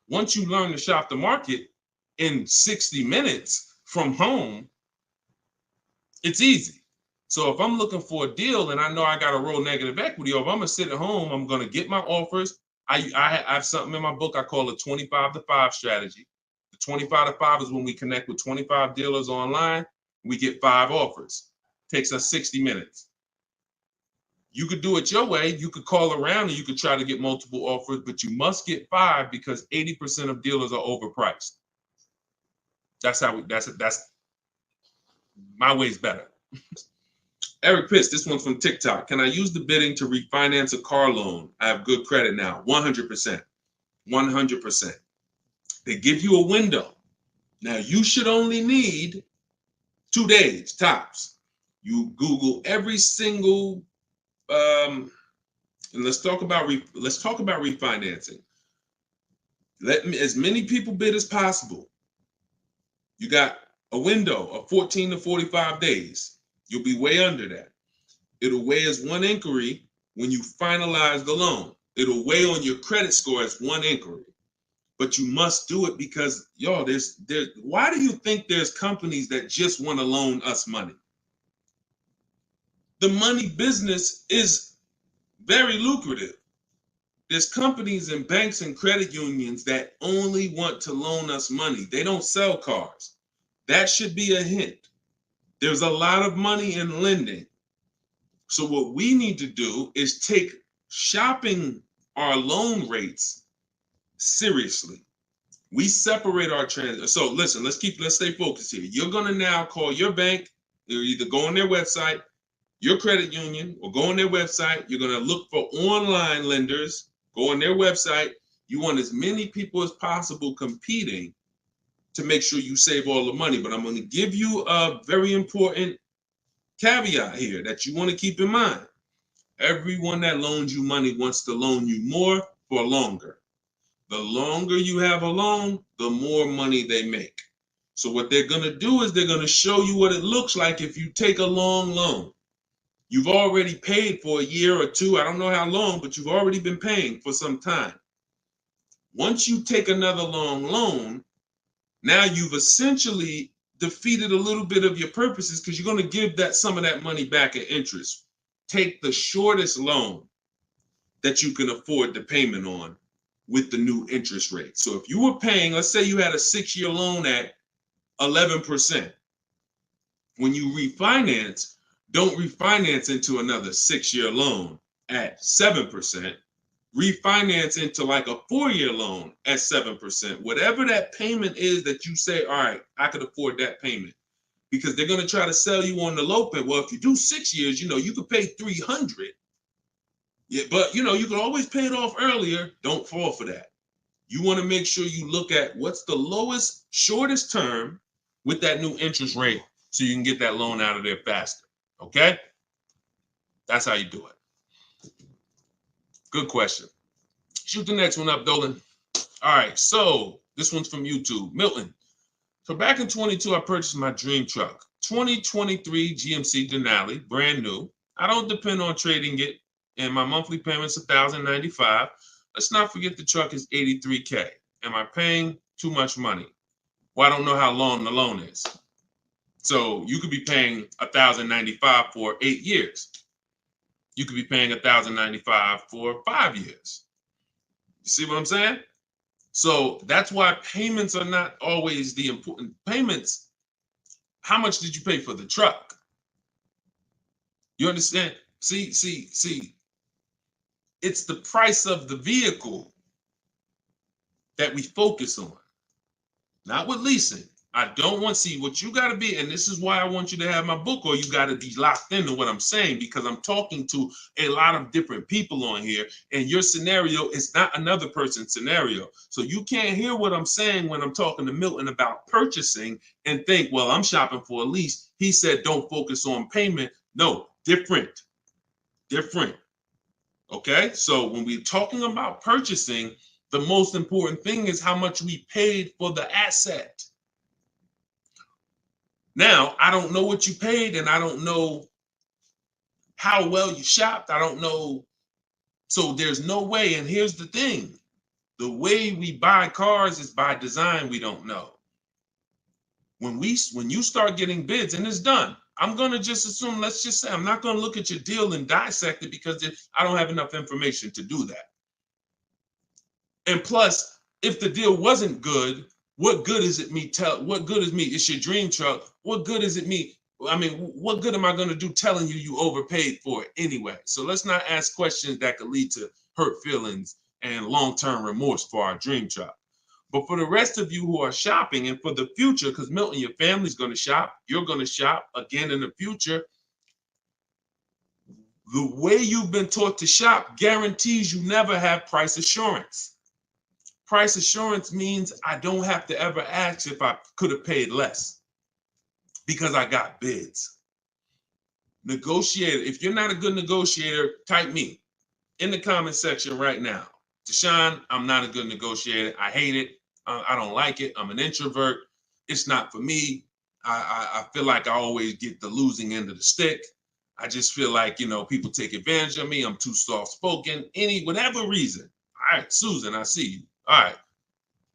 once you learn to shop the market in 60 minutes from home, it's easy. So if I'm looking for a deal and I know I got to roll negative equity, or if I'm gonna sit at home, I'm gonna get my offers. I have something in my book I call a 25 to 5 strategy. The 25 to 5 is when we connect with 25 dealers online, we get 5 offers. Takes us 60 minutes. You could do it your way. You could call around and you could try to get multiple offers, but you must get 5 because 80% of dealers are overpriced. That's my way's better. Eric Pitts, this one's from TikTok. Can I use the bidding to refinance a car loan? I have good credit now. 100%. 100%. They give you a window. Now, you should only need 2 days, tops. You Google every single, and let's talk about refinancing. Let as many people bid as possible. You got a window of 14 to 45 days. You'll be way under that. It'll weigh as 1 inquiry when you finalize the loan. It'll weigh on your credit score as 1 inquiry. But you must do it because, y'all, why do you think there's companies that just want to loan us money? The money business is very lucrative. There's companies and banks and credit unions that only want to loan us money. They don't sell cars. That should be a hint. There's a lot of money in lending. So what we need to do is take shopping our loan rates seriously. We separate our transactions. So listen, let's stay focused here. You're gonna now call your bank. You're either go on their website, your credit union, or go on their website. You're gonna look for online lenders. Go on their website. You want as many people as possible competing to make sure you save all the money. But I'm going to give you a very important caveat here that you want to keep in mind. Everyone that loans you money wants to loan you more for longer. The longer you have a loan, the more money they make. So what they're going to do is they're going to show you what it looks like if you take a long loan. You've already paid for a year or 2. I don't know how long, but you've already been paying for some time. Once you take another long loan, now you've essentially defeated a little bit of your purposes because you're going to give some of that money back in interest. Take the shortest loan that you can afford the payment on with the new interest rate. So if you were paying, let's say you had a 6-year loan at 11%. When you refinance, don't refinance into another 6-year loan at 7%. Refinance into like a 4-year loan at 7%. Whatever that payment is that you say, all right, I could afford that payment. Because they're going to try to sell you on the low pay. Well, if you do 6 years, you could pay $300. Yeah, but you can always pay it off earlier. Don't fall for that. You want to make sure you look at what's the lowest, shortest term with that new interest rate so you can get that loan out of there faster. Okay? That's how you do it. Good question. Shoot the next one up, Dolan. All right, so this one's from YouTube. Milton. So back in 22, I purchased my dream truck. 2023 GMC Denali, brand new. I don't depend on trading it, and my monthly payment's $1,095. Let's not forget the truck is $83K. Am I paying too much money? Well, I don't know how long the loan is. So you could be paying $1,095 for 8 years. You could be paying $1,095 for 5 years. You see what I'm saying? So that's why payments are not always the important payments. How much did you pay for the truck? You understand? See. It's the price of the vehicle that we focus on, not with leasing. I don't want to see what you got to be. And this is why I want you to have my book, or you got to be locked into what I'm saying, because I'm talking to a lot of different people on here, and your scenario is not another person's scenario. So you can't hear what I'm saying when I'm talking to Milton about purchasing and think, well, I'm shopping for a lease. He said, don't focus on payment, No, different. Okay, so when we're talking about purchasing, the most important thing is how much we paid for the asset. Now, I don't know what you paid, and I don't know how well you shopped. I don't know. So there's no way. And here's the thing. The way we buy cars is by design. We don't know. When you start getting bids and it's done, I'm going to just assume, let's just say, I'm not going to look at your deal and dissect it because I don't have enough information to do that. And plus, if the deal wasn't good, what good is it me what good is me? It's your dream truck. What good is it me? I mean, what good am I going to do telling you overpaid for it anyway? So let's not ask questions that could lead to hurt feelings and long-term remorse for our dream truck. But for the rest of you who are shopping and for the future, because Milton, your family's going to shop, you're going to shop again in the future. The way you've been taught to shop guarantees you never have price assurance. Price assurance means I don't have to ever ask if I could have paid less because I got bids. Negotiator, if you're not a good negotiator, type me in the comment section right now. Deshone, I'm not a good negotiator. I hate it. I don't like it. I'm an introvert. It's not for me. I feel like I always get the losing end of the stick. I just feel like, people take advantage of me. I'm too soft-spoken. Whatever reason. All right, Susan, I see you. All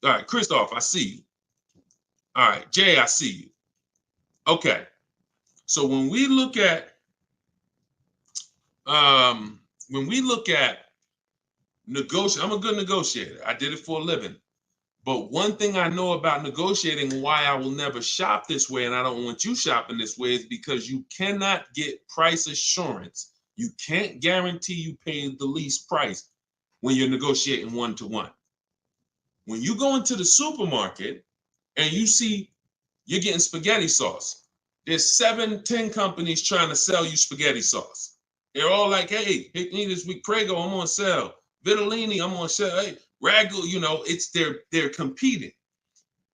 right, Christoph, I see you. All right, Jay, I see you. Okay, so when we look at negotiate, I'm a good negotiator. I did it for a living. But one thing I know about negotiating, and why I will never shop this way, and I don't want you shopping this way, is because you cannot get price assurance. You can't guarantee you pay the least price when you're negotiating one-to-one. When you go into the supermarket and you see you're getting spaghetti sauce, there's 7-10 companies trying to sell you spaghetti sauce. They're all like, hey, hit me this week, Prego, I'm on sale. Vitellini, I'm on sale. Hey, Ragu, they're competing.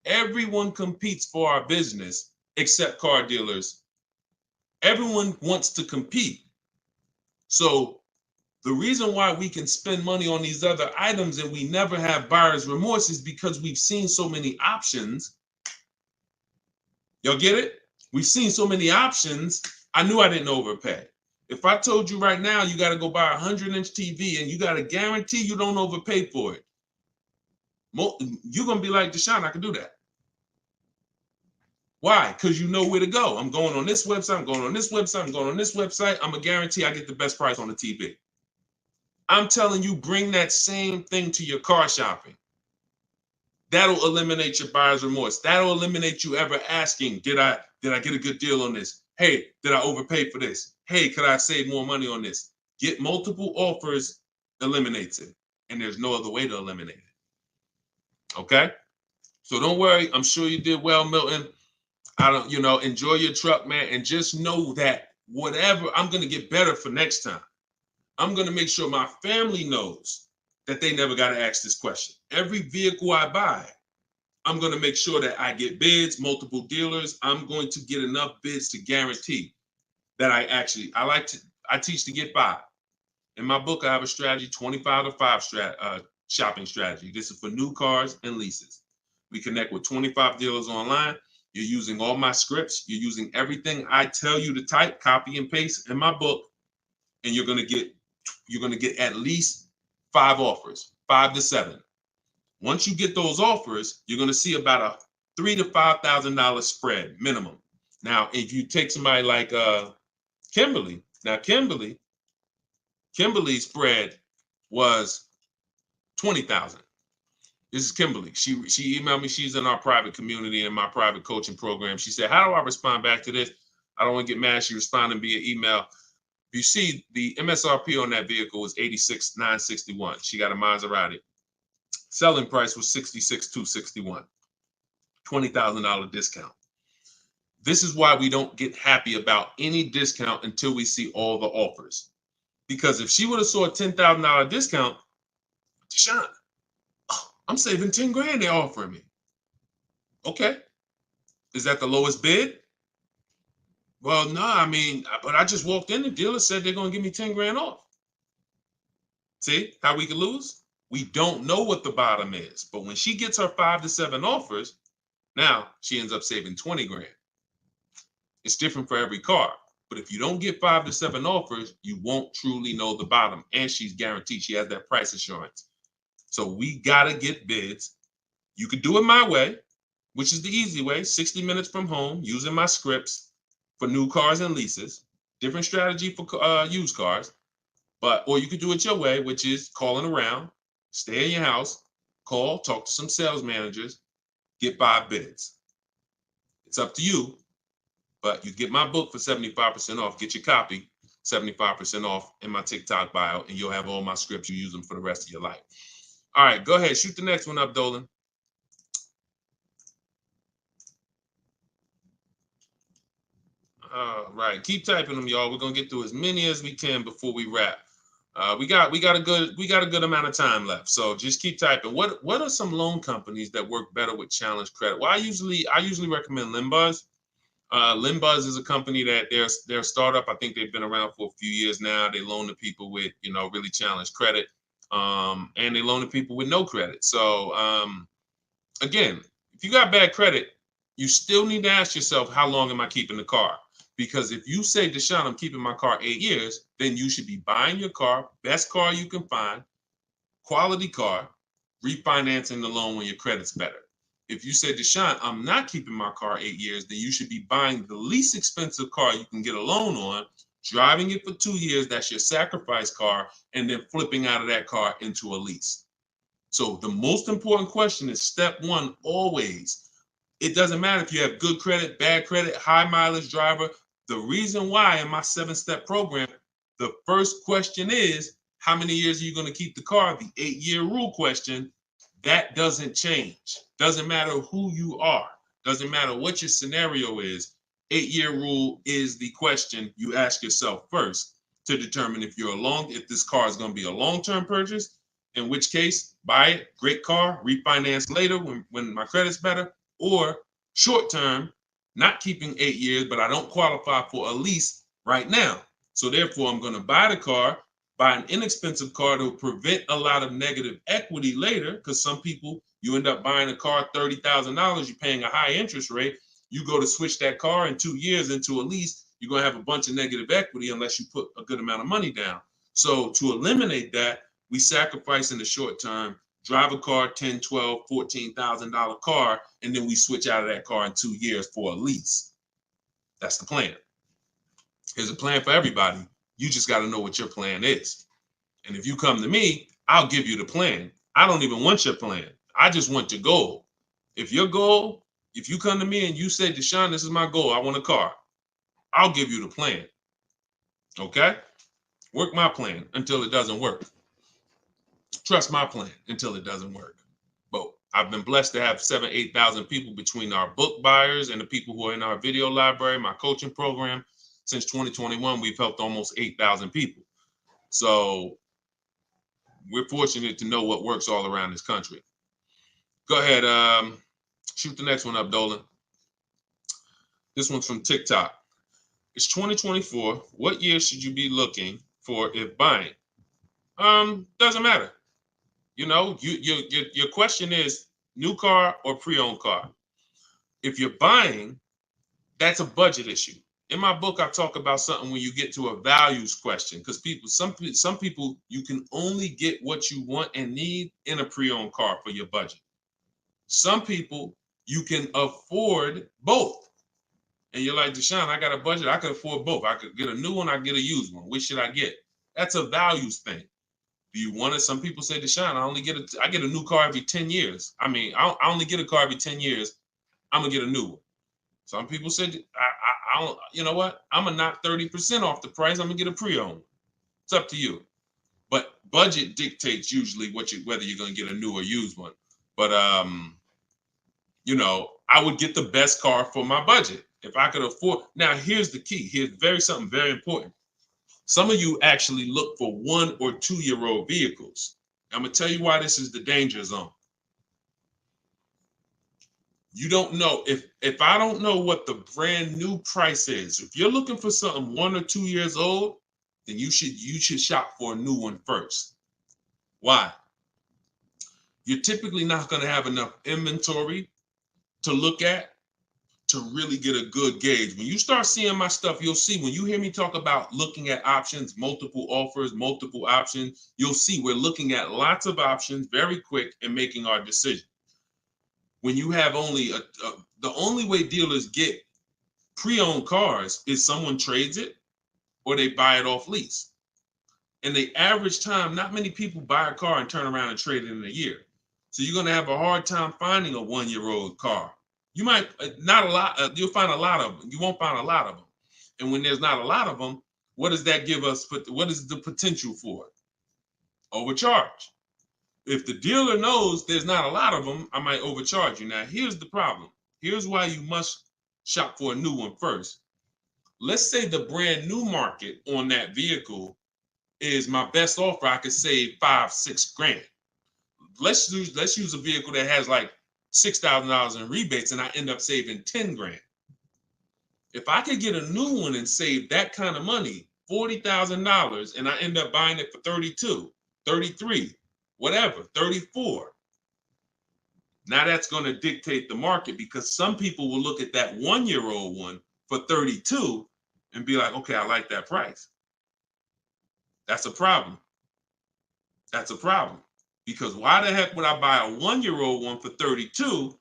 Everyone competes for our business except car dealers. Everyone wants to compete. So the reason why we can spend money on these other items and we never have buyer's remorse is because we've seen so many options. Y'all get it? We've seen so many options. I knew I didn't overpay. If I told you right now you got to go buy a 100-inch TV and you got to guarantee you don't overpay for it, you're going to be like, Deshone, I can do that. Why? Because you know where to go. I'm going on this website. I'm going on this website. I'm going on this website. I'm going to guarantee I get the best price on the TV. I'm telling you, bring that same thing to your car shopping. That'll eliminate your buyer's remorse. That'll eliminate you ever asking, did I get a good deal on this? Hey, did I overpay for this? Hey, could I save more money on this? Get multiple offers eliminates it. And there's no other way to eliminate it. Okay? So don't worry. I'm sure you did well, Milton. Enjoy your truck, man. And just know that whatever, I'm going to get better for next time. I'm going to make sure my family knows that they never got to ask this question. Every vehicle I buy, I'm going to make sure that I get bids, multiple dealers. I'm going to get enough bids to guarantee that I teach to get 5. In my book, I have a strategy, 25 to 5 shopping strategy. This is for new cars and leases. We connect with 25 dealers online. You're using all my scripts. You're using everything I tell you to type, copy and paste in my book. And you're going to get at least 5 offers, 5 to 7. Once you get those offers, you're going to see about a $3,000 to $5,000 spread minimum. Now, if you take somebody like Kimberly, now Kimberly's spread was $20,000. This is Kimberly. She emailed me. She's in our private community in my private coaching program. She said, how do I respond back to this? I don't want to get mad. She responded via email. You see, the MSRP on that vehicle was $86,961. She got a Maserati. Selling price was $66,261. $20,000 discount. This is why we don't get happy about any discount until we see all the offers. Because if she would have saw a $10,000 discount, Deshone, I'm saving 10 grand they're offering me. Okay. Is that the lowest bid? Well, no, I mean, but I just walked in. The dealer said they're going to give me 10 grand off. See how we can lose? We don't know what the bottom is. But when she gets her 5 to 7 offers, now she ends up saving 20 grand. It's different for every car. But if you don't get 5 to 7 offers, you won't truly know the bottom. And she's guaranteed she has that price assurance. So we got to get bids. You could do it my way, which is the easy way, 60 minutes from home, using my scripts for new cars and leases. Different strategy for used cars. Or you could do it your way, which is calling around, stay in your house, call, talk to some sales managers, get 5 bids. It's up to you, but you get my book for 75% off. Get your copy, 75% off in my TikTok bio, and you'll have all my scripts. You use them for the rest of your life. All right, go ahead. Shoot the next one up, Dolan. All right, keep typing them, y'all. We're gonna get through as many as we can before we wrap. We got a good amount of time left, so just keep typing. What are some loan companies that work better with challenge credit? Well, I usually recommend Limbuzz. Limbuzz is a company that they're a startup. I think they've been around for a few years now. They loan to people with really challenged credit, and they loan to people with no credit. So again, if you got bad credit, you still need to ask yourself, how long am I keeping the car? Because if you say, Deshone, I'm keeping my car 8 years, then you should be buying your car, best car you can find, quality car, refinancing the loan when your credit's better. If you say, Deshone, I'm not keeping my car 8 years, then you should be buying the least expensive car you can get a loan on, driving it for 2 years, that's your sacrifice car, and then flipping out of that car into a lease. So the most important question is step one, always. It doesn't matter if you have good credit, bad credit, high mileage driver. The reason why in my 7-step program, the first question is, how many years are you going to keep the car? The 8-year rule question, that doesn't change. Doesn't matter who you are. Doesn't matter what your scenario is. 8-year rule is the question you ask yourself first to determine if this car is going to be a long-term purchase, in which case, buy it, great car, refinance later when my credit's better, or short-term, not keeping 8 years, but I don't qualify for a lease right now. So therefore, I'm going to buy the car, buy an inexpensive car to prevent a lot of negative equity later, because some people, you end up buying a car, $30,000, you're paying a high interest rate. You go to switch that car in 2 years into a lease, you're going to have a bunch of negative equity unless you put a good amount of money down. So to eliminate that, we sacrifice in the short term, drive a car, $10,000, $12,000, $14,000 car, and then we switch out of that car in 2 years for a lease. That's the plan. Here's a plan for everybody. You just got to know what your plan is. And if you come to me, I'll give you the plan. I don't even want your plan. I just want your goal. If you come to me and you say, Deshone, this is my goal, I want a car, I'll give you the plan. Okay? Work my plan until it doesn't work. Trust my plan until it doesn't work. But I've been blessed to have 7,000, 8,000 people between our book buyers and the people who are in our video library, my coaching program. Since 2021, we've helped almost 8,000 people. So we're fortunate to know what works all around this country. Go ahead, shoot the next one up, Dolan. This one's from TikTok. It's 2024. What year should you be looking for if buying? Doesn't matter. Your question is new car or pre-owned car. If you're buying, that's a budget issue. In my book, I talk about something when you get to a values question, because some people, you can only get what you want and need in a pre-owned car for your budget. Some people, you can afford both. And you're like, Deshone, I got a budget. I can afford both. I could get a new one. I get a used one. Which should I get? That's a values thing. Do you want it? Some people say, Deshone, I get a new car every 10 years. I mean, I only get a car every 10 years. I'm gonna get a new one. Some people said, I don't, you know what? I'm gonna knock 30% off the price. I'm gonna get a pre-owned. It's up to you. But budget dictates usually whether you're gonna get a new or used one. But I would get the best car for my budget if I could afford. Now, here's the key. Here's something very important. Some of you actually look for 1 or 2 year old vehicles. I'm gonna tell you why this is the danger zone. You don't know if I don't know what the brand new price is. If you're looking for something 1 or 2 years old, then you should shop for a new one first. Why? You're typically not going to have enough inventory to look at to really get a good gauge. When you start seeing my stuff, you'll see when you hear me talk about looking at options, multiple offers, multiple options, you'll see we're looking at lots of options very quick and making our decision. When you have only the only way dealers get pre-owned cars is someone trades it or they buy it off lease. And the average time, not many people buy a car and turn around and trade it in a year. So you're going to have a hard time finding a 1-year-old car. You might not a lot. You'll find a lot of them. You won't find a lot of them. And when there's not a lot of them, what does that give us? What is the potential for it? Overcharge. If the dealer knows there's not a lot of them, I might overcharge you. Now, here's the problem. Here's why you must shop for a new one first. Let's say the brand new market on that vehicle is my best offer. I could save $5-6 grand. Let's use a vehicle that has like $6,000 in rebates and I end up saving 10 grand. If I could get a new one and save that kind of money, $40,000, and I end up buying it for 32, 33, whatever, 34. Now that's going to dictate the market because some people will look at that 1-year-old one for 32 and be like, okay, I like that price. That's a problem. That's a problem. Because why the heck would I buy a 1-year-old one for 32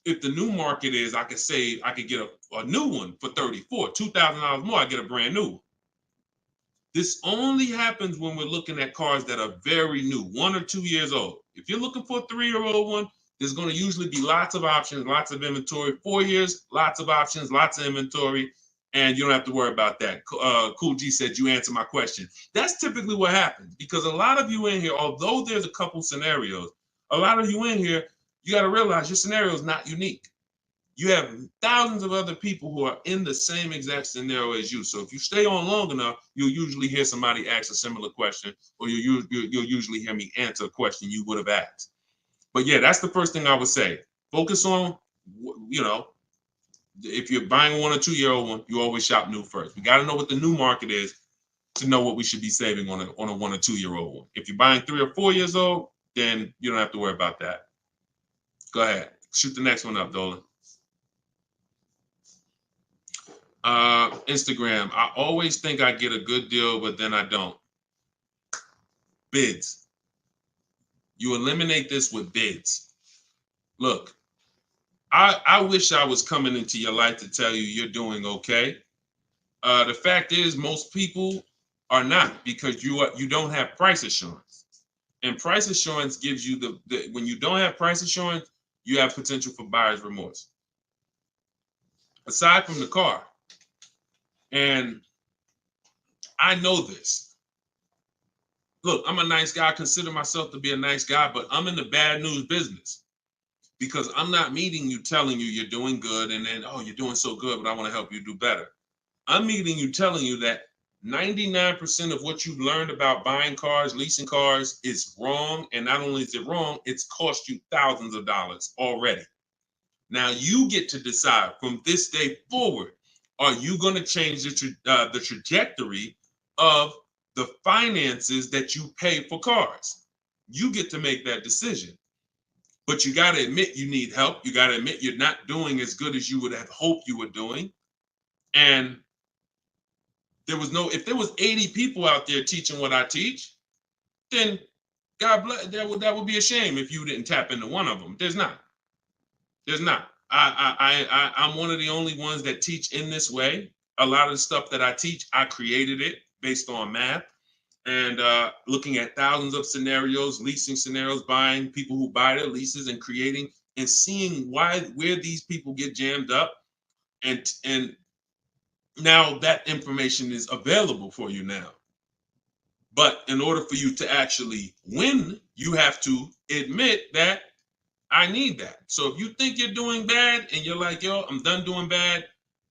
if the new market is I could get a new one for 34, $2,000 more, I get a brand new one. This only happens when we're looking at cars that are very new, 1 or 2 years old. If you're looking for a 3-year-old one, there's going to usually be lots of options, lots of inventory. 4 years, lots of options, lots of inventory, and you don't have to worry about that. Cool G said you answered my question. That's typically what happens because a lot of you in here, although there's a couple scenarios, a lot of you in here, you got to realize your scenario is not unique. You have thousands of other people who are in the same exact scenario as you. So if you stay on long enough, you'll usually hear somebody ask a similar question, or you'll usually hear me answer a question you would have asked. But yeah, that's the first thing I would say. Focus on, if you're buying a 1 or 2-year-old one, you always shop new first. We got to know what the new market is to know what we should be saving on a 1 or 2-year-old one. If you're buying 3 or 4 years old, then you don't have to worry about that. Go ahead. Shoot the next one up, Dolan. Instagram. I always think I get a good deal, but then I don't. Bids. You eliminate this with bids. Look, I wish I was coming into your life to tell you you're doing okay. The fact is, most people are not because you don't have price assurance. And price assurance gives you the when you don't have price assurance, you have potential for buyer's remorse. Aside from the car. And I know this. Look, I'm a nice guy. I consider myself to be a nice guy, but I'm in the bad news business because I'm not meeting you telling you you're doing good and then, oh, you're doing so good, but I want to help you do better. I'm meeting you telling you that 99% of what you've learned about buying cars, leasing cars is wrong. And not only is it wrong, it's cost you thousands of dollars already. Now you get to decide from this day forward, are you going to change the trajectory of the finances that you pay for cars? You get to make that decision. But you got to admit you need help. You got to admit you're not doing as good as you would have hoped you were doing. And if there was 80 people out there teaching what I teach, then God bless, that would be a shame if you didn't tap into one of them. There's not. I'm one of the only ones that teach in this way. A lot of the stuff that I teach, I created it based on math and looking at thousands of scenarios, leasing scenarios, buying people who buy their leases and creating and seeing where these people get jammed up. And now that information is available for you now. But in order for you to actually win, you have to admit that I need that. So if you think you're doing bad and you're like, yo, I'm done doing bad.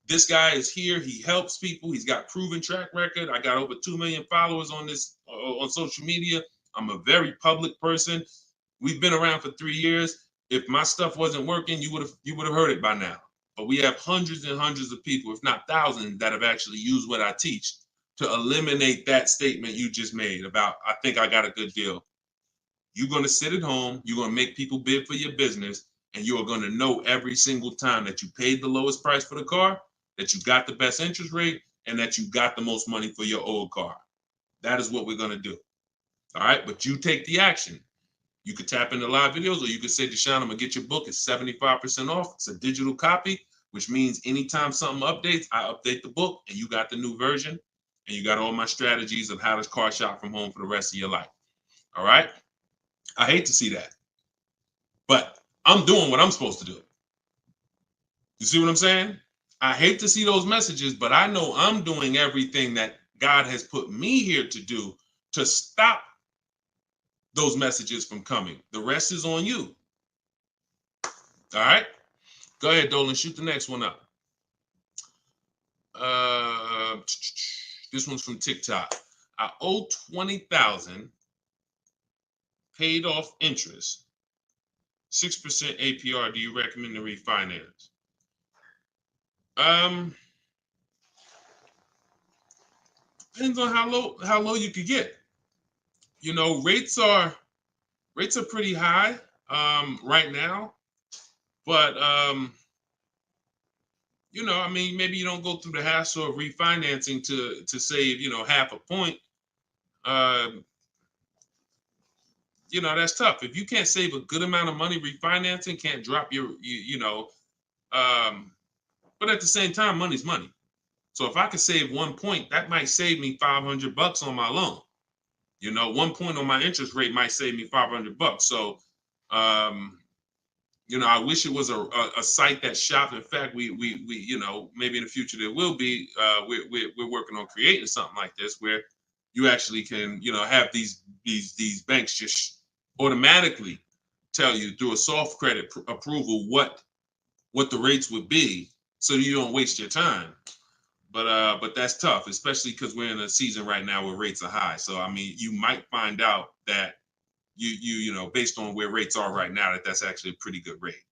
This guy is here. He helps people. He's got proven track record. I got over 2 million followers on social media. I'm a very public person. We've been around for 3 years. If my stuff wasn't working, you would have heard it by now. But we have hundreds and hundreds of people, if not thousands, that have actually used what I teach to eliminate that statement you just made about, I think I got a good deal. You're going to sit at home, you're going to make people bid for your business, and you are going to know every single time that you paid the lowest price for the car, that you got the best interest rate, and that you got the most money for your old car. That is what we're going to do. All right, but you take the action. You could tap into live videos, or you could say, Deshone, I'm going to get your book. It's 75% off. It's a digital copy, which means anytime something updates, I update the book, and you got the new version, and you got all my strategies of how to car shop from home for the rest of your life. All right? I hate to see that, but I'm doing what I'm supposed to do. You see what I'm saying? I hate to see those messages, but I know I'm doing everything that God has put me here to do to stop those messages from coming. The rest is on you. All right? Go ahead, Dolan. Shoot the next one up. This one's from TikTok. I owe $20,000, paid off interest, 6% APR. Do you recommend to refinance? Depends on how low you could get. You know, rates are pretty high right now, but you know, I mean, maybe you don't go through the hassle of refinancing to save, you know, half a point. You know, that's tough. If you can't save a good amount of money refinancing, can't drop you know, but at the same time, money's money. So if I could save 1 point, that might save me $500 on my loan. You know, 1 point on my interest rate might save me $500. So, you know, I wish it was a site that shopped. In fact, we you know, maybe in the future there will be. We're working on creating something like this where you actually can, you know, have these banks just automatically tell you through a soft credit approval what the rates would be, so you don't waste your time. But that's tough, especially because we're in a season right now where rates are high. So I mean, you might find out that you know, based on where rates are right now, that's actually a pretty good rate.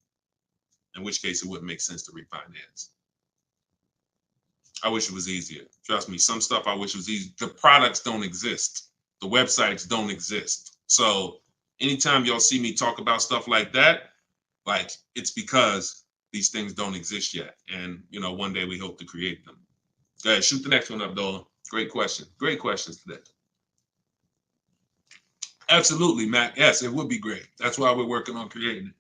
In which case, it wouldn't make sense to refinance. I wish it was easier. Trust me, some stuff I wish was easy. The products don't exist. The websites don't exist. So anytime y'all see me talk about stuff like that, like, it's because these things don't exist yet. And, you know, one day we hope to create them. Go ahead, shoot the next one up, Dolan. Great question. Great questions today. Absolutely, Matt. Yes, it would be great. That's why we're working on creating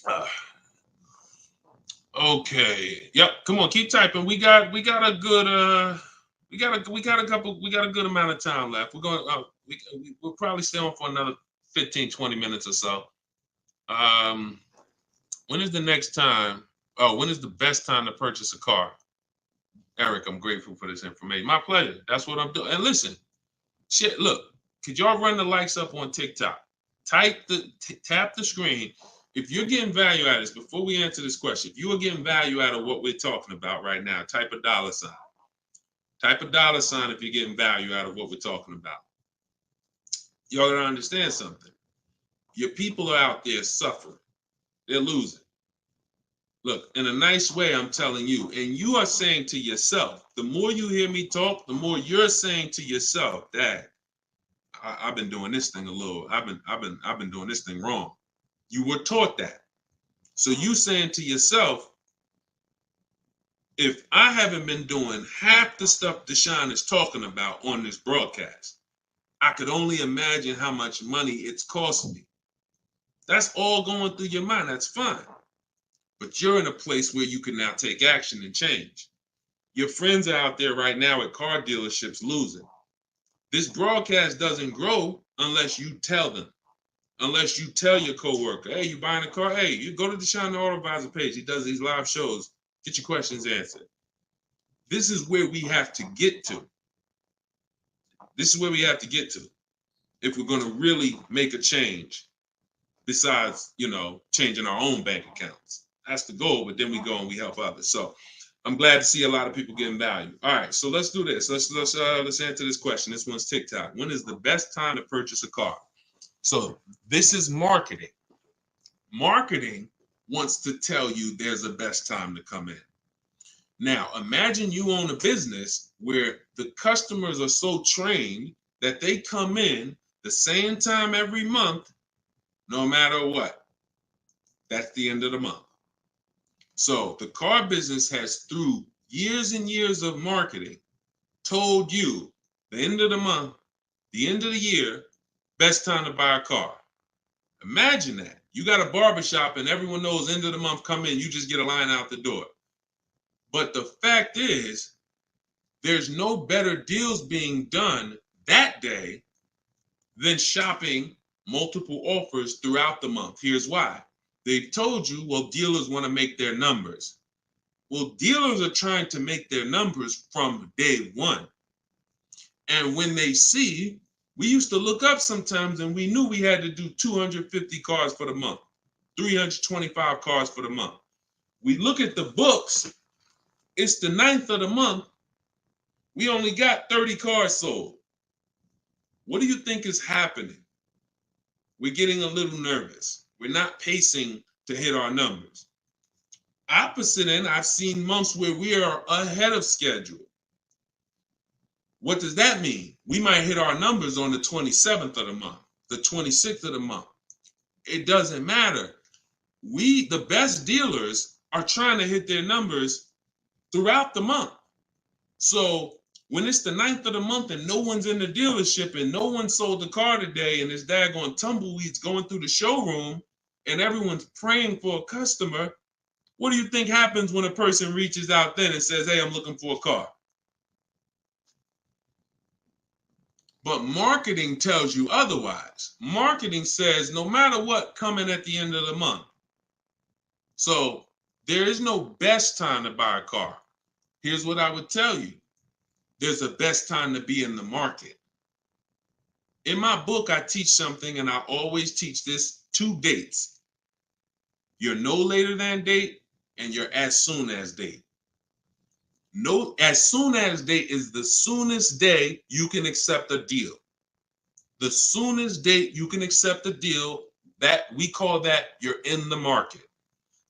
it. Okay. Yep. Come on, keep typing. We got a good we got a good amount of time left. We're going we'll probably stay on for another 15-20 minutes or so. When is the next time? Oh, when is the best time to purchase a car? Eric, I'm grateful for this information. My pleasure. That's what I'm doing. And listen, shit, look, could y'all run the likes up on TikTok? Tap the screen. If you're getting value out of this, before we answer this question, if you are getting value out of what we're talking about right now, type a $. Type a $sign if you're getting value out of what we're talking about. Y'all gotta understand something. Your people are out there suffering. They're losing. Look, in a nice way, I'm telling you, and you are saying to yourself, the more you hear me talk, the more you're saying to yourself, Dad, I've been doing this thing I've been doing this thing wrong. You were taught that. So you saying to yourself, if I haven't been doing half the stuff Deshone is talking about on this broadcast, I could only imagine how much money it's cost me. That's all going through your mind. That's fine. But you're in a place where you can now take action and change. Your friends are out there right now at car dealerships losing. This broadcast doesn't grow unless you tell them. Unless you tell your coworker, hey, you buying a car? Hey, you go to Deshone the Auto Advisor page. He does these live shows. Get your questions answered. This is where we have to get to. This is where we have to get to if we're going to really make a change besides, you know, changing our own bank accounts. That's the goal, but then we go and we help others. So I'm glad to see a lot of people getting value. All right, so let's do this. Let's answer this question. This one's TikTok. When is the best time to purchase a car? So this is marketing. Marketing wants to tell you there's a best time to come in. Now, imagine you own a business where the customers are so trained that they come in the same time every month, no matter what. That's the end of the month. So the car business has, through years and years of marketing, told you the end of the month, the end of the year, best time to buy a car. Imagine that. You got a barbershop and everyone knows end of the month come in, you just get a line out the door. But the fact is, there's no better deals being done that day than shopping multiple offers throughout the month. Here's why. They've told you, well, dealers want to make their numbers. Well, dealers are trying to make their numbers from day one. And when they see, we used to look up sometimes and we knew we had to do 250 cars for the month, 325 cars for the month. We look at the books, it's the 9th of the month, we only got 30 cars sold. What do you think is happening? We're getting a little nervous. We're not pacing to hit our numbers. Opposite end, I've seen months where we are ahead of schedule. What does that mean? We might hit our numbers on the 27th of the month, the 26th of the month. It doesn't matter. The best dealers are trying to hit their numbers throughout the month. So when it's the 9th of the month and no one's in the dealership and no one sold the car today and there's daggone tumbleweeds going through the showroom and everyone's praying for a customer, what do you think happens when a person reaches out then and says, hey, I'm looking for a car? But marketing tells you otherwise. Marketing says no matter what, coming at the end of the month. So there is no best time to buy a car. Here's what I would tell you. There's a best time to be in the market. In my book, I teach something, and I always teach this: 2 dates. Your no later than date and your as soon as date. No, as soon as date is the soonest day you can accept a deal. The soonest date you can accept a deal, that we call that you're in the market.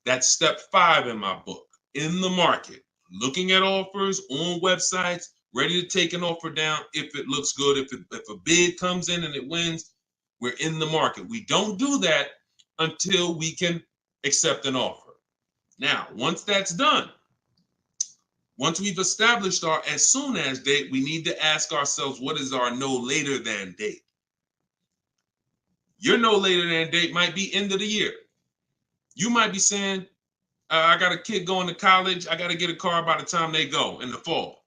That's step 5 in my book, in the market. Looking at offers on websites, ready to take an offer down if it looks good. If a bid comes in and it wins, we're in the market. We don't do that until we can accept an offer. Now, once that's done, once we've established our as soon as date, we need to ask ourselves, what is our no later than date? Your no later than date might be end of the year. You might be saying, I got a kid going to college. I got to get a car by the time they go in the fall.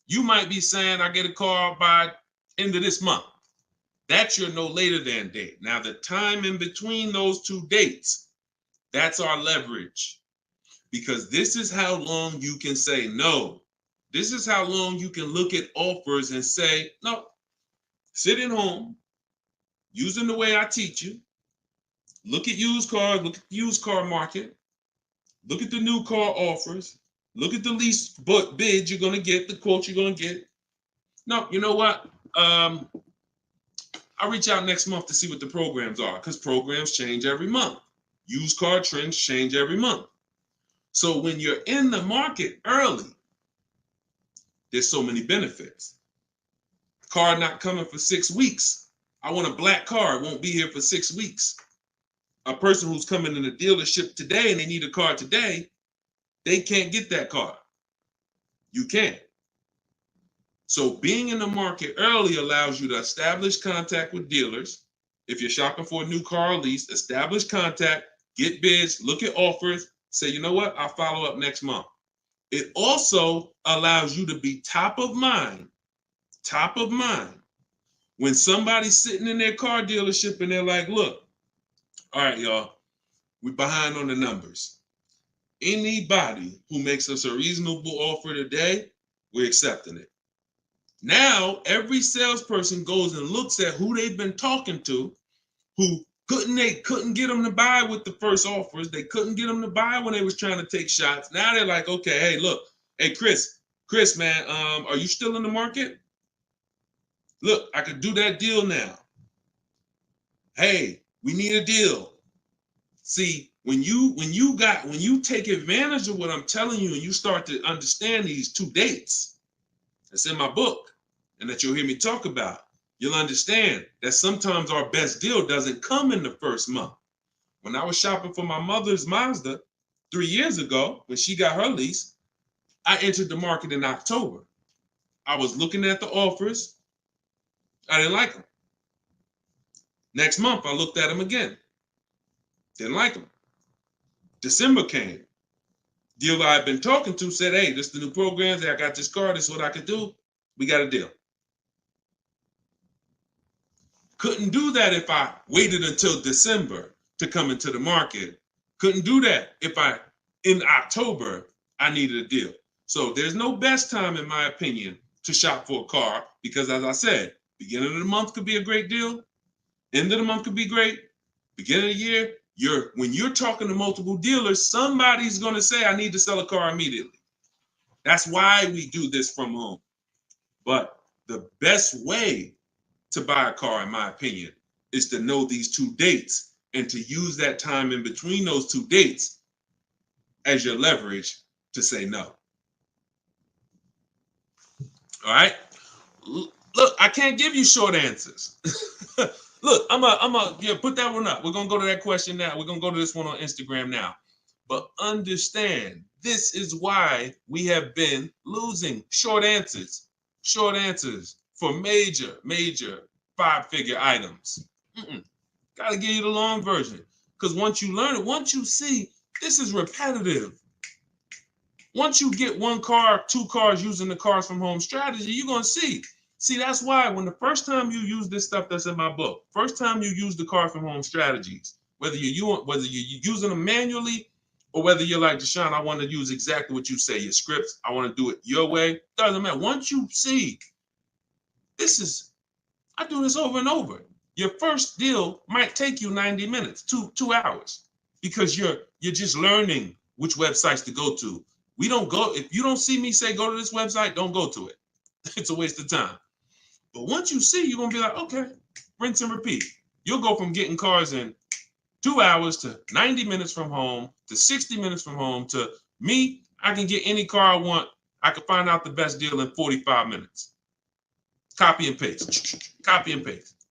You might be saying, I get a car by end of this month. That's your no later than date. Now, the time in between those 2 dates, that's our leverage. Because this is how long you can say no. This is how long you can look at offers and say, no, sitting home, using the way I teach you, look at used cars, look at the used car market, look at the new car offers, look at the lease bids you're going to get, the quotes you're going to get. No, you know what? I'll reach out next month to see what the programs are, because programs change every month. Used car trends change every month. So when you're in the market early, there's so many benefits. Car not coming for 6 weeks. I want a black car. It won't be here for 6 weeks. A person who's coming in the dealership today and they need a car today, they can't get that car. You can. So being in the market early allows you to establish contact with dealers. If you're shopping for a new car or lease, establish contact, get bids, look at offers, say, you know what, I'll follow up next month. It also allows you to be top of mind when somebody's sitting in their car dealership and they're like, look, all right, y'all, we're behind on the numbers. Anybody who makes us a reasonable offer today, we're accepting it. Now, every salesperson goes and looks at who they've been talking to, who couldn't get them to buy with the first offers. They couldn't get them to buy when they was trying to take shots. Now they're like, okay, hey, look, hey, Chris, man, are you still in the market? Look, I could do that deal now. Hey, we need a deal. See, when you take advantage of what I'm telling you and you start to understand these 2 dates that's in my book and that you'll hear me talk about, you'll understand that sometimes our best deal doesn't come in the first month. When I was shopping for my mother's Mazda 3 years ago, when she got her lease, I entered the market in October. I was looking at the offers. I didn't like them. Next month, I looked at them again. Didn't like them. December came. Dealer I've been talking to said, hey, this is the new programs. Hey, I got this car. This is what I could do. We got a deal. Couldn't do that if I waited until December to come into the market. Couldn't do that if in October, I needed a deal. So there's no best time, in my opinion, to shop for a car because, as I said, beginning of the month could be a great deal. End of the month could be great. Beginning of the year, when you're talking to multiple dealers, somebody's going to say, I need to sell a car immediately. That's why we do this from home. But the best way to buy a car, in my opinion, is to know these 2 dates and to use that time in between those 2 dates as your leverage to say no. All right? Look, I can't give you short answers. Look, I'm a put that one up. We're going to go to that question now. We're going to go to this one on Instagram now. But understand, this is why we have been losing short answers for major 5-figure items. Got to give you the long version. Because once you learn it, once you see, this is repetitive. Once you get 1 car, 2 cars using the cars from home strategy, you're going to see. See, that's why when the first time you use this stuff that's in my book, first time you use the car from home strategies, whether you're using them manually or whether you're like, Deshone, I want to use exactly what you say, your scripts, I want to do it your way, doesn't matter. Once you see, I do this over and over. Your first deal might take you 90 minutes, 2 hours, because you're just learning which websites to go to. We don't go, if you don't see me say, go to this website, don't go to it. It's a waste of time. But once you see, you're going to be like, okay, rinse and repeat. You'll go from getting cars in 2 hours to 90 minutes from home to 60 minutes from home to me. I can get any car I want. I can find out the best deal in 45 minutes. Copy and paste. Copy and paste.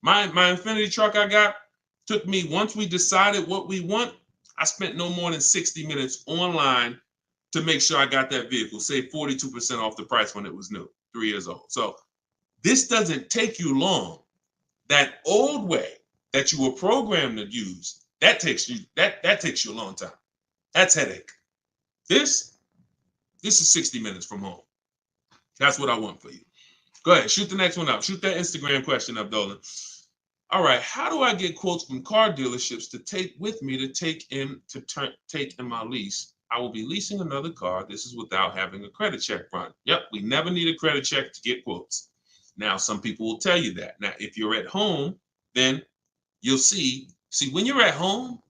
My Infinity truck I got took me, once we decided what we want, I spent no more than 60 minutes online to make sure I got that vehicle, say 42% off the price when it was new, 3 years old. So this doesn't take you long. That old way that you were programmed to use, that takes you a long time. That's headache. This is 60 minutes from home. That's what I want for you. Go ahead, shoot the next one up. Shoot that Instagram question up, Dolan. All right, how do I get quotes from car dealerships to take with me to take in my lease? I will be leasing another car. This is without having a credit check run. Yep, we never need a credit check to get quotes. Now, some people will tell you that. Now, if you're at home, then you'll see when you're at home,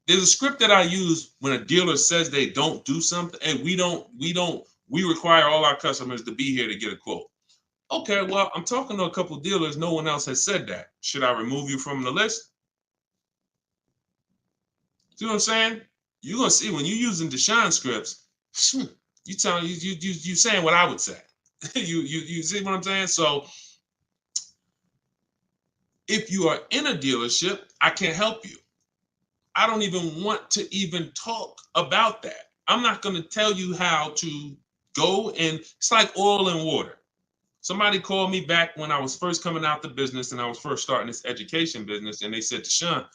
there's a script that I use when a dealer says they don't do something, and we require all our customers to be here to get a quote. Okay, well, I'm talking to a couple of dealers. No one else has said that. Should I remove you from the list? See what I'm saying? You're gonna see when you're using Deshone scripts, you saying what I would say. you see what I'm saying? So if you are in a dealership, I can't help you. I don't even want to even talk about that. I'm not going to tell you how to go, and it's like oil and water. Somebody called me back when I was first coming out the business and I was first starting this education business, and they said, Deshone,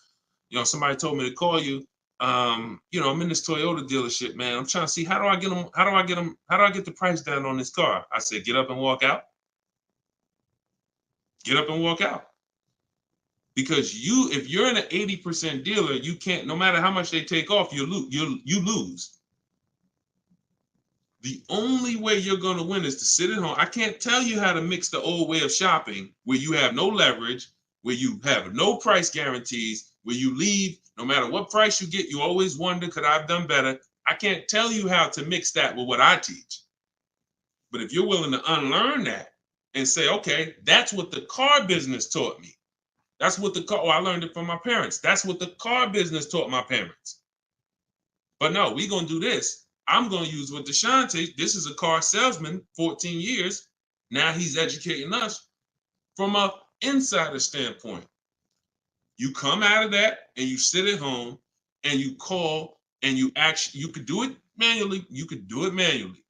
somebody told me to call you. I'm in this Toyota dealership, man. I'm trying to see how do I get the price down on this car? I said, get up and walk out. Get up and walk out. Because if you're in an 80% dealer, you can't, no matter how much they take off, you lose. The only way you're going to win is to sit at home. I can't tell you how to mix the old way of shopping where you have no leverage, where you have no price guarantees, where you leave, no matter what price you get, you always wonder, could I have done better? I can't tell you how to mix that with what I teach. But if you're willing to unlearn that and say, okay, that's what the car business taught me. That's what I learned it from my parents. That's what the car business taught my parents. But no, we're going to do this. I'm going to use what Deshone, this is a car salesman, 14 years. Now he's educating us from an insider standpoint. You come out of that and you sit at home and you call and you could do it manually. You could do it manually.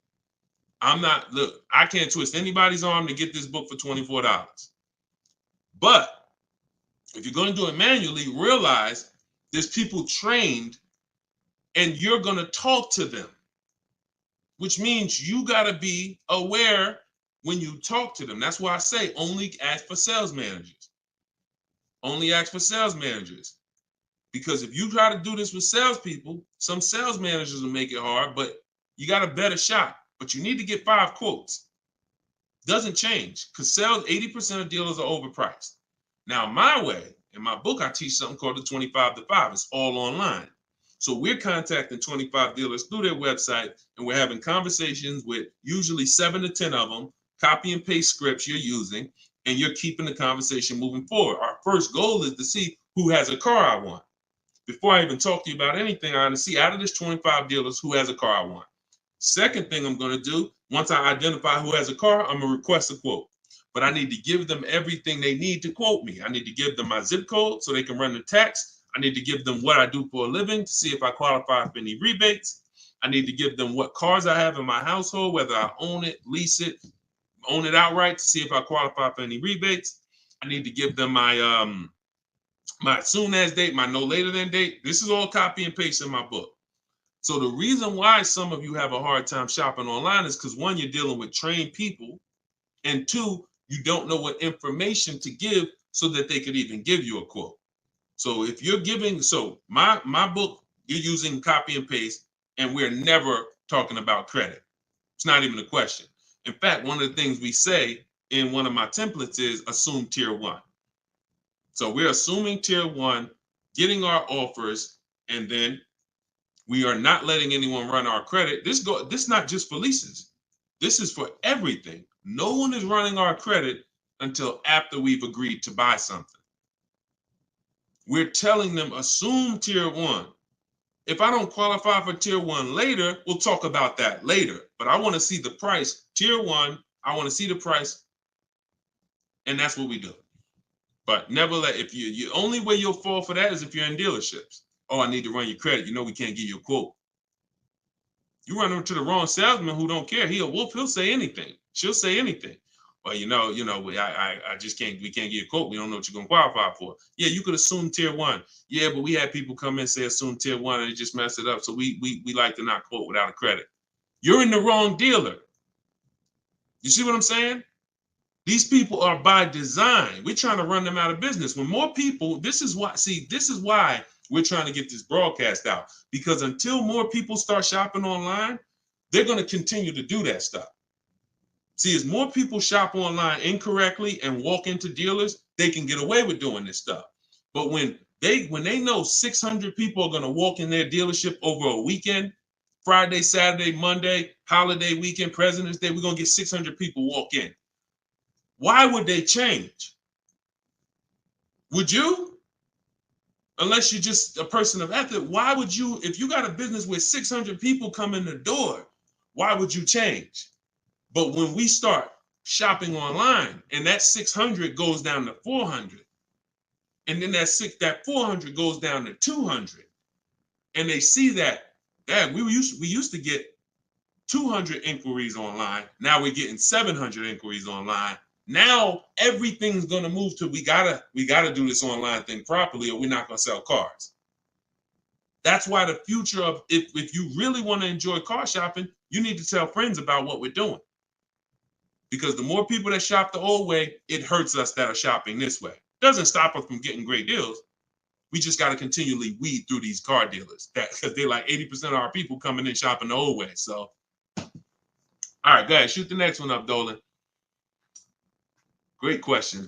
I can't twist anybody's arm to get this book for $24. But if you're going to do it manually, realize there's people trained and you're going to talk to them, which means you got to be aware when you talk to them. That's why I say only ask for sales managers. Only ask for sales managers. Because if you try to do this with salespeople, some sales managers will make it hard, but you got a better shot. But you need to get 5 quotes. Doesn't change because 80% of dealers are overpriced. Now, my way, in my book, I teach something called the 25 to 5. It's all online. So we're contacting 25 dealers through their website, and we're having conversations with usually 7 to 10 of them, copy and paste scripts you're using, and you're keeping the conversation moving forward. Our first goal is to see who has a car I want. Before I even talk to you about anything, I want to see out of this 25 dealers who has a car I want. Second thing I'm going to do, once I identify who has a car, I'm going to request a quote. But I need to give them everything they need to quote me. I need to give them my zip code so they can run the tax. I need to give them what I do for a living to see if I qualify for any rebates. I need to give them what cars I have in my household, whether I own it, lease it, own it outright to see if I qualify for any rebates. I need to give them my my soon as date, my no later than date. This is all copy and paste in my book. So the reason why some of you have a hard time shopping online is because 1, you're dealing with trained people, and 2, you don't know what information to give so that they could even give you a quote. So if you're giving, my book, you're using copy and paste, and we're never talking about credit. It's not even a question. In fact, one of the things we say in one of my templates is assume tier 1. So we're assuming tier 1, getting our offers, and then we are not letting anyone run our credit. This is not just for leases. This is for everything. No one is running our credit until after we've agreed to buy something. We're telling them assume tier 1. If I don't qualify for tier 1 later, we'll talk about that later. But I want to see the price. Tier 1, I want to see the price. And that's what we do. But never the only way you'll fall for that is if you're in dealerships. Oh, I need to run your credit. We can't give you a quote. You run into the wrong salesman who don't care. He'll say anything. She'll say anything. Well, I just can't, we can't give you a quote. We don't know what you're going to qualify for. Yeah, you could assume tier 1. Yeah, but we had people come in and say assume tier 1 and they just mess it up. So we like to not quote without a credit. You're in the wrong dealer. You see what I'm saying? These people are by design. We're trying to run them out of business. When more people, this is why we're trying to get this broadcast out. Because until more people start shopping online, they're going to continue to do that stuff. See, as more people shop online incorrectly and walk into dealers, they can get away with doing this stuff. But when they know 600 people are going to walk in their dealership over a weekend, Friday, Saturday, Monday, holiday weekend, President's Day, we're going to get 600 people walk in. Why would they change? Would you? Unless you're just a person of ethic, why would you, if you got a business with 600 people come in the door, why would you change? But when we start shopping online and that 600 goes down to 400, and then that 400 goes down to 200, and they see that we used to get 200 inquiries online. Now we're getting 700 inquiries online. Now everything's gonna move to we gotta do this online thing properly, or we're not gonna sell cars. That's why the future of if you really want to enjoy car shopping, you need to tell friends about what we're doing. Because the more people that shop the old way, it hurts us that are shopping this way. Doesn't stop us from getting great deals. We just got to continually weed through these car dealers because they're like 80% of our people coming in shopping the old way. So, all right, go ahead, shoot the next one up, Dolan. Great questions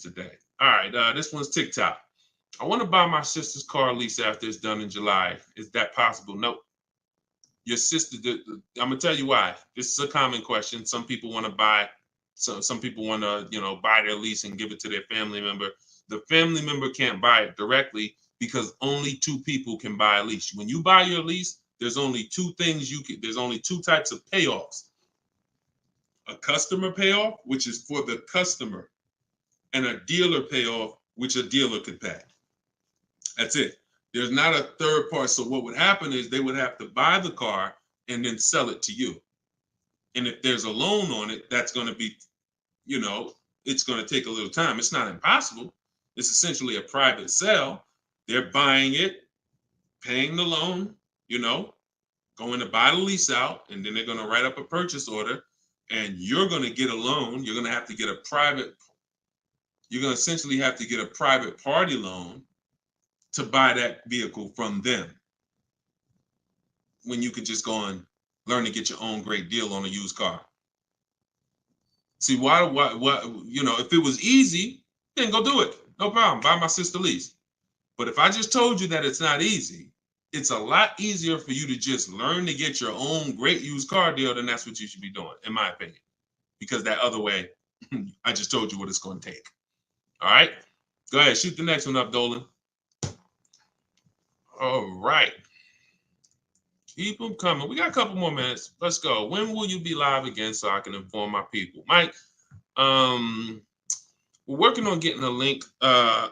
today. All right, this one's TikTok. I want to buy my sister's car lease after it's done in July. Is that possible? Nope. Your sister, I'm gonna tell you why. This is a common question. Some people want to buy, some people want to, buy their lease and give it to their family member. the family member can't buy it directly because only 2 people can buy a lease. When you buy your lease, there's only 2 things there's only 2 types of payoffs. A customer payoff, which is for the customer, and a dealer payoff, which a dealer could pay. That's it. There's not a third part. So what would happen is they would have to buy the car and then sell it to you. And if there's a loan on it, that's going to be, it's going to take a little time. It's not impossible. It's essentially a private sale. They're buying it, paying the loan, going to buy the lease out, and then they're going to write up a purchase order, and you're going to get a loan. You're going to have to get you're going to essentially have to get a private party loan to buy that vehicle from them, when you could just go and learn to get your own great deal on a used car. See, why, if it was easy, then go do it. No problem. Buy my sister lease. But if I just told you that it's not easy, it's a lot easier for you to just learn to get your own great used car deal, then that's what you should be doing, in my opinion. Because that other way, I just told you what it's going to take. All right? Go ahead. Shoot the next one up, Dolan. All right. Keep them coming. We got a couple more minutes. Let's go. When will you be live again so I can inform my people? Mike, we're working on getting a link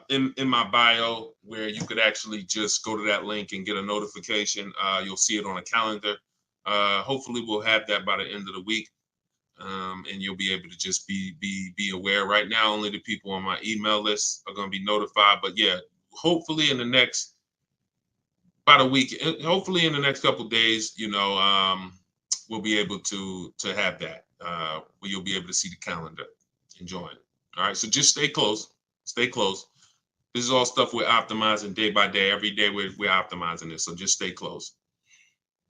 in my bio where you could actually just go to that link and get a notification. You'll see it on a calendar. Hopefully we'll have that by the end of the week. And you'll be able to just be aware. Right now, only the people on my email list are going to be notified. But yeah, hopefully in the next about a week, hopefully in the next couple of days, we'll be able to have that where you'll be able to see the calendar and join. All right, so just stay close. Stay close. This is all stuff we're optimizing day by day. Every day we're optimizing this, so just stay close.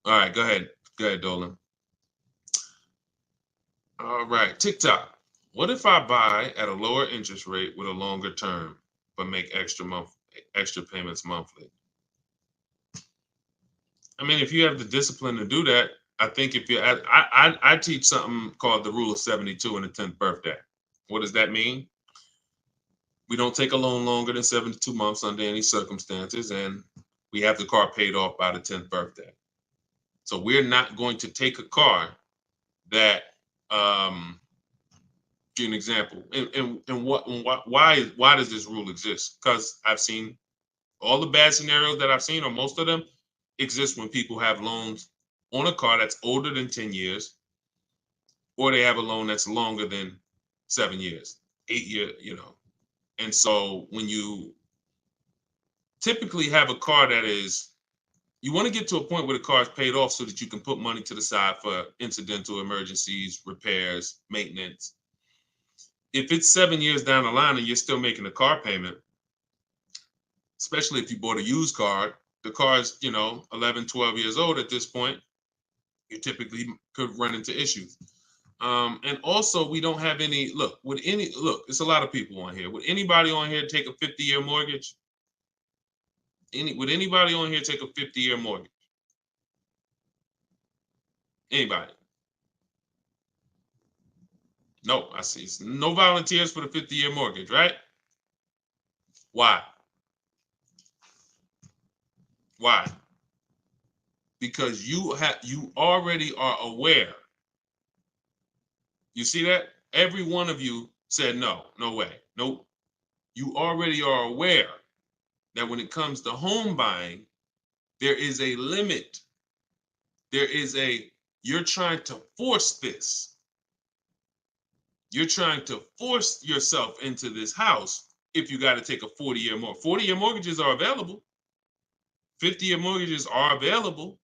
All right, go ahead. Go ahead, Dolan. All right, TikTok. What if I buy at a lower interest rate with a longer term, but make extra payments monthly? I mean, if you have the discipline to do that, I think if you, I teach something called the rule of 72 in the 10th birthday. What does that mean? We don't take a loan longer than 72 months under any circumstances, and we have the car paid off by the 10th birthday. So we're not going to take a car that, give you an example, why does this rule exist? Because I've seen all the bad scenarios that I've seen, or most of them, exist when people have loans on a car that's older than 10 years, or they have a loan that's longer than 7 years, 8 years, And so when you typically have a car that is, you want to get to a point where the car is paid off so that you can put money to the side for incidental emergencies, repairs, maintenance. If it's 7 years down the line and you're still making a car payment, especially if you bought a used car, the car is, 11, 12 years old at this point, you typically could run into issues. And also we don't have any, it's a lot of people on here. Would anybody on here take a 50-year mortgage? Would anybody on here take a 50-year mortgage? Anybody? No, I see. No volunteers for the 50-year mortgage, right? Why? Why? Because you already are aware. You see that? Every one of you said no way, nope. You already are aware that when it comes to home buying, there is a limit. You're trying to force this. You're trying to force yourself into this house if you got to take a 40-year mortgage. 40-year mortgages are available. 50-year mortgages are available,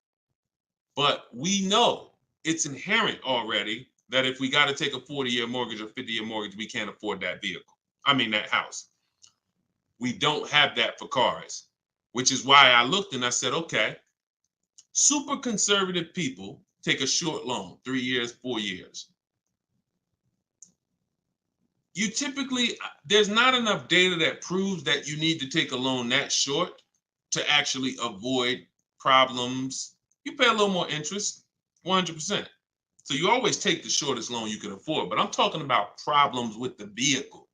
but we know it's inherent already that if we got to take a 40-year mortgage or 50-year mortgage, we can't afford that that house. We don't have that for cars, which is why I looked and I said, okay, super conservative people take a short loan, 3 years, 4 years. You typically, there's not enough data that proves that you need to take a loan that short to actually avoid problems. You pay a little more interest, 100%. So you always take the shortest loan you can afford, but I'm talking about problems with the vehicle.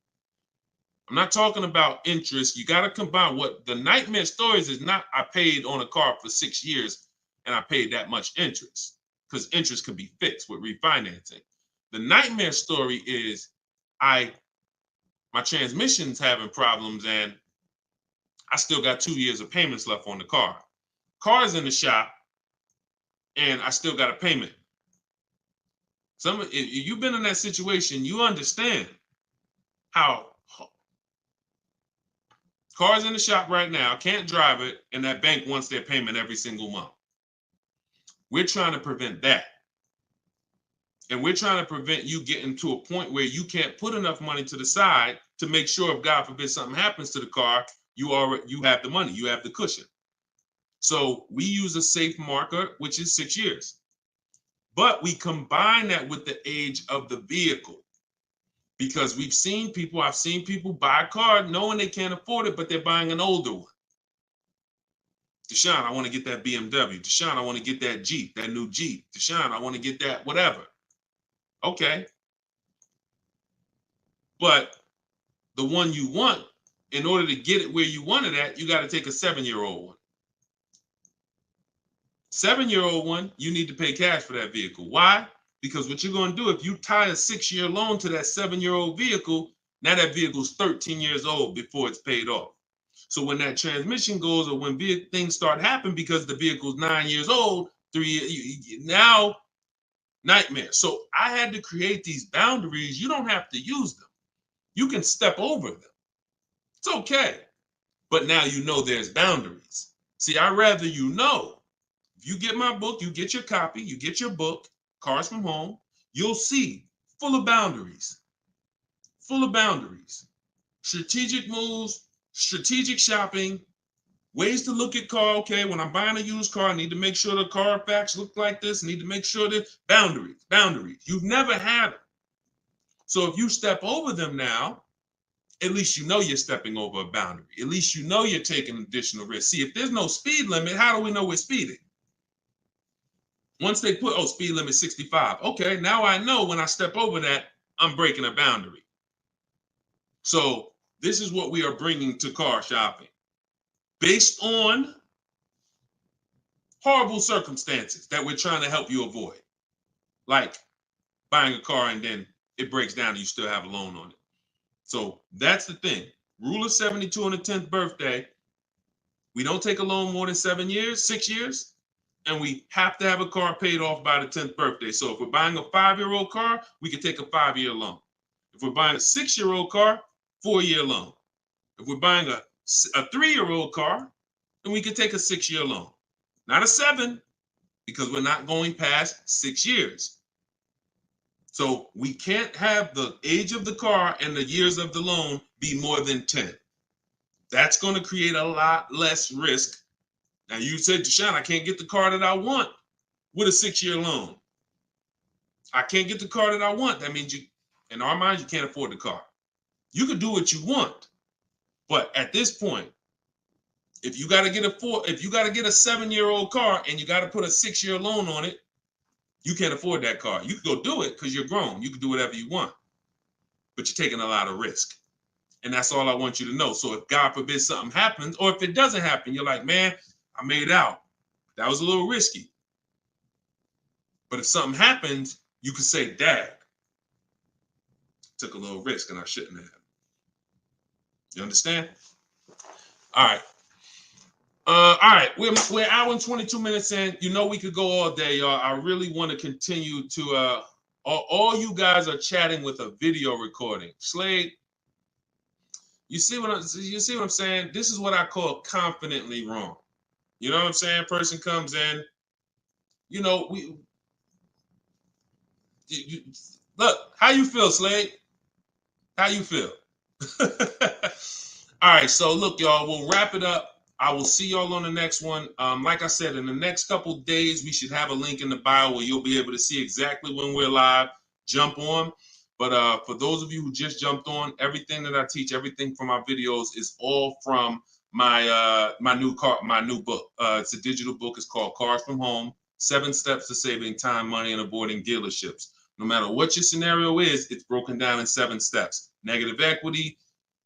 I'm not talking about interest. You got to combine what the nightmare stories is not. I paid on a car for 6 years and I paid that much interest, because interest could be fixed with refinancing. The nightmare story is my transmission's having problems and I still got 2 years of payments left on the car. Car's in the shop and I still got a payment. If you've been in that situation, you understand how car's in the shop right now, can't drive it, and that bank wants their payment every single month. We're trying to prevent that. And we're trying to prevent you getting to a point where you can't put enough money to the side to make sure if God forbid something happens to the car, you have the money, you have the cushion. So we use a safe marker, which is 6 years. But we combine that with the age of the vehicle, because I've seen people buy a car knowing they can't afford it, but they're buying an older one. Deshone, I want to get that BMW. Deshone, I want to get that Jeep, that new Jeep. Deshone, I want to get that whatever. Okay. But the one you want, in order to get it where you want it at, you got to take a 7-year-old one. 7-year-old one, you need to pay cash for that vehicle. Why? Because what you're going to do, if you tie a 6-year loan to that 7-year-old vehicle, now that vehicle's 13 years old before it's paid off. So when that transmission goes, or when things start happening because the vehicle's 9 years old, 3 years, now nightmare. So I had to create these boundaries. You don't have to use them. You can step over them. It's okay. But now you know there's boundaries. See, I'd rather you know. If you get my book, you get your copy, you get your book, Cars from Home, you'll see full of boundaries. Full of boundaries. Strategic moves, strategic shopping, ways to look at car. Okay, when I'm buying a used car, I need to make sure the Carfax look like this. I need to make sure that boundaries. You've never had them. So if you step over them now, at least you know you're stepping over a boundary. At least you know you're taking additional risk. See, if there's no speed limit, how do we know we're speeding? Once they put, speed limit 65. Okay, now I know when I step over that, I'm breaking a boundary. So this is what we are bringing to car shopping. Based on horrible circumstances that we're trying to help you avoid. Like buying a car and then it breaks down and you still have a loan on it. So that's the thing. Rule of 72 on the 10th birthday. We don't take a loan more than 6 years. And we have to have a car paid off by the 10th birthday. So if we're buying a 5-year-old car, we can take a 5-year loan. If we're buying a 6-year-old car, 4-year loan. If we're buying a 3-year-old car, then we can take a 6-year loan. Not a 7, because we're not going past 6 years. So we can't have the age of the car and the years of the loan be more than 10. That's going to create a lot less risk. Now you said, Deshone, I can't get the car that I want with a 6-year loan. I can't get the car that I want. That means in our minds, you can't afford the car. You can do what you want. But at this point, if you got to get a 7-year-old car and you got to put a 6-year loan on it, you can't afford that car. You can go do it because you're grown. You can do whatever you want. But you're taking a lot of risk. And that's all I want you to know. So if God forbid something happens, or if it doesn't happen, you're like, man, I made out. That was a little risky. But if something happens, you can say, Dad, took a little risk and I shouldn't have. You understand? All right. All right. We're an hour and 22 minutes in. You know we could go all day, y'all. I really want to continue to all you guys are chatting with a video recording. Slade, you see what I'm saying? This is what I call confidently wrong. You know what I'm saying? Person comes in, you know, look, how you feel, Slade? How you feel? All right, so look, y'all, we'll wrap it up. I will see y'all on the next one. Like I said, in the next couple days, we should have a link in the bio where you'll be able to see exactly when we're live. Jump on. But for those of you who just jumped on, everything that I teach, everything from my videos is all from my new book. It's a digital book. It's called Cars from Home: 7 Steps to Saving Time, Money, and Avoiding Dealerships. No matter what your scenario is, it's broken down in 7 steps. Negative equity,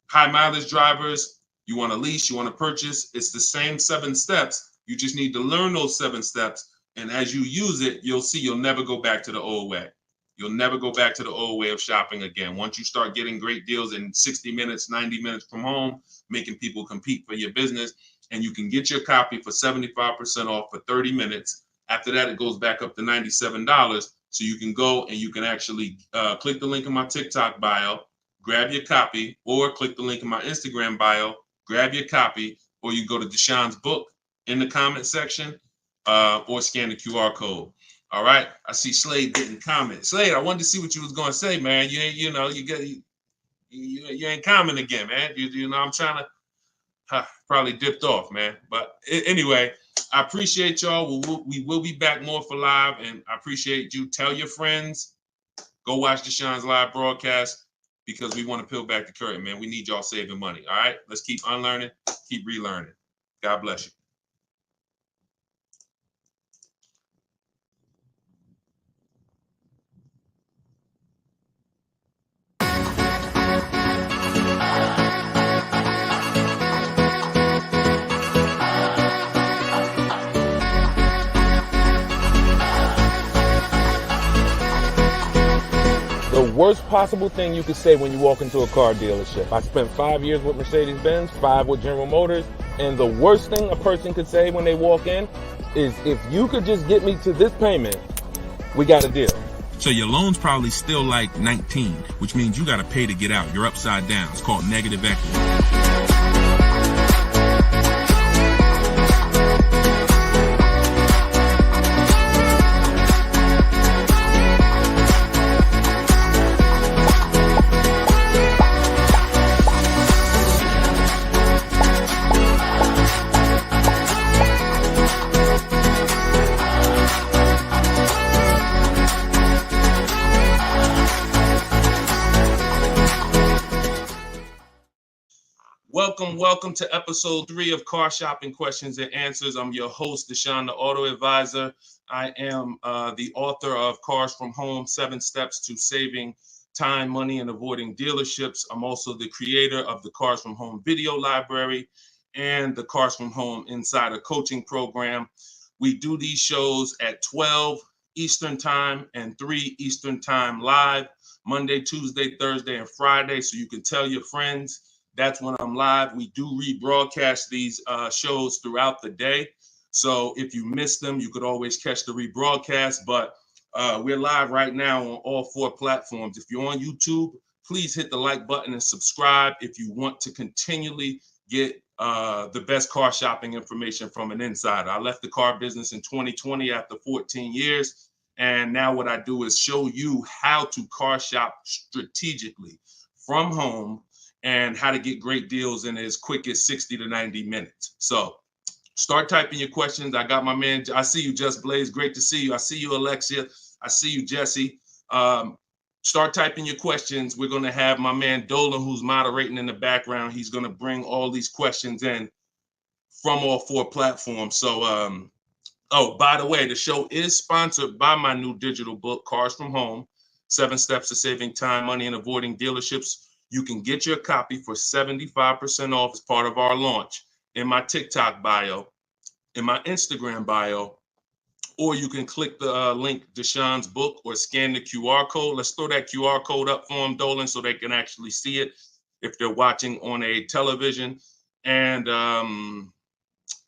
High mileage drivers, you want to lease, you want to purchase, it's the same 7 steps. You just need to learn those 7 steps. And as you use it, you'll see you'll never go back to the old way. You'll never go back to the old way of shopping again. Once you start getting great deals in 60 minutes, 90 minutes from home, making people compete for your business, and you can get your copy for 75% off for 30 minutes. After that, it goes back up to $97. So you can go and you can actually click the link in my TikTok bio, grab your copy, or click the link in my Instagram bio, grab your copy, or you go to Deshone's book in the comment section, or scan the QR code. All right. I see Slade getting comments. Slade, I wanted to see what you was going to say, man. You ain't, you ain't comment again, man. You know, I'm trying to probably dipped off, man. But anyway, I appreciate y'all. We will be back more for live, and I appreciate you. Tell your friends, go watch Deshone's live broadcast, because we want to peel back the curtain, man. We need y'all saving money. All right. Let's keep unlearning, keep relearning. God bless you. The worst possible thing you could say when you walk into a car dealership. I spent 5 years with Mercedes-Benz, 5 with General Motors, and the worst thing a person could say when they walk in is, if you could just get me to this payment, we got a deal. So your loan's probably still like 19, which means you got to pay to get out. You're upside down. It's called negative equity. Welcome to episode 3 of Car Shopping Questions and Answers. I'm your host, Deshone the Auto Advisor. I am the author of Cars from Home, 7 Steps to Saving Time, Money, and Avoiding Dealerships. I'm also the creator of the Cars from Home video library and the Cars from Home Insider Coaching Program. We do these shows at 12 Eastern Time and 3 Eastern Time live, Monday, Tuesday, Thursday, and Friday, so you can tell your friends. That's when I'm live. We do rebroadcast these shows throughout the day. So if you missed them, you could always catch the rebroadcast. But we're live right now on all 4 platforms. If you're on YouTube, please hit the like button and subscribe if you want to continually get the best car shopping information from an insider. I left the car business in 2020 after 14 years. And now what I do is show you how to car shop strategically from home, and how to get great deals in as quick as 60 to 90 minutes. So start typing your questions. I got my man, I see you, Just Blaze. Great to see you. I see you, Alexia. I see you, Jesse. Start typing your questions. We're going to have my man Dolan, who's moderating in the background. He's going to bring all these questions in from all 4 platforms. So, oh, by the way, the show is sponsored by my new digital book, Cars from Home, 7 Steps to Saving Time, Money, and Avoiding Dealerships. You can get your copy for 75% off as part of our launch in my TikTok bio, in my Instagram bio, or you can click the link, Deshone's book, or scan the QR code. Let's throw that QR code up for them, Dolan, so they can actually see it if they're watching on a television. And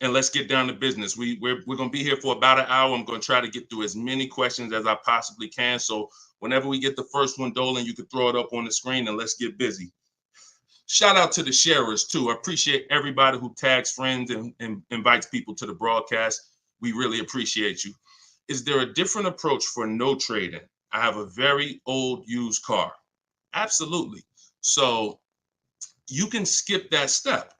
let's get down to business. We're going to be here for about an hour. I'm going to try to get through as many questions as I possibly can. So whenever we get the first one, Dolan, you can throw it up on the screen and let's get busy. Shout out to the sharers too. I appreciate everybody who tags friends and invites people to the broadcast. We really appreciate you. Is there a different approach for no trading? I have a very old used car. Absolutely. So you can skip that step.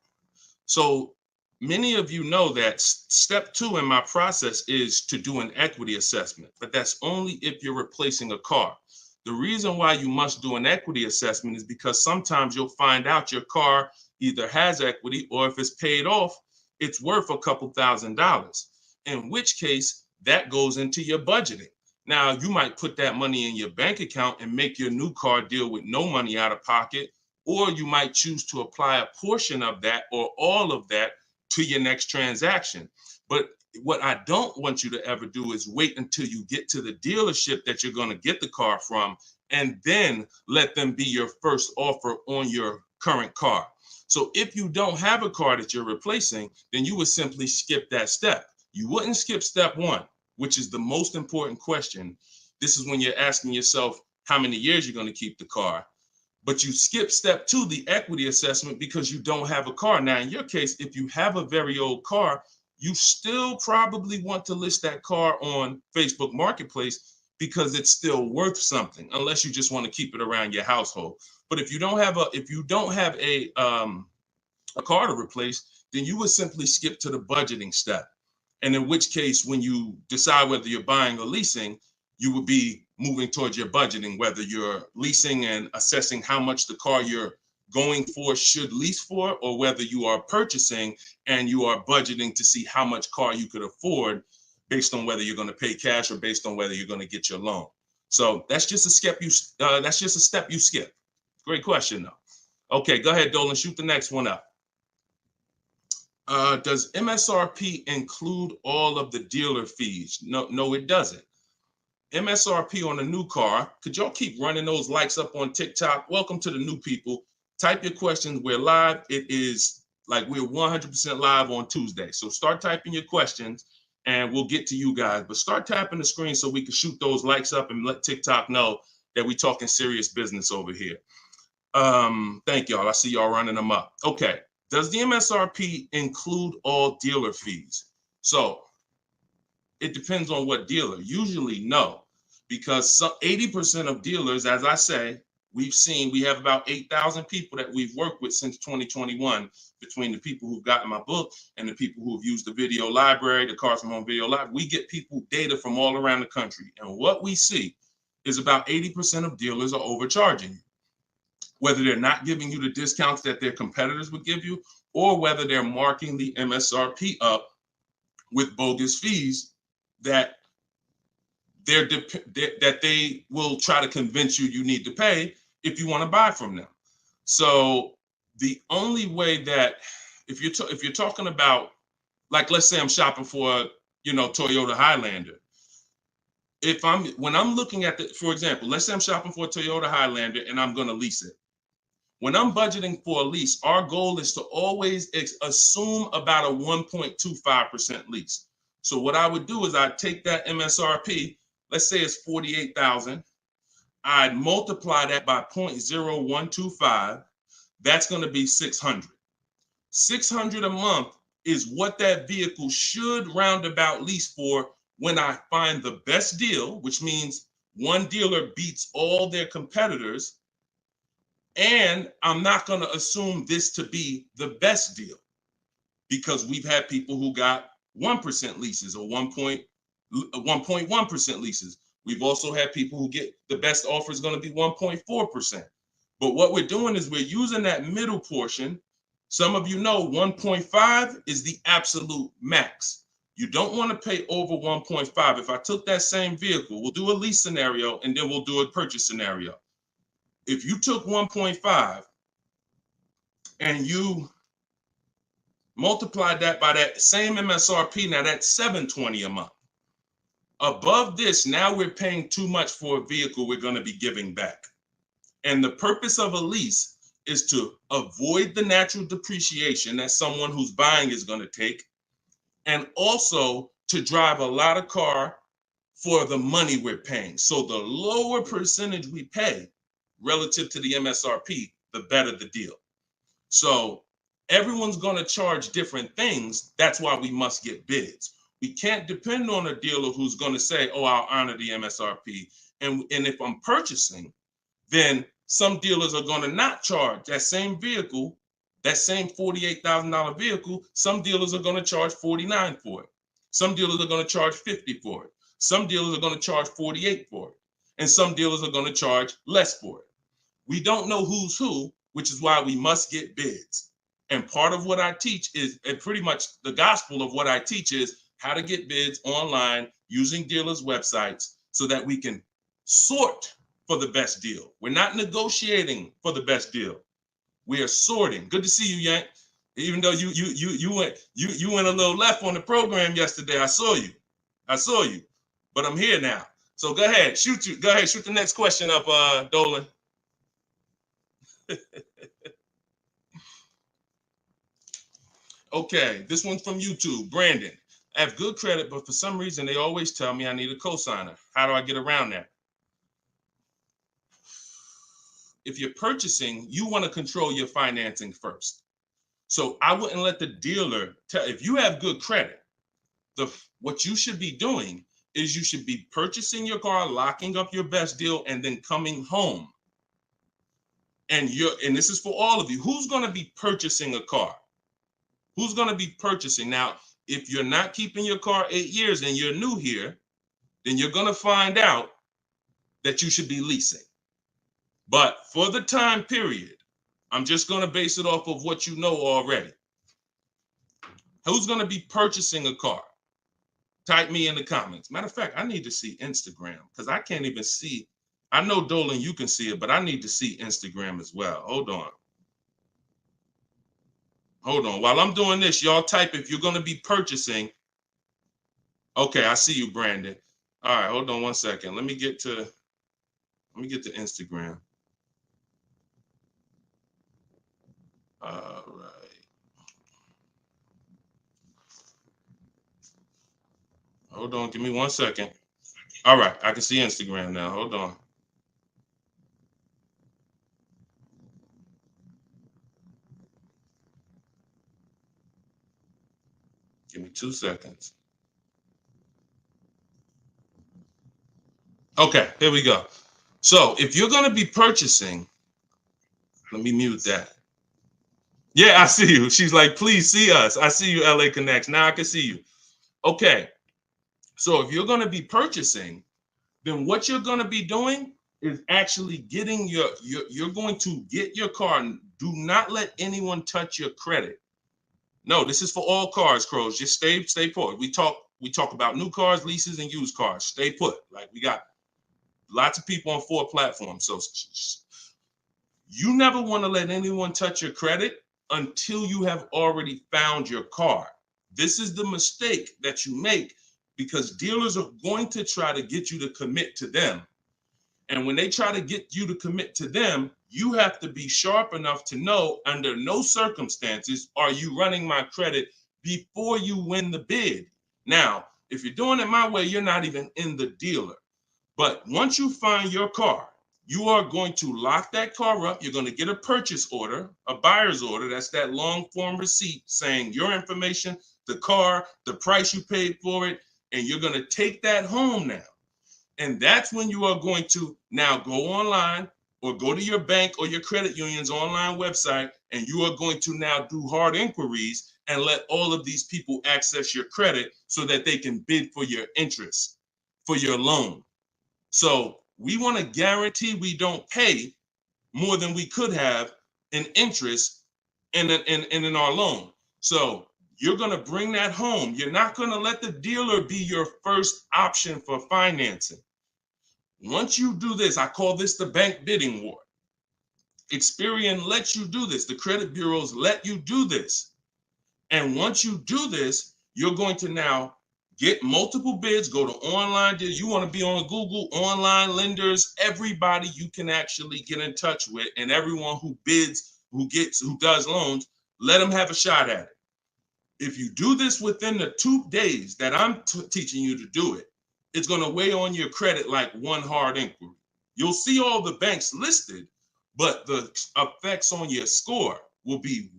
So many of you know that step 2 in my process is to do an equity assessment, but that's only if you're replacing a car. The reason why you must do an equity assessment is because sometimes you'll find out your car either has equity, or if it's paid off, it's worth a couple $1,000s, in which case that goes into your budgeting. Now, you might put that money in your bank account and make your new car deal with no money out of pocket, or you might choose to apply a portion of that or all of that to your next transaction. But what I don't want you to ever do is wait until you get to the dealership that you're going to get the car from and then let them be your first offer on your current car. So if you don't have a car that you're replacing, then you would simply skip that step. You wouldn't skip step one, which is the most important question. This is when you're asking yourself how many years you're going to keep the car. But you skip step two, the equity assessment, because you don't have a car. Now, in your case, if you have a very old car, you still probably want to list that car on Facebook Marketplace because it's still worth something, unless you just want to keep it around your household. But if you don't have a car to replace, then you would simply skip to the budgeting step. And in which case, when you decide whether you're buying or leasing, you would be moving towards your budgeting, whether you're leasing and assessing how much the car you're going for should lease for, or whether you are purchasing and you are budgeting to see how much car you could afford based on whether you're going to pay cash or based on whether you're going to get your loan. So that's just a step you skip. Great question, though. Okay, go ahead, Dolan. Shoot the next one up. Does MSRP include all of the dealer fees? No, it doesn't. MSRP on a new car. Could y'all keep running those likes up on TikTok? Welcome to the new people. Type your questions. We're live. It is like we're 100% live on Tuesday. So start typing your questions and we'll get to you guys. But start tapping the screen so we can shoot those likes up and let TikTok know that we're talking serious business over here. Thank y'all. I see y'all running them up. Okay. Does the MSRP include all dealer fees? So it depends on what dealer. Usually no, because 80% of dealers, as I say, we have about 8,000 people that we've worked with since 2021, between the people who've gotten my book and the people who've used the video library, the Cars from Home video library. We get people data from all around the country. And what we see is about 80% of dealers are overcharging you, whether they're not giving you the discounts that their competitors would give you, or whether they're marking the MSRP up with bogus fees that they will try to convince you need to pay if you want to buy from them. So the only way that, if you're talking about, like, let's say I'm shopping for Toyota Highlander. When I'm looking at for example, let's say I'm shopping for a Toyota Highlander and I'm going to lease it. When I'm budgeting for a lease, our goal is to always assume about a 1.25% lease. So what I would do is I'd take that MSRP, let's say it's $48,000. I'd multiply that by 0.0125. That's going to be $600. $600 a month is what that vehicle should roundabout lease for when I find the best deal, which means one dealer beats all their competitors. And I'm not going to assume this to be the best deal, because we've had people who got 1% leases or 1.1% leases. We've also had people who get the best offer is going to be 1.4%. But what we're doing is we're using that middle portion. Some of you know 1.5 is the absolute max. You don't want to pay over 1.5. If I took that same vehicle, we'll do a lease scenario and then we'll do a purchase scenario. If you took 1.5 and you multiplied that by that same MSRP, now that's $720 a month. Above this, now we're paying too much for a vehicle we're going to be giving back. And the purpose of a lease is to avoid the natural depreciation that someone who's buying is going to take, and also to drive a lot of car for the money we're paying. So the lower percentage we pay relative to the MSRP, the better the deal. So everyone's going to charge different things. That's why we must get bids. We can't depend on a dealer who's going to say, oh, I'll honor the MSRP. And if I'm purchasing, then some dealers are going to not charge that same vehicle, that same $48,000 vehicle. Some dealers are going to charge $49,000 for it. Some dealers are going to charge $50,000 for it. Some dealers are going to charge $48,000 for it. And some dealers are going to charge less for it. We don't know who's who, which is why we must get bids. And part of what I teach is, and pretty much the gospel of what I teach is how to get bids online using dealers' websites so that we can sort for the best deal. We're not negotiating for the best deal. We are sorting. Good to see you, Yank. Even though you went a little left on the program yesterday. I saw you. But I'm here now. So go ahead, shoot the next question up, Dolan. Okay, this one's from YouTube. Brandon, I have good credit, but for some reason they always tell me I need a cosigner. How do I get around that? If you're purchasing, you want to control your financing first. So I wouldn't let the dealer tell. If you have good credit, what you should be doing is you should be purchasing your car, locking up your best deal, and then coming home. And this is for all of you. Who's going to be purchasing a car? Who's going to be purchasing? Now, if you're not keeping your car 8 years and you're new here, then you're going to find out that you should be leasing. But for the time period, I'm just going to base it off of what you know already. Who's going to be purchasing a car? Type me in the comments. Matter of fact, I need to see Instagram because I can't even see. I know, Dolan, you can see it, but I need to see Instagram as well. Hold on. While I'm doing this, y'all type if you're going to be purchasing. Okay, I see you, Brandon. All right, hold on one second. Let me get to Instagram. All right. Hold on, give me 1 second. All right, I can see Instagram now. Hold on. Give me 2 seconds. Okay, here we go. So if you're going to be purchasing, let me mute that. Yeah, I see you. She's like, please see us. I see you, LA Connects. Now I can see you. Okay. So if you're going to be purchasing, then what you're going to be doing is actually getting you're going to get your car. Do not let anyone touch your credit. No, this is for all cars, Crows. Just stay put. We talk about new cars, leases, and used cars. Stay put. Like, we got lots of people on 4 platforms. So you never want to let anyone touch your credit until you have already found your car. This is the mistake that you make because dealers are going to try to get you to commit to them. And when they try to get you to commit to them, you have to be sharp enough to know under no circumstances are you running my credit before you win the bid. Now, if you're doing it my way, you're not even in the dealer. But once you find your car, you are going to lock that car up. You're going to get a purchase order, a buyer's order. That's that long form receipt saying your information, the car, the price you paid for it, and you're going to take that home now. And that's when you are going to now go online or go to your bank or your credit union's online website, and you are going to now do hard inquiries and let all of these people access your credit so that they can bid for your interest, for your loan. So we want to guarantee we don't pay more than we could have in interest in our loan. So you're going to bring that home. You're not going to let the dealer be your first option for financing. Once you do this, I call this the bank bidding war. Experian lets you do this. The credit bureaus let you do this. And once you do this, you're going to now get multiple bids, go to online. You want to be on Google, online lenders, everybody you can actually get in touch with, and everyone who bids, who does loans, let them have a shot at it. If you do this within the 2 days that I'm teaching you to do it, it's going to weigh on your credit like one hard inquiry. You'll see all the banks listed, but the effects on your score will be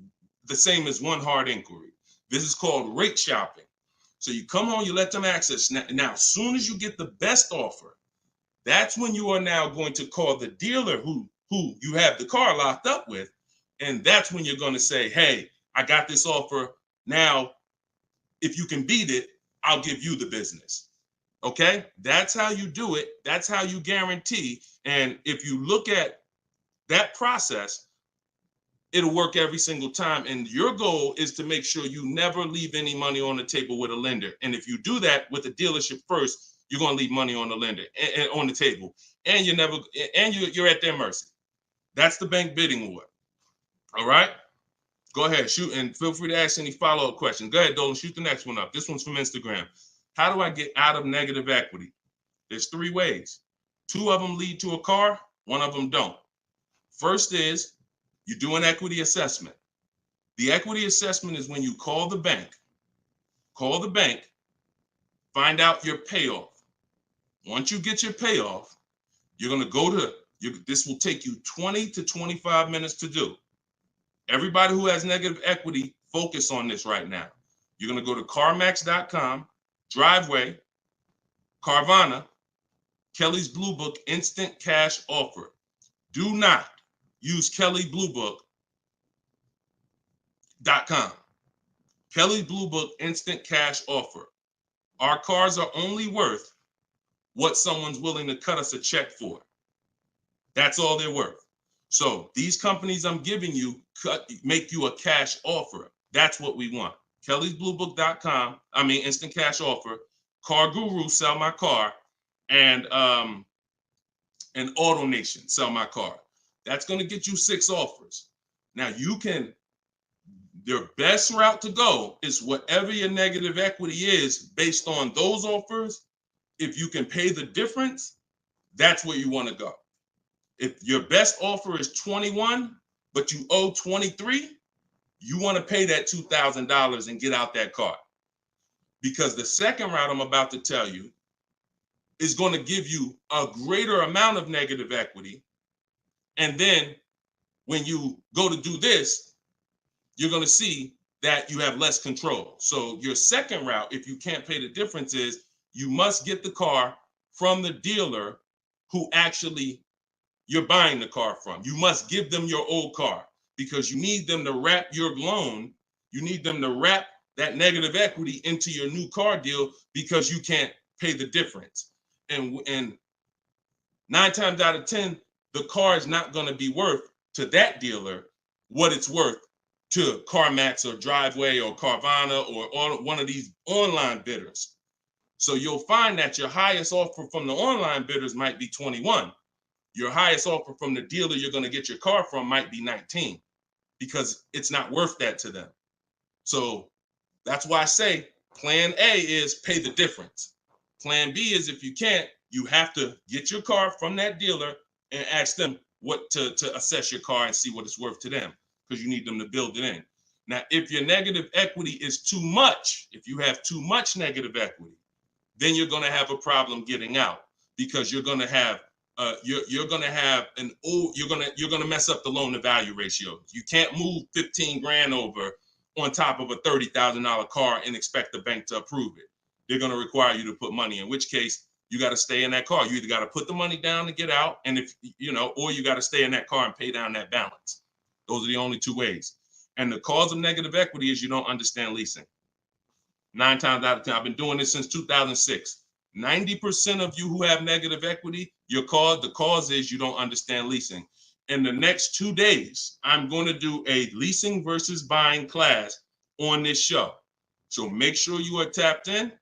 the same as one hard inquiry. This is called rate shopping. So you come on, you let them access. Now, as soon as you get the best offer, that's when you are now going to call the dealer who you have the car locked up with. And that's when you're going to say, hey, I got this offer. Now, if you can beat it, I'll give you the business. Okay? That's how you do it. That's how you guarantee. And if you look at that process, it'll work every single time. And your goal is to make sure you never leave any money on the table with a lender. And if you do that with a dealership first, you're going to leave money on the lender and on the table. And you're at their mercy. That's the bank bidding war. All right. Go ahead, shoot, and feel free to ask any follow-up questions. Go ahead, Dolan, shoot the next one up. This one's from Instagram. How do I get out of negative equity? There's 3 ways. 2 of them lead to a car, 1 of them don't. First is you do an equity assessment. The equity assessment is when you call the bank, find out your payoff. Once you get your payoff, you're going to go to, this will take you 20 to 25 minutes to do. Everybody who has negative equity, focus on this right now. You're going to go to CarMax.com, Driveway, Carvana, Kelly's Blue Book Instant Cash Offer. Do not use KellyBlueBook.com. Kelly Blue Book Instant Cash Offer. Our cars are only worth what someone's willing to cut us a check for. That's all they're worth. So these companies I'm giving you make you a cash offer. That's what we want. Kelly'sBlueBook.com. Instant cash offer. Car Guru, sell my car, and Auto Nation, sell my car. That's going to get you 6 offers. Now your best route to go is whatever your negative equity is based on those offers. If you can pay the difference, that's where you want to go. If your best offer is 21, but you owe 23, you want to pay that $2,000 and get out that car. Because the second route I'm about to tell you is going to give you a greater amount of negative equity. And then when you go to do this, you're going to see that you have less control. So your second route, if you can't pay the difference, is you must get the car from the dealer who actually you're buying the car from. You must give them your old car because you need them to wrap your loan. You need them to wrap that negative equity into your new car deal because you can't pay the difference. And 9 times out of 10, the car is not going to be worth to that dealer what it's worth to CarMax or Driveway or Carvana or one of these online bidders. So you'll find that your highest offer from the online bidders might be 21. Your highest offer from the dealer you're going to get your car from might be 19 because it's not worth that to them. So that's why I say plan A is pay the difference. Plan B is if you can't, you have to get your car from that dealer and ask them what to assess your car and see what it's worth to them because you need them to build it in. Now, if your negative equity is too much, if you have too much negative equity, then you're going to have a problem getting out because you're going to have you're going to mess up the loan to value ratio. You can't move 15 grand over on top of a $30,000 car and expect the bank to approve it. They're going to require you to put money, in which case you got to stay in that car. You either got to put the money down to get out, and or you got to stay in that car and pay down that balance. Those are the only 2 ways. And the cause of negative equity is you don't understand leasing. 9 times out of 10, I've been doing this since 2006. 90% of you who have negative equity, the cause is you don't understand leasing. In the next 2 days, I'm going to do a leasing versus buying class on this show. So make sure you are tapped in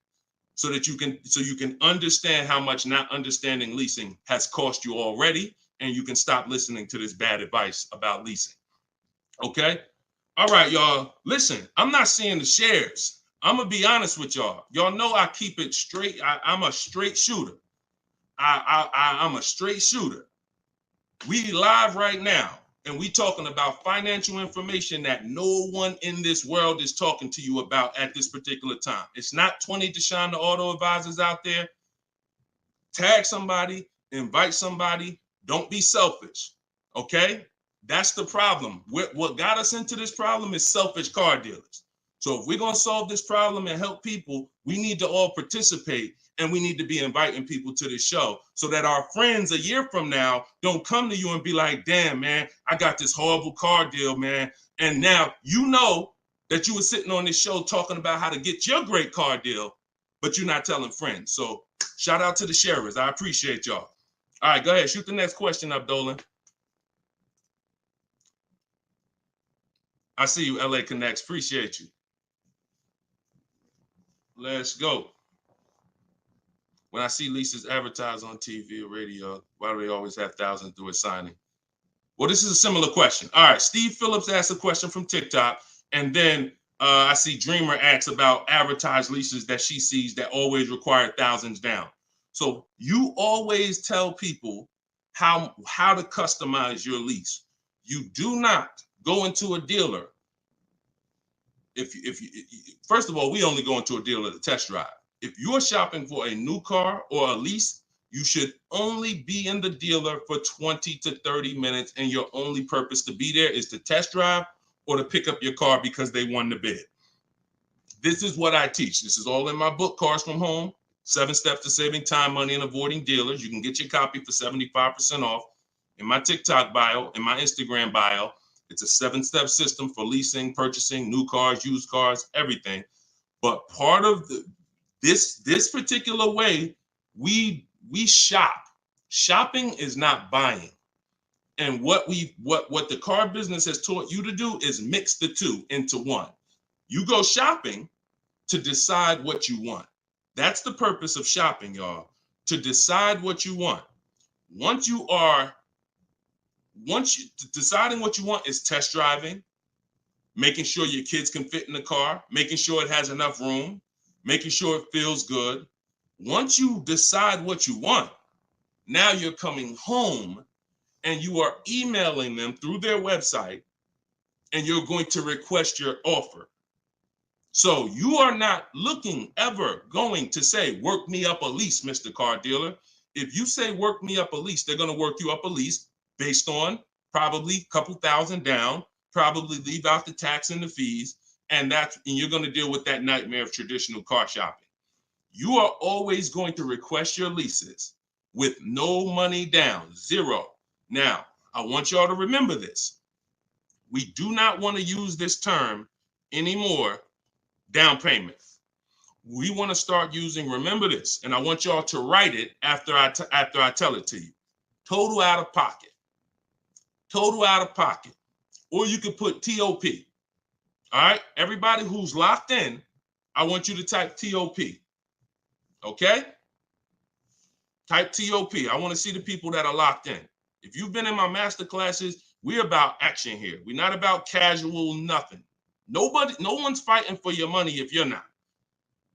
so that you can understand how much not understanding leasing has cost you already, and you can stop listening to this bad advice about leasing. Okay? All right, y'all. Listen, I'm not seeing the shares. I'm going to be honest with y'all. Y'all know I keep it straight. I'm a straight shooter. I'm a straight shooter. We live right now, and we talking about financial information that no one in this world is talking to you about at this particular time. It's not 20 Deshone the Auto Advisors out there. Tag somebody, invite somebody. Don't be selfish, okay? That's the problem. What got us into this problem is selfish car dealers. So if we're going to solve this problem and help people, we need to all participate, and we need to be inviting people to the show so that our friends a year from now don't come to you and be like, damn, man, I got this horrible car deal, man. And now you know that you were sitting on this show talking about how to get your great car deal, but you're not telling friends. So shout out to the sharers. I appreciate y'all. All right, go ahead. Shoot the next question up, Dolan. I see you, LA Connects. Appreciate you. Let's go. When I see leases advertised on TV or radio, why do they always have thousands do a signing? Well, this is a similar question. All right, Steve Phillips asked a question from TikTok, and then I see Dreamer asks about advertised leases that she sees that always require thousands down. So you always tell people how to customize your lease. You do not go into a dealer. If you first of all, we only go into a dealer to test drive. If you're shopping for a new car or a lease, you should only be in the dealer for 20 to 30 minutes, and your only purpose to be there is to test drive or to pick up your car because they won the bid. This is what I teach. This is all in my book, Cars from Home, 7 Steps to Saving Time, Money, and Avoiding Dealers. You can get your copy for 75% off. In my TikTok bio, in my Instagram bio, it's a 7-step system for leasing, purchasing, new cars, used cars, everything. But part of this particular way, we shop. Shopping is not buying. And what the car business has taught you to do is mix the two into one. You go shopping to decide what you want. That's the purpose of shopping, y'all, to decide what you want. Deciding what you want is test driving, making sure your kids can fit in the car, making sure it has enough room, making sure it feels good. Once you decide what you want, now you're coming home and you are emailing them through their website, and you're going to request your offer. So you are not going to say, work me up a lease, Mr. Car Dealer. If you say work me up a lease, they're going to work you up a lease based on probably a couple thousand down, probably leave out the tax and the fees, and you're going to deal with that nightmare of traditional car shopping. You are always going to request your leases with no money down, zero. Now, I want y'all to remember this. We do not want to use this term anymore, down payment. We want to start using, remember this, and I want y'all to write it after I tell it to you. Total out of pocket. Total out of pocket. Or you could put TOP. All right? Everybody who's locked in, I want you to type TOP. Okay? Type TOP. I want to see the people that are locked in. If you've been in my master classes, we're about action here. We're not about casual nothing. No one's fighting for your money if you're not.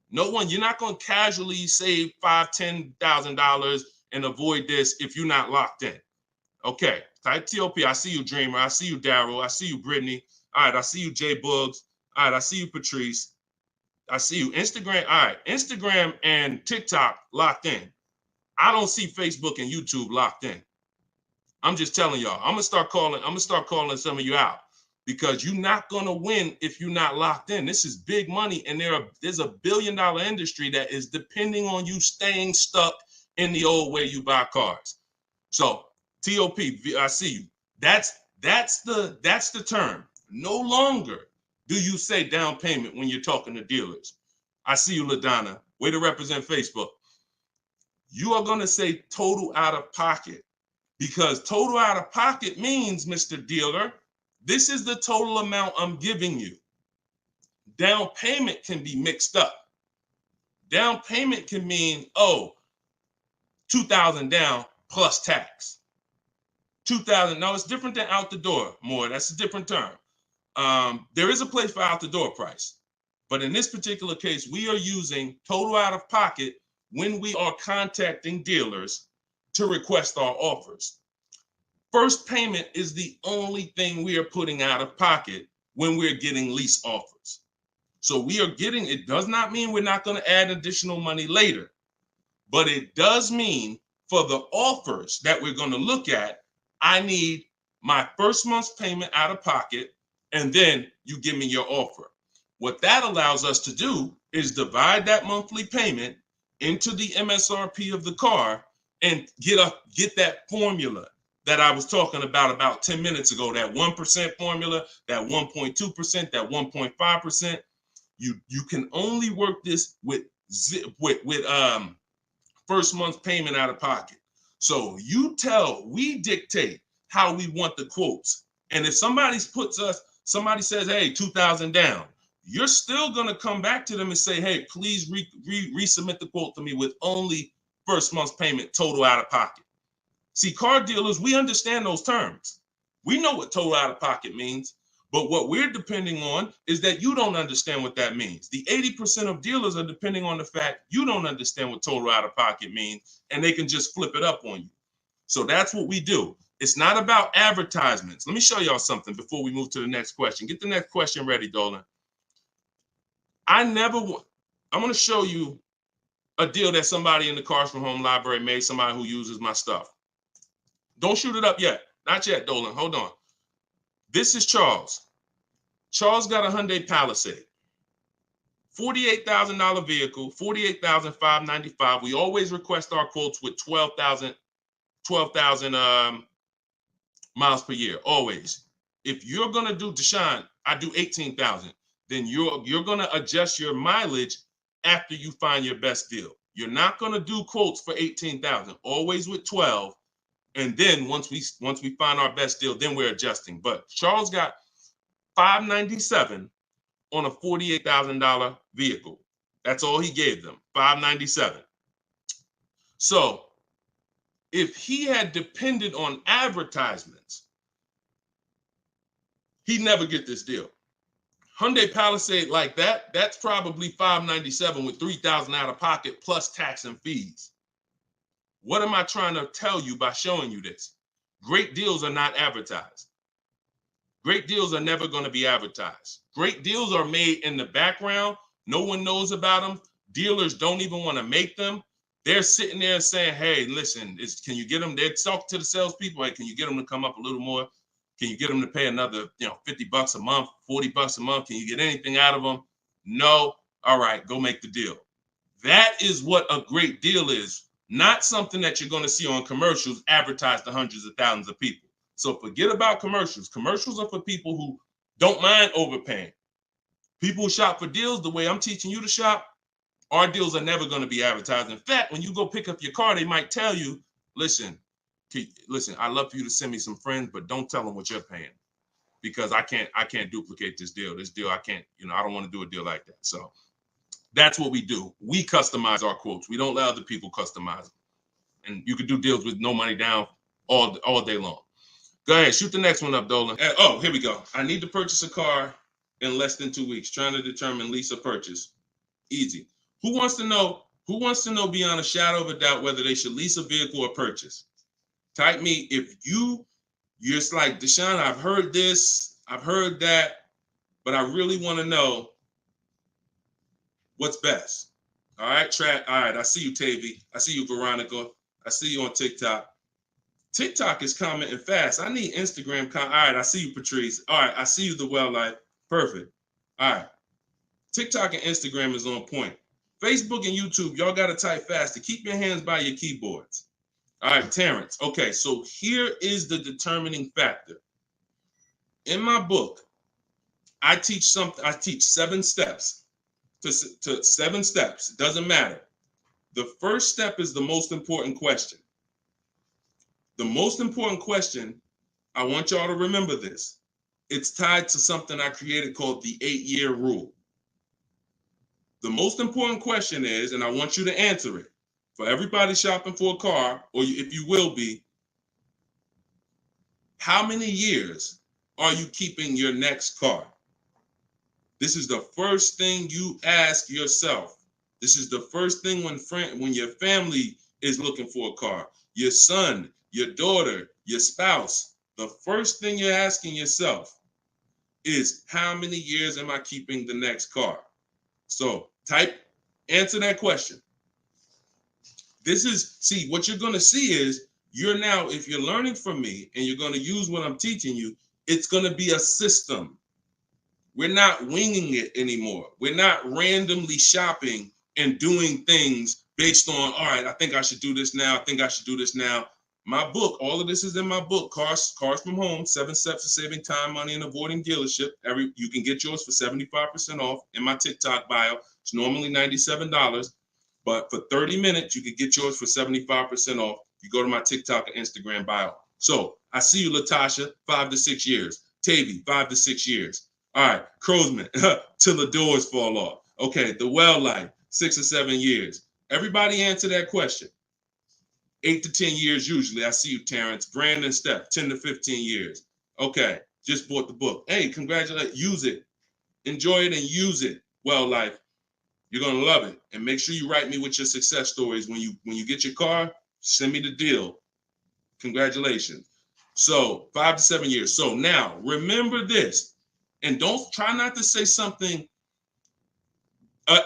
You're not going to casually save $5,000, $10,000 and avoid this if you're not locked in. Okay, type TOP. I see you, Dreamer. I see you, Daryl. I see you, Brittany. All right, I see you, Jay Buggs. All right, I see you, Patrice. I see you, Instagram. All right, Instagram and TikTok locked in. I don't see Facebook and YouTube locked in. I'm just telling y'all. I'm gonna start calling some of you out, because you're not gonna win if you're not locked in. This is big money, and there's a $1 billion industry that is depending on you staying stuck in the old way you buy cars. So TOP, I see you. That's the term. No longer do you say down payment when you're talking to dealers. I see you, LaDonna. Way to represent Facebook. You are gonna say total out of pocket, because total out of pocket means, Mr. Dealer, this is the total amount I'm giving you. Down payment can be mixed up. Down payment can mean, $2,000 down plus tax. $2,000. No, it's different than out the door. More, that's a different term. There is a place for out the door price, but in this particular case, we are using total out of pocket when we are contacting dealers to request our offers. First payment is the only thing we are putting out of pocket when we're getting lease offers. So it does not mean we're not going to add additional money later, but it does mean for the offers that we're going to look at, I need my first month's payment out of pocket, and then you give me your offer. What that allows us to do is divide that monthly payment into the MSRP of the car and get that formula that I was talking about 10 minutes ago, that 1% formula, that 1.2%, that 1.5%. You can only work this with first month payment out of pocket. So we dictate how we want the quotes. And if somebody says, hey, 2,000 down, you're still going to come back to them and say, hey, please resubmit the quote to me with only first month's payment total out of pocket. See, car dealers, we understand those terms. We know what total out of pocket means, but what we're depending on is that you don't understand what that means. The 80% of dealers are depending on the fact you don't understand what total out of pocket means, and they can just flip it up on you. So that's what we do. It's not about advertisements. Let me show y'all something before we move to the next question. Get the next question ready, Dolan. I'm going to show you a deal that somebody in the Cars from Home library made, somebody who uses my stuff. Don't shoot it up yet. Not yet, Dolan. Hold on. This is Charles. Charles got a Hyundai Palisade. $48,000 vehicle, $48,595. We always request our quotes with 12,000 miles per year, always. If you're going to do, Deshone, I do 18,000. Then you're going to adjust your mileage after you find your best deal. You're not going to do quotes for 18,000, always with 12. And then once we find our best deal, then we're adjusting. But Charles got $597 on a $48,000 vehicle. That's all he gave them, $597. So if he had depended on advertisements, he'd never get this deal. Hyundai Palisade like that, that's probably $597 with $3,000 out of pocket plus tax and fees. What am I trying to tell you by showing you this? Great deals are not advertised. Great deals are never going to be advertised. Great deals are made in the background. No one knows about them. Dealers don't even want to make them. They're sitting there saying, hey, listen, can you get them? They talk to the salespeople. Hey, can you get them to come up a little more? Can you get them to pay another, $50 a month, $40 a month? Can you get anything out of them? No. All right, go make the deal. That is what a great deal is. Not something that you're going to see on commercials advertised to hundreds of thousands of people. So forget about commercials. Commercials are for people who don't mind overpaying. People who shop for deals the way I'm teaching you to shop, our deals are never going to be advertised. In fact, when you go pick up your car, they might tell you, listen, I'd love for you to send me some friends, but don't tell them what you're paying because I can't duplicate this deal. This deal, I can't, I don't want to do a deal like that. So that's what we do. We customize our quotes. We don't let other people customize them. And you can do deals with no money down all day long. Go ahead, shoot the next one up, Dolan. Oh, here we go. I need to purchase a car in less than 2 weeks. Trying to determine lease or purchase. Easy. Who wants to know beyond a shadow of a doubt whether they should lease a vehicle or purchase? Type me if you're just like, Deshone, I've heard this, I've heard that, but I really want to know what's best. All right, all right, I see you, Tavy. I see you, Veronica. I see you on TikTok. TikTok is commenting fast. I need Instagram. All right, I see you, Patrice. All right, I see you, The Well Life. Perfect. All right. TikTok and Instagram is on point. Facebook and YouTube, y'all got to type fast to keep your hands by your keyboards. All right, Terrence. Okay, so here is the determining factor. In my book, I teach 7 steps to 7 steps. It doesn't matter. The first step is the most important question. The most important question, I want y'all to remember this. It's tied to something I created called the 8-year rule. The most important question is, and I want you to answer it, for everybody shopping for a car, or if you will be, how many years are you keeping your next car? This is the first thing you ask yourself. This is the first thing when your family is looking for a car, your son, your daughter, your spouse. The first thing you're asking yourself is, how many years am I keeping the next car? So answer that question. What you're going to see is if you're learning from me and you're going to use what I'm teaching you, it's going to be a system. We're not winging it anymore. We're not randomly shopping and doing things based on, all right, I think I should do this now. I think I should do this now. My book, all of this is in my book, Cars from Home, 7 Steps to Saving Time, Money, and Avoiding Dealership. You can get yours for 75% off in my TikTok bio. It's normally $97, but for 30 minutes, you can get yours for 75% off. You go to my TikTok and Instagram bio. So I see you, Latasha, 5 to 6 years. Tavy, 5 to 6 years. All right, Crowsman, till the doors fall off. Okay, The Well Life, 6 or 7 years. Everybody answer that question. 8 to 10 years usually. I see you, Terrence. Brandon Steph, 10 to 15 years. Okay, just bought the book. Hey, congratulations. Use it. Enjoy it and use it. Well, life. You're gonna love it. And make sure you write me with your success stories. When you get your car, send me the deal. Congratulations. So 5 to 7 years. So now remember this, and don't try not to say something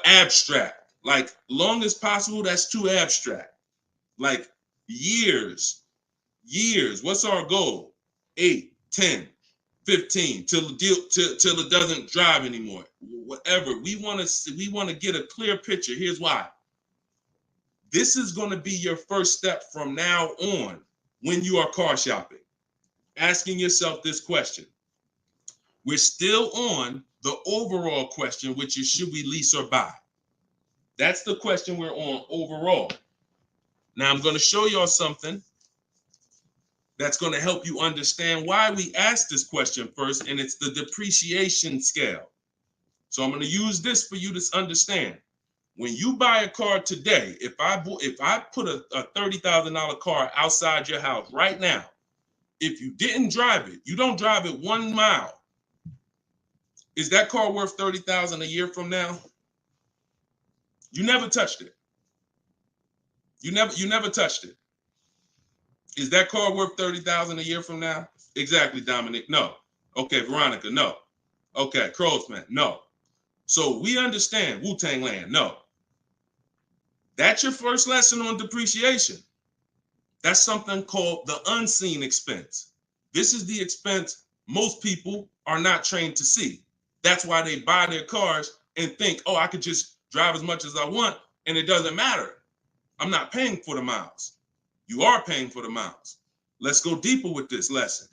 abstract. Like long as possible, that's too abstract. Like years. What's our goal? 8, 10, 15 till it doesn't drive anymore. Whatever. We want to get a clear picture. Here's why. This is going to be your first step from now on when you are car shopping. Asking yourself this question. We're still on the overall question, which is should we lease or buy? That's the question we're on overall. Now I'm going to show y'all something that's going to help you understand why we asked this question first, and it's the depreciation scale. So I'm going to use this for you to understand. When you buy a car today, if I put a $30,000 car outside your house right now, if you didn't drive it, you don't drive it 1 mile, is that car worth $30,000 a year from now? You never touched it. You never touched it. Is that car worth $30,000 a year from now? Exactly, Dominic. No. Okay, Veronica. No. Okay, Crowsman. No. So we understand Wu-Tang Land. No. That's your first lesson on depreciation. That's something called the unseen expense. This is the expense most people are not trained to see. That's why they buy their cars and think, oh, I could just drive as much as I want and it doesn't matter. I'm not paying for the miles. You are paying for the miles. Let's go deeper with this lesson.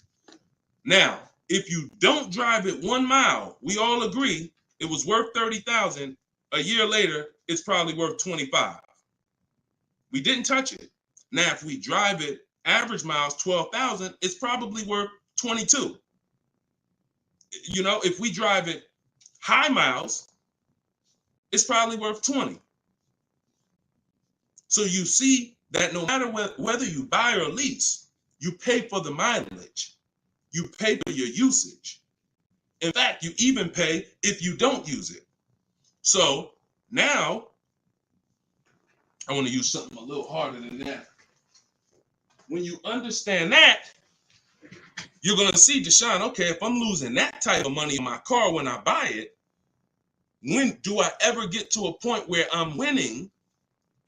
Now, if you don't drive it 1 mile, we all agree it was worth $30,000. A year later, it's probably worth $25,000. We didn't touch it. Now, if we drive it, average miles 12,000, it's probably worth 22. You know, if we drive it high miles, it's probably worth 20. So you see that no matter whether you buy or lease, you pay for the mileage. You pay for your usage. In fact, you even pay if you don't use it. So now, I want to use something a little harder than that. When you understand that, you're going to see, Deshone, okay, if I'm losing that type of money in my car when I buy it, when do I ever get to a point where I'm winning?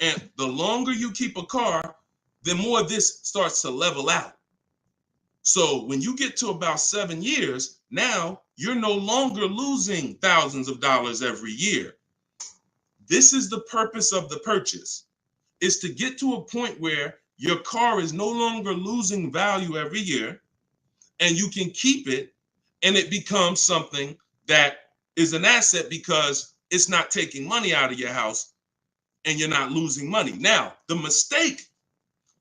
And the longer you keep a car, the more this starts to level out. So when you get to about 7 years, now you're no longer losing thousands of dollars every year. This is the purpose of the purchase, is to get to a point where your car is no longer losing value every year and you can keep it and it becomes something that is an asset because it's not taking money out of your house and you're not losing money. Now, the mistake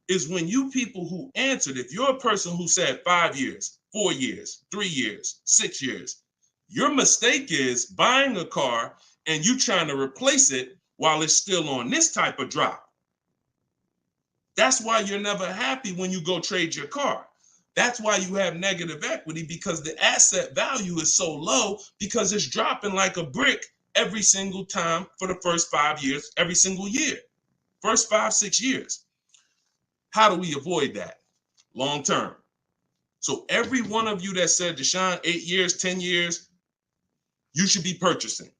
is when you people who answered, if you're a person who said 5 years, 4 years, 3 years, 6 years, your mistake is buying a car and you trying to replace it while it's still on this type of drop. That's why you're never happy when you go trade your car. That's why you have negative equity, because the asset value is so low because it's dropping like a brick every single time for the first 5 years, every single year, first 5, 6 years. How do we avoid that long term? So every one of you that said, Deshone, 8 years, 10 years, you should be purchasing.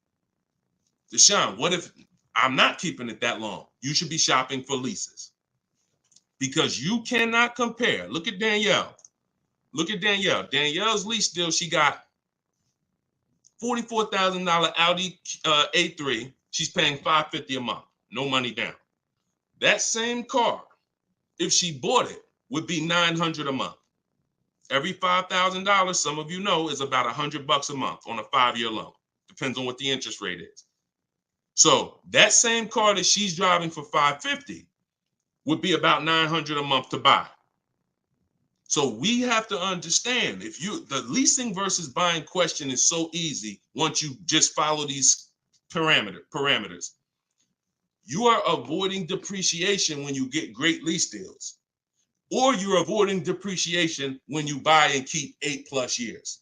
Deshone, what if I'm not keeping it that long? You should be shopping for leases. Because you cannot compare. Look at Danielle. Look at Danielle. Danielle's lease deal, she got $44,000 Audi A3. She's paying $550 a month. No money down. That same car, if she bought it, would be $900 a month. Every $5,000, some of you know, is about $100 a month on a 5-year loan. Depends on what the interest rate is. So that same car that she's driving for $550 would be about $900 a month to buy. So we have to understand, the leasing versus buying question is so easy once you just follow these parameters. You are avoiding depreciation when you get great lease deals. or you're avoiding depreciation when you buy and keep 8+ years.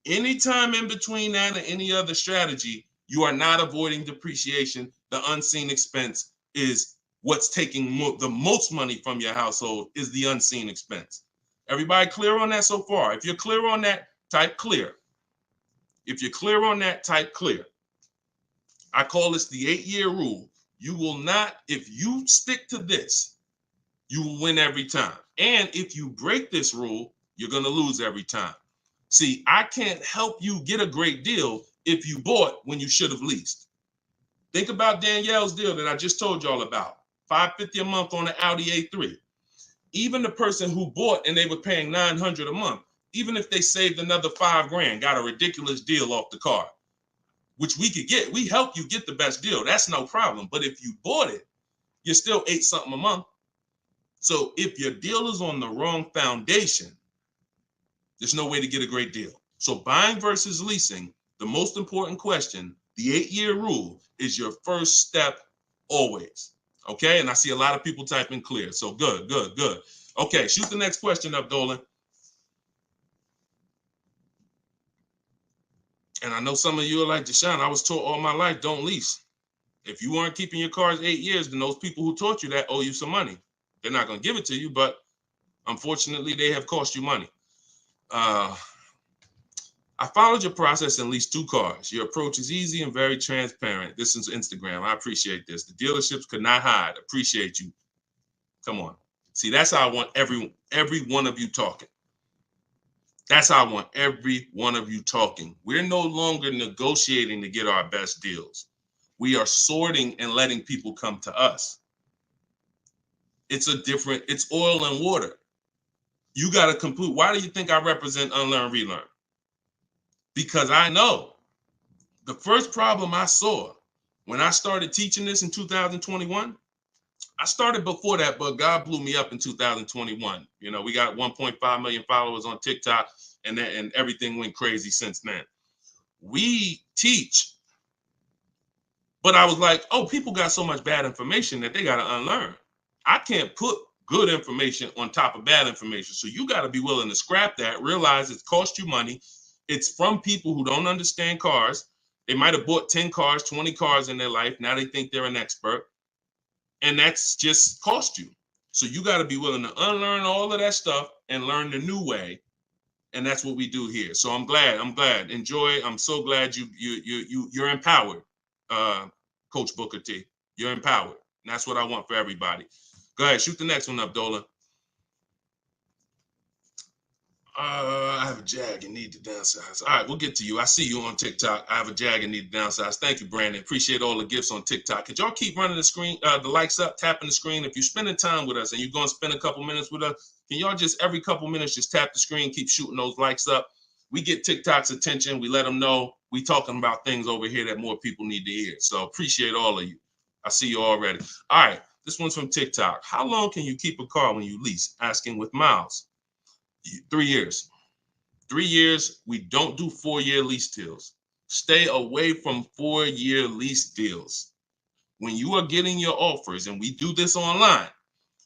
Anytime in between that and any other strategy, you are not avoiding depreciation. The unseen expense is what's taking the most money from your household, is the unseen expense. Everybody clear on that so far? If you're clear on that, type clear. If you're clear on that, type clear. I call this the 8-year rule. You will not, if you stick to this, you will win every time. And if you break this rule, you're going to lose every time. See, I can't help you get a great deal if you bought when you should have leased. Think about Danielle's deal that I just told y'all about. $550 a month on an Audi A3. Even the person who bought and they were paying $900 a month, even if they saved another $5,000, got a ridiculous deal off the car, which we could get. We help you get the best deal. That's no problem. But if you bought it, you're still $8 something a month. So if your deal is on the wrong foundation, there's no way to get a great deal. So buying versus leasing, the most important question, the 8-year rule, is your first step always. Okay, and I see a lot of people typing clear. So good. Okay, shoot the next question up, Dolan. And I know some of you are like, Deshone, I was taught all my life, don't lease. If you weren't keeping your cars 8 years, then those people who taught you that owe you some money. They're not going to give it to you, but unfortunately, they have cost you money. I followed your process and leased 2 cars. Your approach is easy and very transparent. This is Instagram. I appreciate this. The dealerships could not hide. Appreciate you. Come on. See, that's how I want every one of you talking. That's how I want every one of you talking. We're no longer negotiating to get our best deals. We are sorting and letting people come to us. It's oil and water. You got to complete. Why do you think I represent Unlearn, Relearn? Because I know the first problem I saw when I started teaching this in 2021, I started before that, but God blew me up in 2021. You know, we got 1.5 million followers on TikTok, and everything went crazy since then. We teach, but I was like, oh, people got so much bad information that they got to unlearn. I can't put good information on top of bad information. So you got to be willing to scrap that, realize it's cost you money. It's from people who don't understand cars. They might have bought 10 cars, 20 cars in their life. Now they think they're an expert. And that's just cost you. So you got to be willing to unlearn all of that stuff and learn the new way. And that's what we do here. So I'm glad. Enjoy. I'm so glad you're empowered, Coach Booker T. You're empowered. And that's what I want for everybody. Go ahead, shoot the next one up, Dolan. I have a Jag and need to downsize. All right, we'll get to you. I see you on TikTok. I have a Jag and need to downsize. Thank you, Brandon. Appreciate all the gifts on TikTok. Could y'all keep running the screen, the likes up, tapping the screen? If you're spending time with us and you're going to spend a couple minutes with us, can y'all just every couple minutes just tap the screen, keep shooting those likes up? We get TikTok's attention. We let them know we talking about things over here that more people need to hear. So appreciate all of you. I see you already. All right, this one's from TikTok. How long can you keep a car when you lease? Asking with miles. 3 years. 3 years. We don't do 4-year lease deals. Stay away from 4-year lease deals. When you are getting your offers, and we do this online,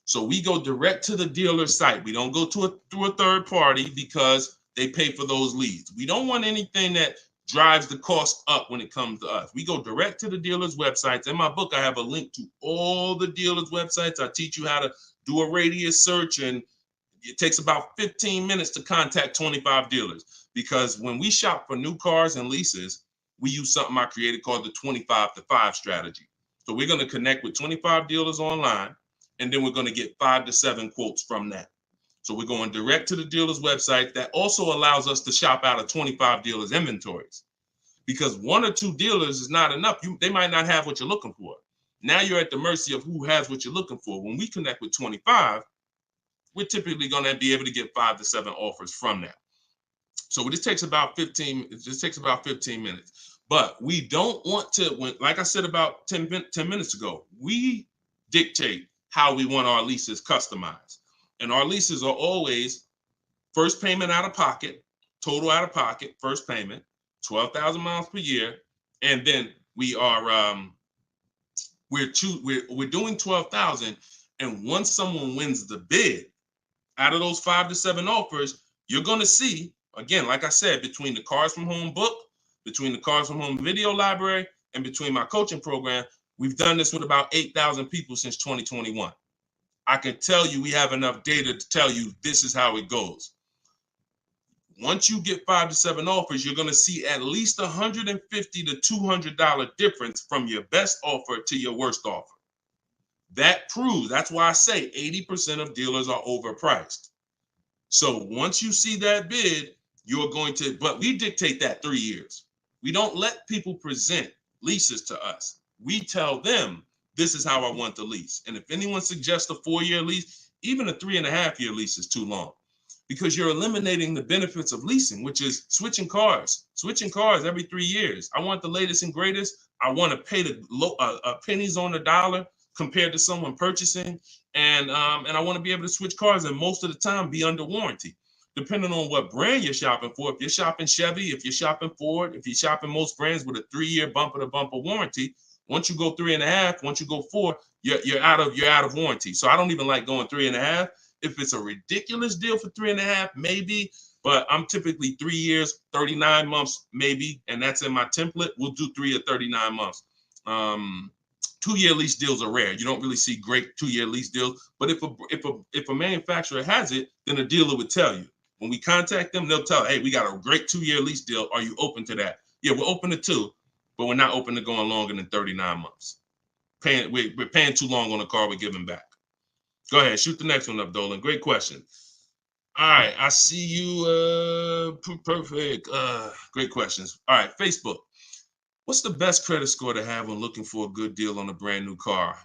so we go direct to the dealer site. We don't go through a third party because they pay for those leads. We don't want anything that drives the cost up when it comes to us. We go direct to the dealer's websites. In my book, I have a link to all the dealer's websites. I teach you how to do a radius search, and it takes about 15 minutes to contact 25 dealers, because when we shop for new cars and leases, we use something I created called the 25-to-5 strategy. So we're going to connect with 25 dealers online, and then we're going to get 5 to 7 quotes from that. So we're going direct to the dealer's website. That also allows us to shop out of 25 dealers' inventories, because 1 or 2 dealers is not enough. They might not have what you're looking for. Now you're at the mercy of who has what you're looking for. When we connect with 25, we're typically going to be able to get 5 to 7 offers from that. So this takes about 15. It just takes about 15 minutes. But we don't want to, like I said about 10 minutes ago, we dictate how we want our leases customized. And our leases are always first payment out of pocket, total out of pocket, first payment, 12,000 miles per year. And then we are, we're doing 12,000. And once someone wins the bid, out of those 5 to 7 offers, you're going to see, again, like I said, between the Cars from Home book, between the Cars from Home video library, and between my coaching program, we've done this with about 8,000 people since 2021. I can tell you we have enough data to tell you this is how it goes. Once you get 5 to 7 offers, you're going to see at least $150 to $200 difference from your best offer to your worst offer. That proves, that's why I say 80% of dealers are overpriced. So once you see that bid, you're going to, but we dictate that 3 years. We don't let people present leases to us. We tell them, this is how I want the lease. And if anyone suggests a 4-year lease, even a 3.5-year lease is too long, because you're eliminating the benefits of leasing, which is switching cars every 3 years. I want the latest and greatest. I want to pay the pennies on the dollar compared to someone purchasing. And I want to be able to switch cars and most of the time be under warranty, depending on what brand you're shopping for. If you're shopping Chevy, if you're shopping Ford, if you're shopping most brands with a 3-year bumper to bumper warranty, once you go 3.5, once you go 4, you're out of warranty. So I don't even like going 3.5. If it's a ridiculous deal for 3.5, maybe, but I'm typically 3 years, 39 months, maybe, and that's in my template. We'll do 3 or 39 months. 2-year lease deals are rare. You don't really see great 2-year lease deals, but if a manufacturer has it, then a dealer would tell you. When we contact them, they'll tell, hey, we got a great 2-year lease deal. Are you open to that? Yeah, we're open to 2, but we're not open to going longer than 39 months. We're paying too long on a car we're giving back. Go ahead, shoot the next one up, Dolan. Great question. All right, I see you. Perfect. Great questions. All right, Facebook. What's the best credit score to have when looking for a good deal on a brand new car?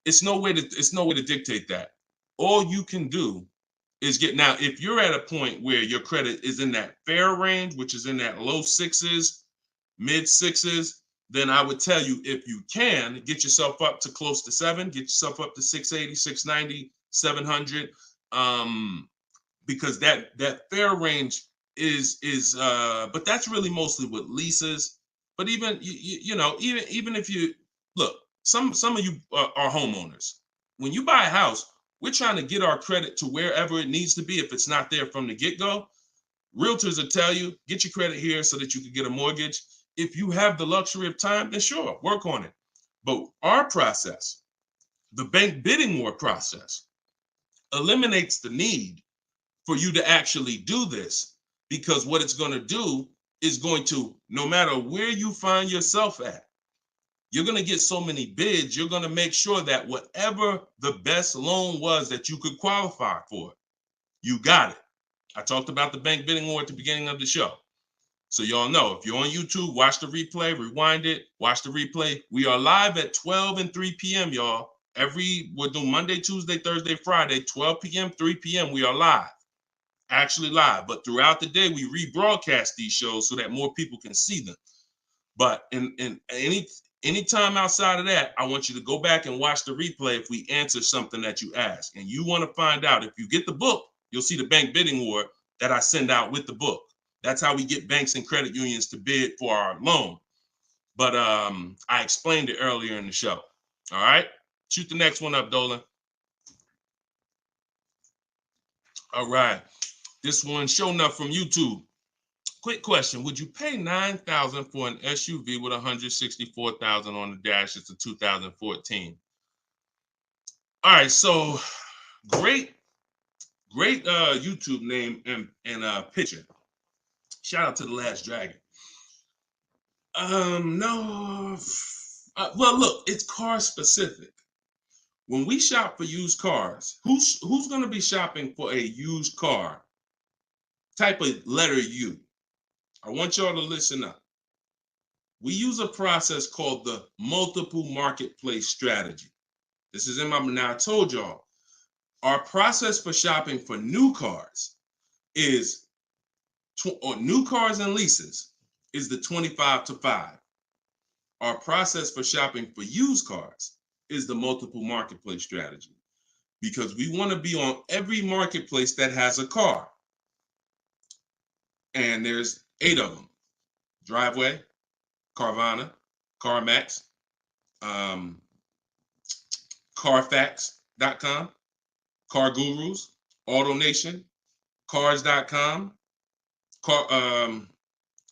It's no way to dictate that. All you can do is now, if you're at a point where your credit is in that fair range, which is in that low 6s, mid 6s, then I would tell you, if you can, get yourself up to close to 7, get yourself up to 680, 690, 700, because that fair range is but that's really mostly with leases. But even even if you look, some of you are homeowners. When you buy a house, we're trying to get our credit to wherever it needs to be. If it's not there from the get-go, realtors will tell you, get your credit here so that you can get a mortgage. If you have the luxury of time, then sure, work on it. But our process, the bank bidding war process, eliminates the need for you to actually do this, because what it's going to do is going to, no matter where you find yourself at, you're going to get so many bids, you're going to make sure that whatever the best loan was that you could qualify for, you got it. I talked about the bank bidding war at the beginning of the show. So y'all know, if you're on YouTube, watch the replay, rewind it, watch the replay. We are live at 12 and 3 p.m., y'all. We're doing Monday, Tuesday, Thursday, Friday, 12 p.m., 3 p.m. We are live, actually live. But throughout the day, we rebroadcast these shows so that more people can see them. But in any time outside of that, I want you to go back and watch the replay if we answer something that you ask. And you want to find out, if you get the book, you'll see the bank bidding war that I send out with the book. That's how we get banks and credit unions to bid for our loan. But I explained it earlier in the show. All right, shoot the next one up, Dolan. All right, this one showing up from YouTube. Quick question: would you pay $9,000 for an SUV with $164,000 on the dash? It's a 2014. All right, so great YouTube name and picture. Shout out to the Last Dragon. No. Well, look, it's car specific. When we shop for used cars, who's going to be shopping for a used car? Type a letter U. I want y'all to listen up. We use a process called the multiple marketplace strategy. This is in my, now I told y'all, our process for shopping for new cars is, or new cars and leases, is the 25 to 5. Our process for shopping for used cars is the multiple marketplace strategy, because we want to be on every marketplace that has a car. And there's 8 of them: Driveway, Carvana, CarMax, Carfax.com, Car Gurus, AutoNation, Cars.com,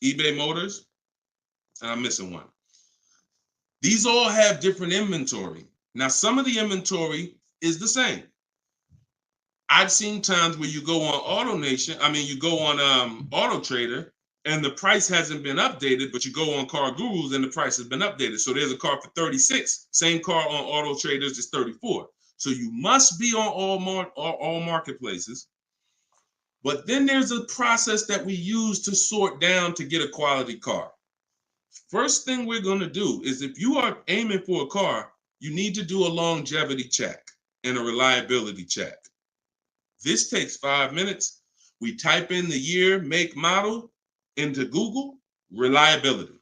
eBay Motors, and I'm missing one. These all have different inventory. Now, some of the inventory is the same. I've seen times where you go on you go on Auto Trader, and the price hasn't been updated, but you go on Car Gurus and the price has been updated. So there's a car for 36. Same car on Auto Traders is 34. So you must be on all marketplaces. But then there's a process that we use to sort down to get a quality car. First thing we're going to do is, if you are aiming for a car, you need to do a longevity check and a reliability check. This takes 5 minutes. We type in the year, make, model into Google, reliability,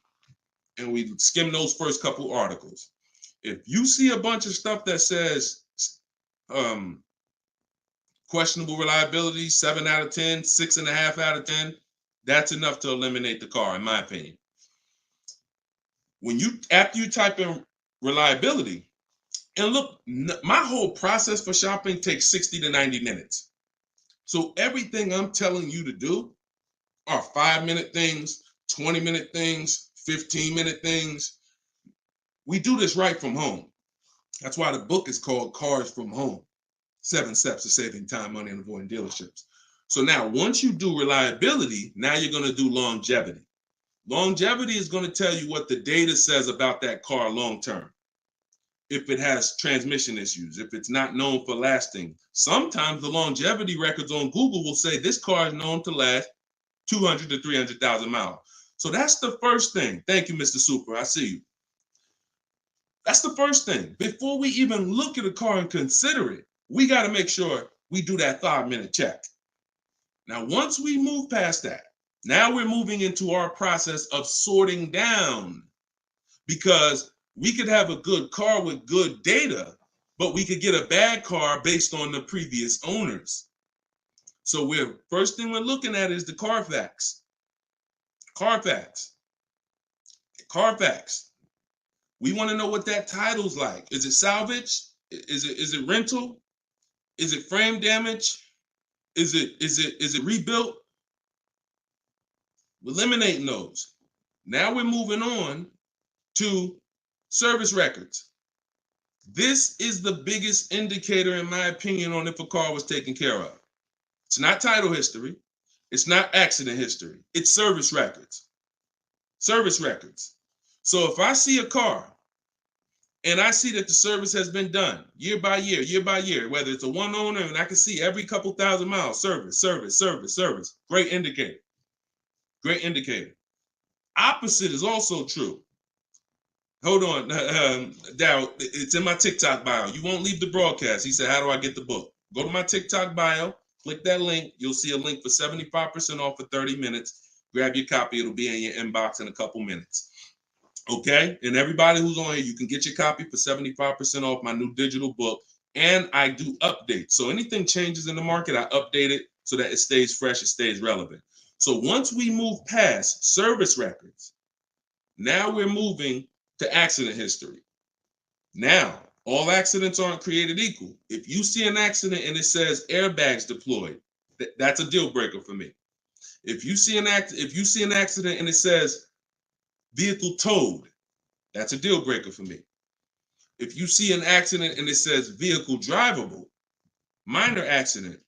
and we skim those first couple articles. If you see a bunch of stuff that says questionable reliability, 7 out of 10, 6.5 out of 10, that's enough to eliminate the car, in my opinion. After you type in reliability, and look, my whole process for shopping takes 60 to 90 minutes. So everything I'm telling you to do are 5-minute things, 20-minute things, 15-minute things. We do this right from home. That's why the book is called Cars from Home, 7 Steps to Saving Time, Money, and Avoiding Dealerships. So now, once you do reliability, now you're going to do longevity. Longevity is going to tell you what the data says about that car long term. If it has transmission issues, if it's not known for lasting. Sometimes the longevity records on Google will say this car is known to last 200 to 300,000 miles. So that's the first thing. Thank you, Mr. Super. I see you. That's the first thing. Before we even look at a car and consider it, we got to make sure we do that 5-minute check. Now, once we move past that, now we're moving into our process of sorting down, because we could have a good car with good data, but we could get a bad car based on the previous owners. So first thing we're looking at is the Carfax. Carfax. We want to know what that title's like. Is it salvage? Is it rental? Is it frame damage? Is it rebuilt? Eliminating those. Now we're moving on to service records. This is the biggest indicator, in my opinion, on if a car was taken care of. It's not title history. It's not accident history. It's service records. Service records. So if I see a car and I see that the service has been done year by year, whether it's a one owner, and I can see every couple thousand miles, service. Great indicator. Great indicator. Opposite is also true. Hold on, Darryl, it's in my TikTok bio. You won't leave the broadcast. He said, how do I get the book? Go to my TikTok bio, click that link. You'll see a link for 75% off for 30 minutes. Grab your copy. It'll be in your inbox in a couple minutes. Okay? And everybody who's on here, you can get your copy for 75% off my new digital book. And I do updates. So anything changes in the market, I update it so that it stays fresh, it stays relevant. So once we move past service records, now we're moving to accident history. Now, all accidents aren't created equal. If you see an accident and it says airbags deployed, that's a deal breaker for me. If you see an accident and it says vehicle towed, that's a deal breaker for me. If you see an accident and it says vehicle drivable, minor accident,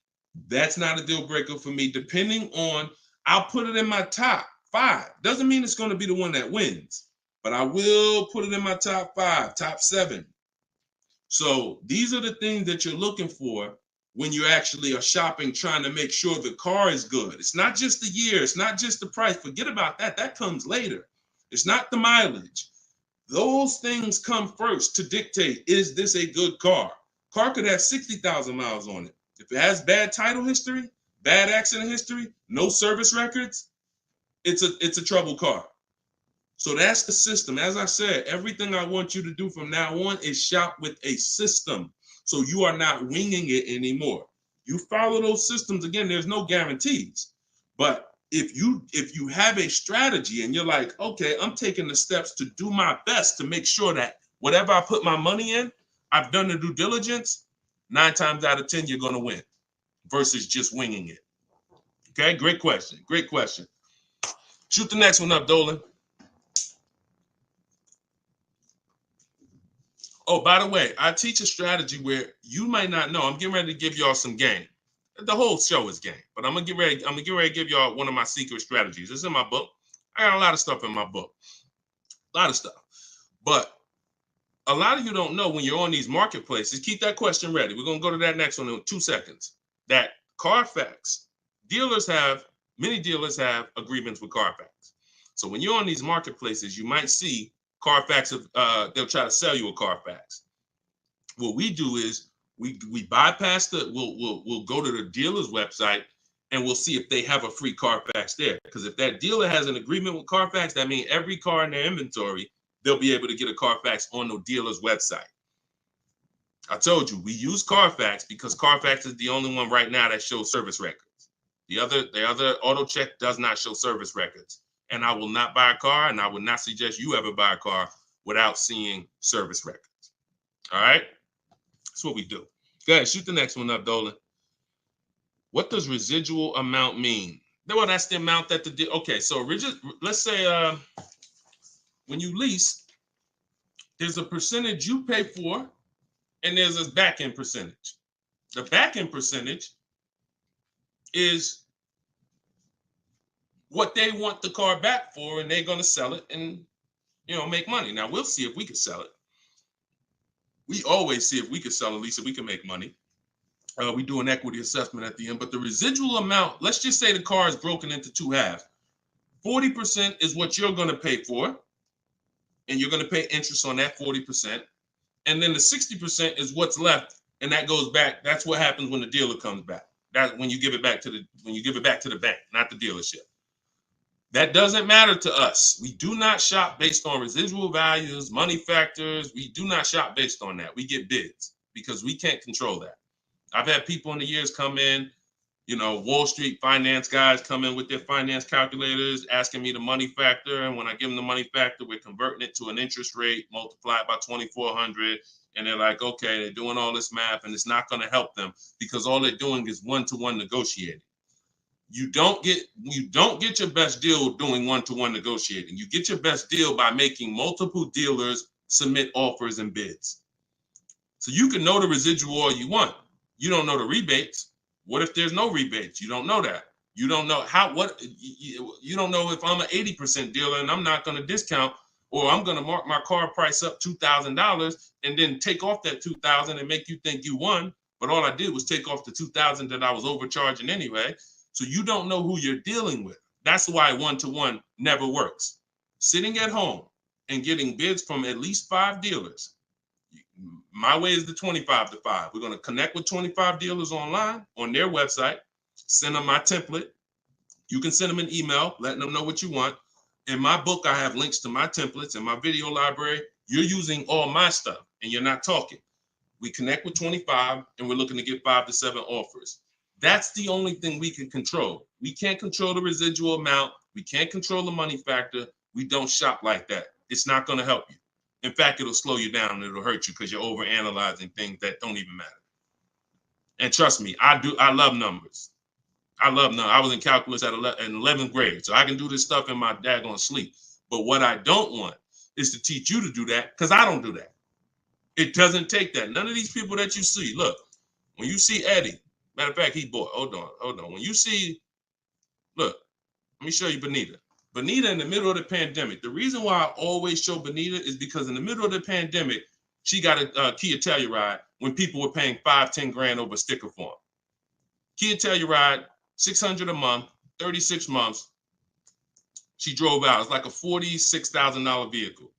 that's not a deal breaker for me. Depending on, I'll put it in my top 5. Doesn't mean it's going to be the one that wins, but I will put it in my top 5, top 7. So these are the things that you're looking for when you actually are shopping, trying to make sure the car is good. It's not just the year. It's not just the price. Forget about that. That comes later. It's not the mileage. Those things come first to dictate, is this a good car? Car could have 60,000 miles on it. If it has bad title history, bad accident history, no service records, it's a trouble car. So that's the system. As I said, everything I want you to do from now on is shop with a system. So you are not winging it anymore. You follow those systems. Again, there's no guarantees. But if you have a strategy and you're like, okay, I'm taking the steps to do my best to make sure that whatever I put my money in, I've done the due diligence, 9 times out of 10, you're going to win. versus just winging it? Okay, great question. Great question. Shoot the next one up, Dolan. Oh, by the way, I teach a strategy where you might not know. I'm getting ready to give y'all some game. The whole show is game, but I'm gonna get ready to give y'all one of my secret strategies. It's in my book. I got a lot of stuff in my book. A lot of stuff. But a lot of you don't know when you're on these marketplaces. Keep that question ready. We're gonna go to that next one in 2 seconds. That Carfax, many dealers have agreements with Carfax. So when you're on these marketplaces, you might see Carfax, they'll try to sell you a Carfax. What we do is we bypass we'll go to the dealer's website and we'll see if they have a free Carfax there. Because if that dealer has an agreement with Carfax, that means every car in their inventory, they'll be able to get a Carfax on the dealer's website. I told you, we use Carfax because Carfax is the only one right now that shows service records. The other auto check does not show service records. And I will not buy a car, and I would not suggest you ever buy a car without seeing service records. All right? That's what we do. Go ahead, shoot the next one up, Dolan. What does residual amount mean? Well, that's the amount that okay, so let's say when you lease, there's a percentage you pay for, and there's a back-end percentage. The back-end percentage is what they want the car back for, and they're going to sell it and, make money. Now, we'll see if we can sell it. We always see if we can sell a lease, if we can make money. We do an equity assessment at the end, but the residual amount, let's just say the car is broken into 2 halves. 40% is what you're going to pay for, and you're going to pay interest on that 40%. And then the 60% is what's left, and that goes back. That's what happens when the dealer comes back. That's when you give it back to the bank, not the dealership. That doesn't matter to us. We do not shop based on residual values, money factors. We do not shop based on that. We get bids because we can't control that. I've had people in the years come in, Wall Street finance guys come in with their finance calculators, asking me the money factor. And when I give them the money factor, we're converting it to an interest rate multiplied by 2,400. And they're like, okay, they're doing all this math, and it's not going to help them because all they're doing is one-to-one negotiating. You don't get your best deal doing one-to-one negotiating. You get your best deal by making multiple dealers submit offers and bids. So you can know the residual all you want. You don't know the rebates. What if there's no rebates? You don't know that. You don't know you don't know if I'm an 80% dealer and I'm not going to discount, or I'm going to mark my car price up $2,000 and then take off that $2,000 and make you think you won. But all I did was take off the $2,000 that I was overcharging anyway. So you don't know who you're dealing with. That's why one-to-one never works. Sitting at home and getting bids from at least 5 dealers. My way is the 25-to-5. We're going to connect with 25 dealers online on their website, send them my template. You can send them an email, letting them know what you want. In my book, I have links to my templates. In my video library, you're using all my stuff and you're not talking. We connect with 25 and we're looking to get 5 to 7 offers. That's the only thing we can control. We can't control the residual amount. We can't control the money factor. We don't shop like that. It's not going to help you. In fact, it'll slow you down and it'll hurt you because you're overanalyzing things that don't even matter. And trust me, I love numbers. I love numbers. I was in calculus in 11th grade, so I can do this stuff in my daggone sleep. But what I don't want is to teach you to do that, because I don't do that. It doesn't take that. None of these people that you see, look, when you see Eddie, matter of fact, he bought, hold on. When you see, look, let me show you Benita. Benita in the middle of the pandemic. The reason why I always show Benita is because in the middle of the pandemic, she got a Kia Telluride when people were paying $5-10 grand over sticker form. Kia Telluride, $600 a month, 36 months. She drove out. It's like a $46,000 vehicle.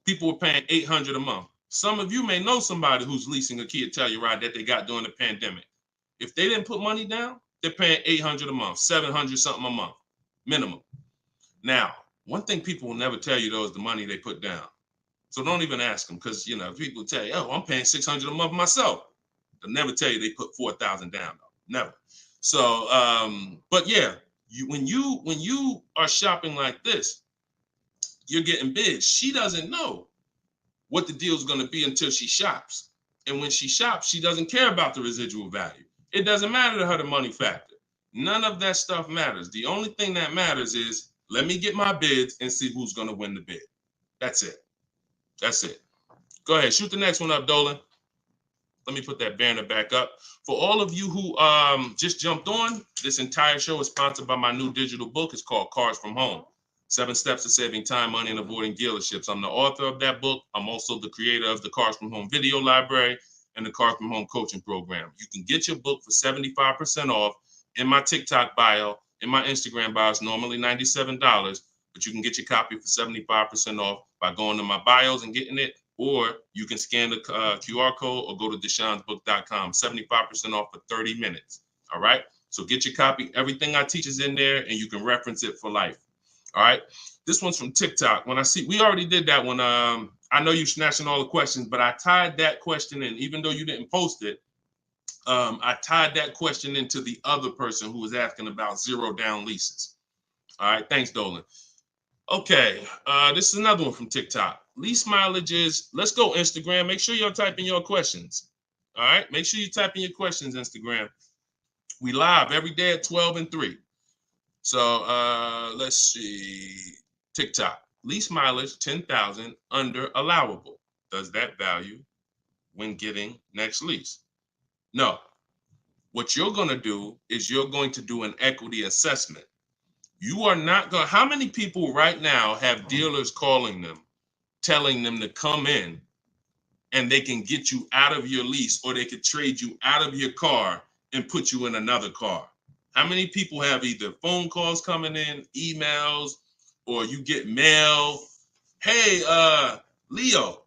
People were paying $800 a month. Some of you may know somebody who's leasing a Kia Telluride that they got during the pandemic. If they didn't put money down, they're paying $800 a month, $700 something a month, minimum. Now, one thing people will never tell you, though, is the money they put down. So don't even ask them, because, people tell you, oh, I'm paying $600 a month myself. They'll never tell you they put $4,000 down, though. Never. So, but yeah, when you are shopping like this, you're getting bids. She doesn't know what the deal is going to be until she shops. And when she shops, she doesn't care about the residual value. It doesn't matter to her the money factor. None of that stuff matters. The only thing that matters is let me get my bids and see who's going to win the bid. That's it. That's it. Go ahead. Shoot the next one up, Dolan. Let me put that banner back up. For all of you who just jumped on, this entire show is sponsored by my new digital book. It's called Cars from Home. 7 Steps to Saving Time, Money, and Avoiding Dealerships. I'm the author of that book. I'm also the creator of the Cars from Home video library and the Cars from Home coaching program. You can get your book for 75% off in my TikTok bio, in my Instagram bio. It's normally $97, but you can get your copy for 75% off by going to my bios and getting it, or you can scan the QR code or go to deshonsbook.com. 75% off for 30 minutes. All right? So get your copy. Everything I teach is in there, and you can reference it for life. All right? This one's from TikTok. When I see, we already did that one. I know you're snatching all the questions, but I tied that question in, even though you didn't post it. I tied that question into the other person who was asking about 0 down leases. All right, thanks, Dolan. Okay, this is another one from TikTok. Lease mileage is, let's go Instagram. Make sure you're typing your questions. All right, make sure you type in your questions, Instagram. We live every day at 12 and 3. So let's see, TikTok. Lease mileage 10,000 under allowable. Does that value when getting next lease? No. What you're going to do is you're going to do an equity assessment. You are not going to, how many people right now have dealers calling them, telling them to come in and they can get you out of your lease, or they could trade you out of your car and put you in another car? How many people have either phone calls coming in, emails, or you get mail? Hey, Leo,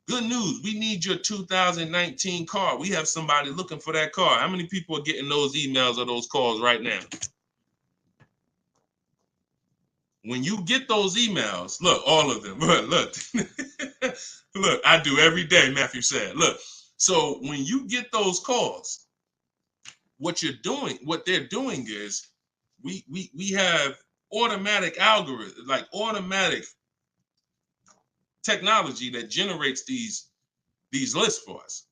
good news. We need your 2019 car. We have somebody looking for that car. How many people are getting those emails or those calls right now? When you get those emails, look, all of them, look, look, I do every day, Matthew said. Look, so when you get those calls, what you're doing, what they're doing is we have automatic algorithms, like automatic technology that generates these lists for us.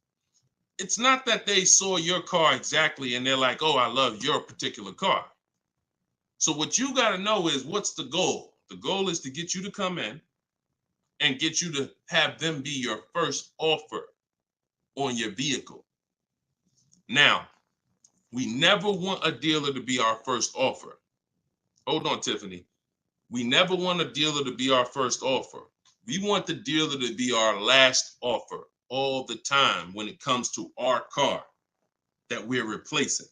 It's not that they saw your car exactly and they're like, oh, I love your particular car. So what you got to know is, what's the goal? The goal is to get you to come in and get you to have them be your first offer on your vehicle. Now, we never want a dealer to be our first offer. Hold on, Tiffany. We never want a dealer to be our first offer. We want the dealer to be our last offer all the time when it comes to our car that we're replacing.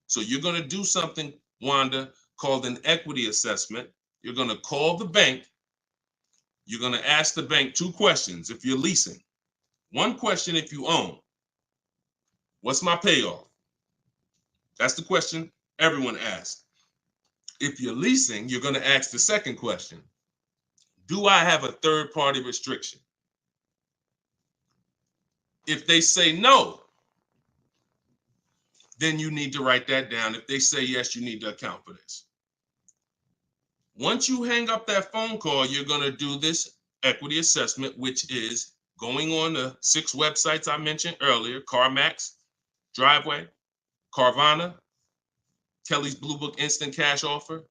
So you're going to do something, Wanda, called an equity assessment. You're going to call the bank. You're going to ask the bank 2 questions if you're leasing. 1 question if you own. What's my payoff? That's the question everyone asks. If you're leasing, you're going to ask the second question. Do I have a third-party restriction? If they say no, then you need to write that down. If they say yes, you need to account for this. Once you hang up that phone call, you're going to do this equity assessment, which is going on the 6 websites I mentioned earlier: CarMax, Driveway, Carvana, Kelly's Blue Book Instant Cash Offer,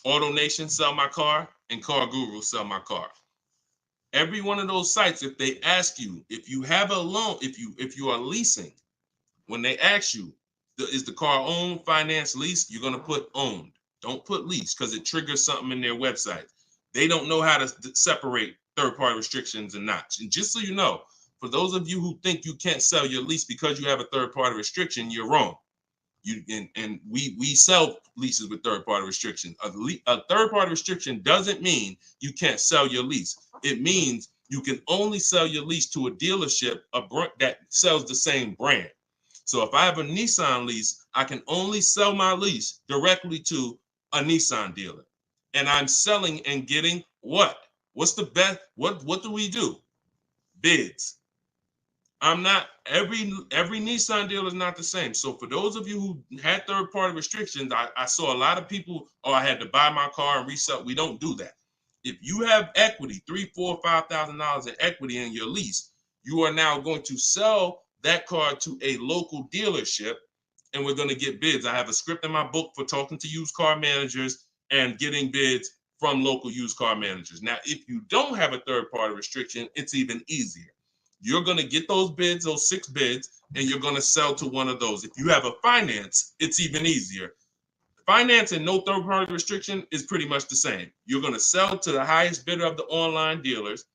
AutoNation, Sell My Car, and Car Guru, Sell My Car. Every one of those sites, if they ask you, if you have a loan, if you are leasing, when they ask you, is the car owned, finance, leased, you're going to put owned. Don't put lease, because it triggers something in their website. They don't know how to separate third-party restrictions and not. And just so you know, for those of you who think you can't sell your lease because you have a third-party restriction, you're wrong. We sell leases with third-party restrictions. A third-party restriction doesn't mean you can't sell your lease. It means you can only sell your lease to a dealership that sells the same brand. So if I have a Nissan lease, I can only sell my lease directly to a Nissan dealer. And I'm selling and getting what? What's the best? What do we do? Bids. I'm not, every Nissan dealer is not the same. So for those of you who had third-party restrictions, I saw a lot of people, oh, I had to buy my car and resell. We don't do that. If you have equity, $3,000, $4,000, $5,000 in equity in your lease, you are now going to sell that car to a local dealership, and we're going to get bids. I have a script in my book for talking to used car managers and getting bids from local used car managers. Now, if you don't have a third-party restriction, it's even easier. You're going to get those bids, those 6 bids, and you're going to sell to one of those. If you have a finance, it's even easier. Finance and no third-party restriction is pretty much the same. You're going to sell to the highest bidder of the online dealers,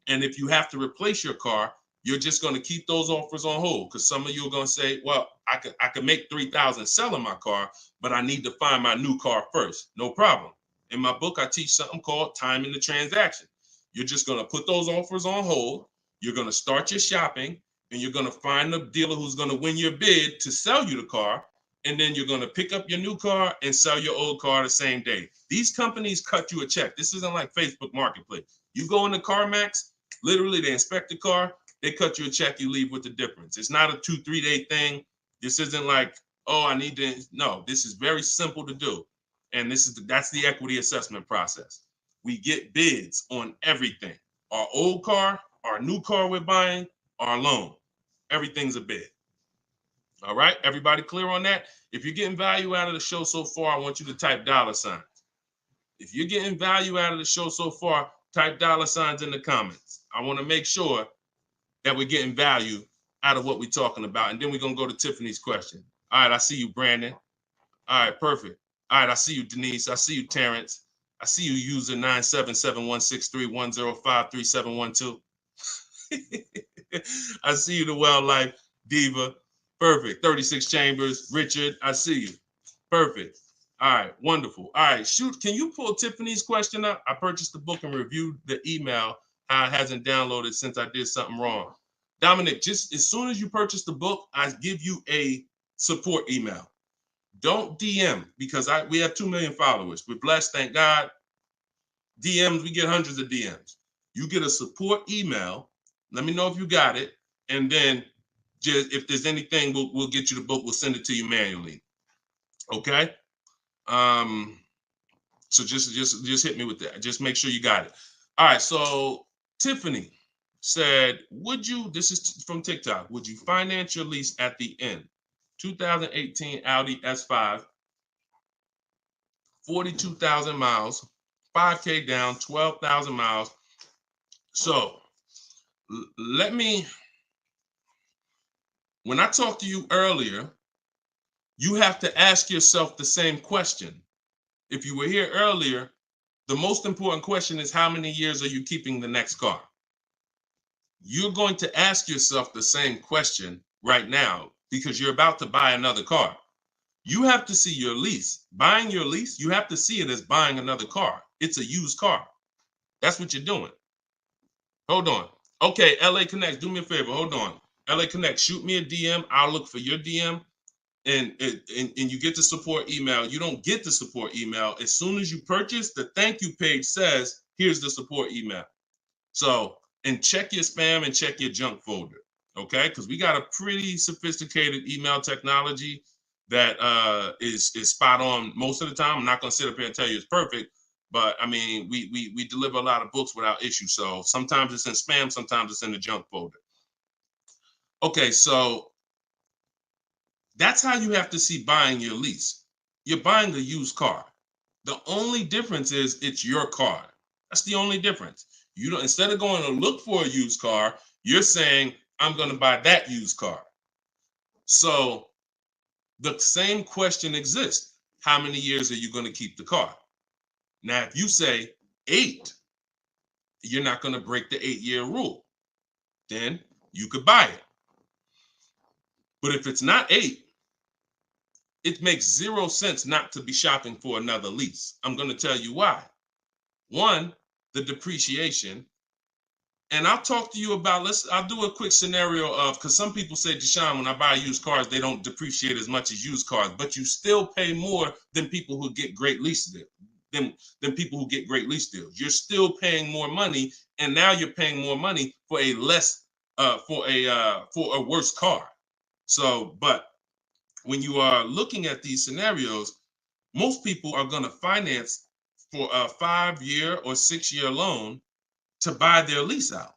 and if you have to replace your car, you're just going to keep those offers on hold, because some of you are going to say, well, I could make $3,000 selling my car, but I need to find my new car first. No problem. In my book, I teach something called timing the transaction. You're just going to put those offers on hold. You're going to start your shopping, and you're going to find the dealer who's going to win your bid to sell you the car. And then you're going to pick up your new car and sell your old car the same day. These companies cut you a check. This isn't like Facebook Marketplace. You go into CarMax, literally they inspect the car, they cut you a check, you leave with the difference. It's not a 2-3 day thing. This isn't like, oh, I need to. No, this is very simple to do. And that's the equity assessment process. We get bids on everything. Our old car, our new car we're buying, our loan. Everything's a bid. All right, everybody clear on that? If you're getting value out of the show so far, I want you to type $signs. If you're getting value out of the show so far, type $signs in the comments. I want to make sure that we're getting value out of what we're talking about. And then we're going to go to Tiffany's question. All right, I see you, Brandon. All right, perfect. All right, I see you, Denise. I see you, Terrence. I see you, user 977-163-105-3712. I see you, the Wildlife Diva. Perfect. 36 Chambers. Richard, I see you. Perfect. All right. Wonderful. All right. Shoot. Can you pull Tiffany's question up? I purchased the book and reviewed the email. How it hasn't downloaded since I did something wrong. Dominic, just as soon as you purchase the book, I give you a support email. Don't DM, because we have 2 million followers. We're blessed, thank God. DMs, we get hundreds of DMs. You get a support email. Let me know if you got it. And then just if there's anything, we'll get you the book. We'll send it to you manually. Okay. So just hit me with that. Just make sure you got it. All right. So Tiffany said, this is from TikTok, would you finance your lease at the end? 2018 Audi S5, 42,000 miles, 5K down, 12,000 miles. So when I talked to you earlier, you have to ask yourself the same question. If you were here earlier, the most important question is, how many years are you keeping the next car? You're going to ask yourself the same question right now, because you're about to buy another car. You have to see your lease. Buying your lease, you have to see it as buying another car. It's a used car. That's what you're doing. Hold on. Okay, LA Connect, do me a favor. Hold on. LA Connect, shoot me a DM. I'll look for your DM, and you get the support email. You don't get the support email. As soon as you purchase, the thank you page says, here's the support email. So, and check your spam and check your junk folder, okay? Because we got a pretty sophisticated email technology that is spot on most of the time. I'm not going to sit up here and tell you it's perfect, but I mean, we deliver a lot of books without issue. So sometimes it's in spam, sometimes it's in the junk folder. Okay, so that's how you have to see buying your lease. You're buying a used car. The only difference is it's your car. That's the only difference. You don't, instead of going to look for a used car, you're saying, I'm going to buy that used car. So the same question exists. How many years are you going to keep the car? Now, if you say 8, you're not going to break the 8-year rule. Then you could buy it. But if it's not 8, it makes 0 sense not to be shopping for another lease. I'm going to tell you why. One, the depreciation. And I'll talk to you about, I'll do a quick scenario of, because some people say, Deshone, when I buy used cars, they don't depreciate as much as used cars, but you still pay more than people who get great lease deals, than people who get great lease deals. You're still paying more money, and now you're paying more money for a for a worse car. So, but when you are looking at these scenarios, most people are going to finance for a 5-year or 6-year loan to buy their lease out.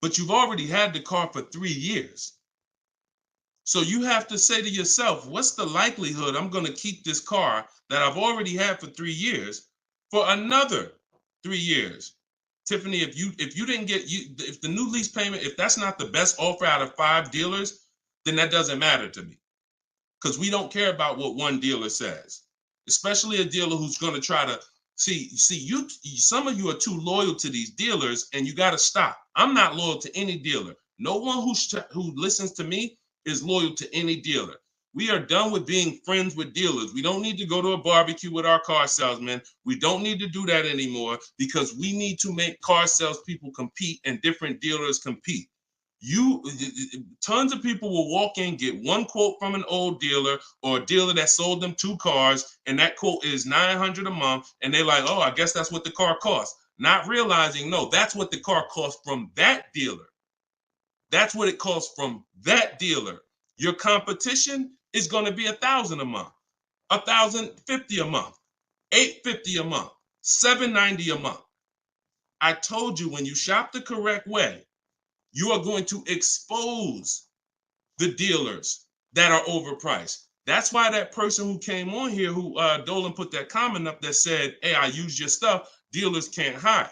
but you've already had the car for 3 years. So you have to say to yourself, what's the likelihood I'm going to keep this car that I've already had for 3 years for another 3 years? Tiffany, if you didn't get if the new lease payment, if that's not the best offer out of 5 dealers, then that doesn't matter to me, because we don't care about what one dealer says, especially a dealer who's going to try to see you. Some of you are too loyal to these dealers, and you got to stop. I'm not loyal to any dealer. No one who listens to me is loyal to any dealer. We are done with being friends with dealers. We don't need to go to a barbecue with our car salesman. We don't need to do that anymore, because we need to make car salespeople compete and different dealers compete. Tons of people will walk in, get one quote from an old dealer or a dealer that sold them 2 cars, and that quote is $900 a month, and they're like, oh, I guess that's what the car costs. Not realizing, no, that's what the car costs from that dealer. That's what it costs from that dealer. Your competition is going to be $1,000 a month, $1,050 a month, $850 a month, $790 a month. I told you, when you shop the correct way, you are going to expose the dealers that are overpriced. That's why that person who came on here, who Dolan put that comment up that said, hey, I use your stuff, dealers can't hide.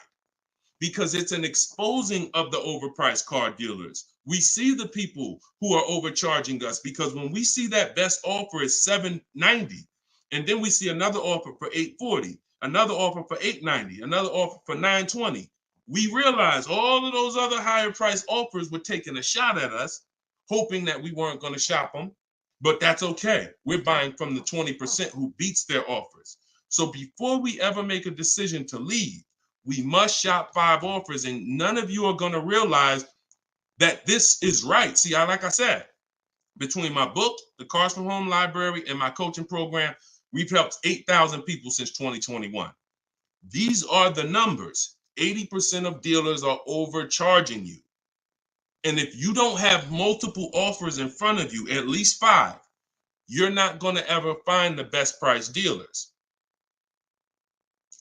Because it's an exposing of the overpriced car dealers. We see the people who are overcharging us, because when we see that best offer is $790, and then we see another offer for $840, another offer for $890, another offer for $920, we realize all of those other higher price offers were taking a shot at us, hoping that we weren't going to shop them. But that's okay. We're buying from the 20% who beats their offers. So before we ever make a decision to leave, we must shop 5 offers, and none of you are going to realize that this is right. See, like I said, between my book, the Cars from Home Library, and my coaching program, we've helped 8,000 people since 2021. These are the numbers. 80% of dealers are overcharging you. And if you don't have multiple offers in front of you, at least 5, you're not going to ever find the best price dealers.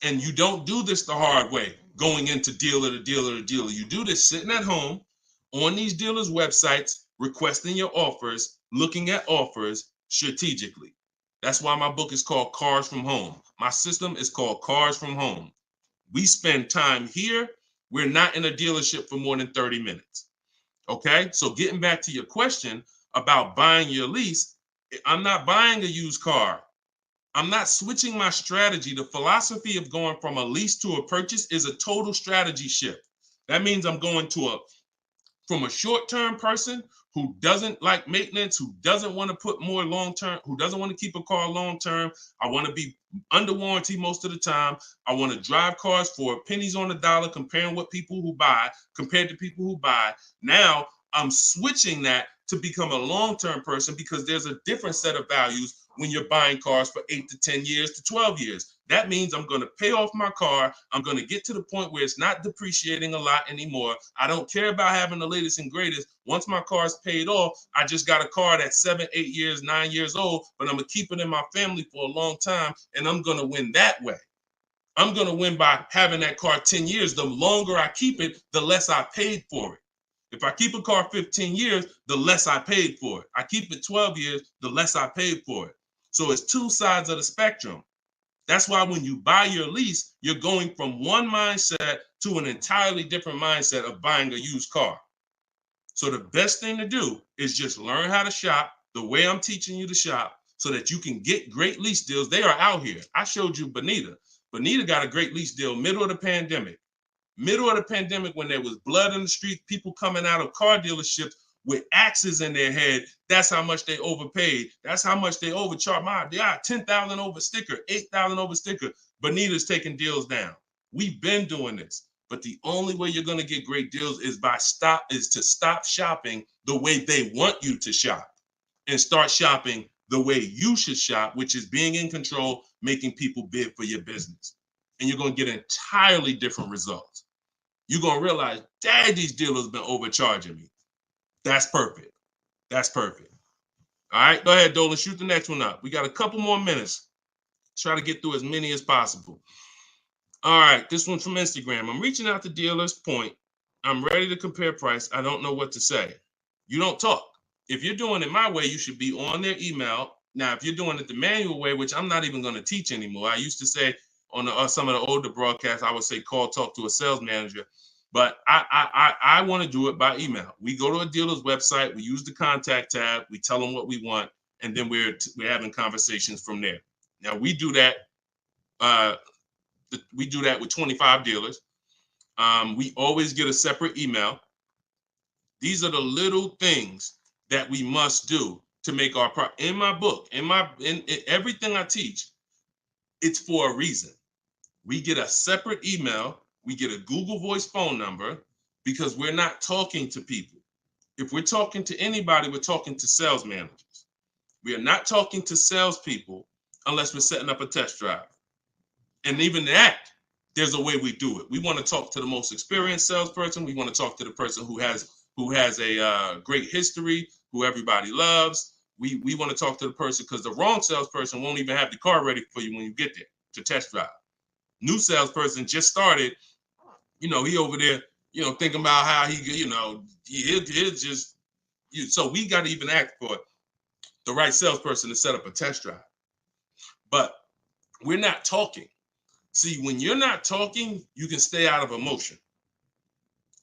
And you don't do this the hard way, going into dealer to dealer to dealer. You do this sitting at home on these dealers' websites, requesting your offers, looking at offers strategically. That's why my book is called Cars from Home. My system is called Cars from Home. We spend time here. We're not in a dealership for more than 30 minutes. Okay? So getting back to your question about buying your lease, I'm not buying a used car. I'm not switching my strategy. The philosophy of going from a lease to a purchase is a total strategy shift. That means I'm going from a short-term person who doesn't like maintenance, who doesn't want to put more long-term, who doesn't want to keep a car long-term. I want to be under warranty most of the time. I want to drive cars for pennies on the dollar, compared to people who buy. Now I'm switching that to become a long-term person, because there's a different set of values when you're buying cars for 8 to 10 years to 12 years. That means I'm going to pay off my car. I'm going to get to the point where it's not depreciating a lot anymore. I don't care about having the latest and greatest. Once my car is paid off, I just got a car that's 7, 8 years, 9 years old, but I'm going to keep it in my family for a long time, and I'm going to win that way. I'm going to win by having that car 10 years. The longer I keep it, the less I paid for it. If I keep a car 15 years, the less I paid for it. I keep it 12 years, the less I paid for it. So it's 2 sides of the spectrum. That's why when you buy your lease, you're going from one mindset to an entirely different mindset of buying a used car. So the best thing to do is just learn how to shop the way I'm teaching you to shop, so that you can get great lease deals. They are out here. I showed you Bonita. Bonita got a great lease deal middle of the pandemic. Middle of the pandemic, when there was blood in the street, people coming out of car dealerships with axes in their head. That's how much they overpaid. That's how much they overcharged. They are 10,000 over sticker, 8,000 over sticker. Bonita's taking deals down. We've been doing this, but the only way you're going to get great deals is to stop shopping the way they want you to shop, and start shopping the way you should shop, which is being in control, making people bid for your business. And you're going to get entirely different results. You're going to realize, dang, these dealers been overcharging me. That's perfect. That's perfect. All right, go ahead, Dolan. Shoot the next one up. We got a couple more minutes. Try to get through as many as possible. All right, this one's from Instagram. I'm reaching out to dealers. Point. I'm ready to compare price. I don't know what to say. You don't talk. If you're doing it my way, you should be on their email. Now, if you're doing it the manual way, which I'm not even going to teach anymore. I used to say on some of the older broadcasts, I would say call, talk to a sales manager. But I want to do it by email. We go to a dealer's website. We use the contact tab. We tell them what we want. And then we're having conversations from there. Now, we do that. We do that with 25 dealers. We always get a separate email. These are the little things that we must do to make our in my book, in everything I teach, it's for a reason. We get a separate email, we get a Google Voice phone number, because we're not talking to people. If we're talking to anybody, we're talking to sales managers. We are not talking to salespeople unless we're setting up a test drive. And even that, there's a way we do it. We want to talk to the most experienced salesperson. We want to talk to the person who has a great history, who everybody loves. We want to talk to the person, because the wrong salesperson won't even have the car ready for you when you get there to test drive. New salesperson just started, he over there, thinking about how he'll just, so we got to even act for the right salesperson to set up a test drive. But we're not talking. See, when you're not talking, you can stay out of emotion.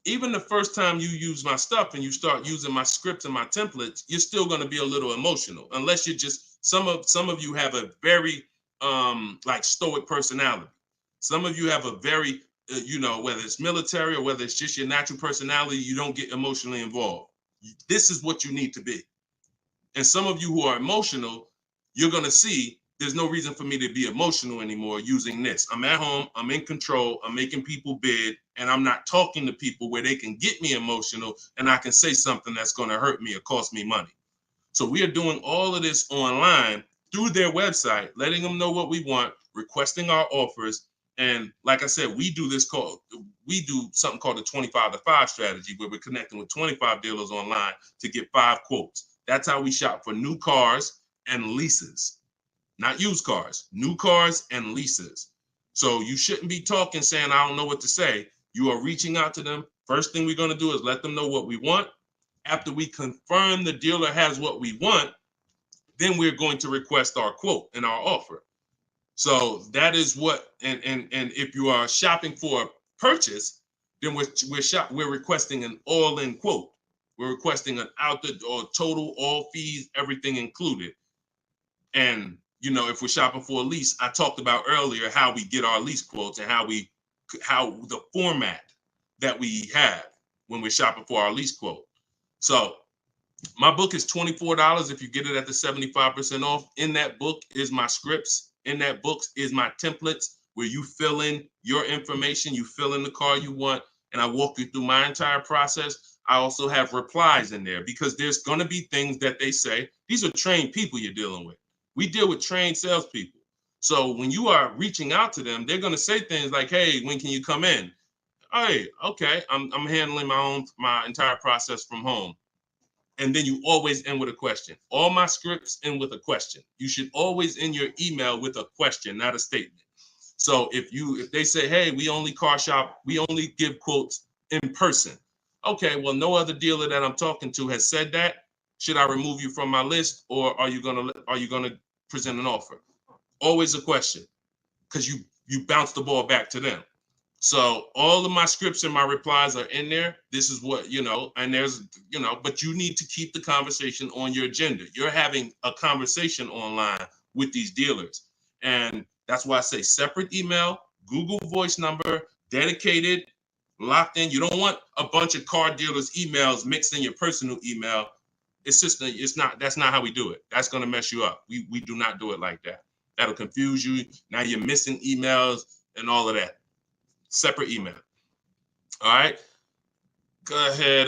Even the first time you use my stuff and you start using my scripts and my templates, you're still going to be a little emotional, unless you're just, some of you have a very like stoic personality. Some of you have a very, whether it's military or whether it's just your natural personality, you don't get emotionally involved. This is what you need to be. And some of you who are emotional, you're going to see there's no reason for me to be emotional anymore using this. I'm at home, I'm in control, I'm making people bid, and I'm not talking to people where they can get me emotional and I can say something that's going to hurt me or cost me money. So we are doing all of this online through their website, letting them know what we want, requesting our offers. And like I said, we do something called the 25-to-5 strategy, where we're connecting with 25 dealers online to get 5 quotes. That's how we shop for new cars and leases. Not used cars, new cars and leases. So you shouldn't be talking saying, I don't know what to say. You are reaching out to them. First thing we're going to do is let them know what we want. After we confirm the dealer has what we want, then we're going to request our quote and our offer. So that is what, and if you are shopping for a purchase, then we're requesting an all-in quote. We're requesting an or total, all fees, everything included. And if we're shopping for a lease, I talked about earlier how we get our lease quotes and how the format that we have when we're shopping for our lease quote. So my book is $24 if you get it at the 75% off. In that book is my scripts. In that book is my templates, where you fill in your information, you fill in the car you want, and I walk you through my entire process. I also have replies in there, because there's going to be things that they say. These are trained people you're dealing with. We deal with trained salespeople. So when you are reaching out to them, they're going to say things like, hey, when can you come in? Hey, okay, I'm handling my entire process from home. And then you always end with a question. All my scripts end with a question. You should always end your email with a question, not a statement. So if they say, hey, we only car shop, we only give quotes in person. Okay, well, no other dealer that I'm talking to has said that. Should I remove you from my list, or are you gonna present an offer? Always a question, because you bounce the ball back to them. So all of my scripts and my replies are in there. This is what, and there's, but you need to keep the conversation on your agenda. You're having a conversation online with these dealers. And that's why I say separate email, Google Voice number, dedicated, locked in. You don't want a bunch of car dealers' emails mixed in your personal email. That's not how we do it. That's going to mess you up. We do not do it like that. That'll confuse you. Now you're missing emails and all of that. Separate email. All right. Go ahead.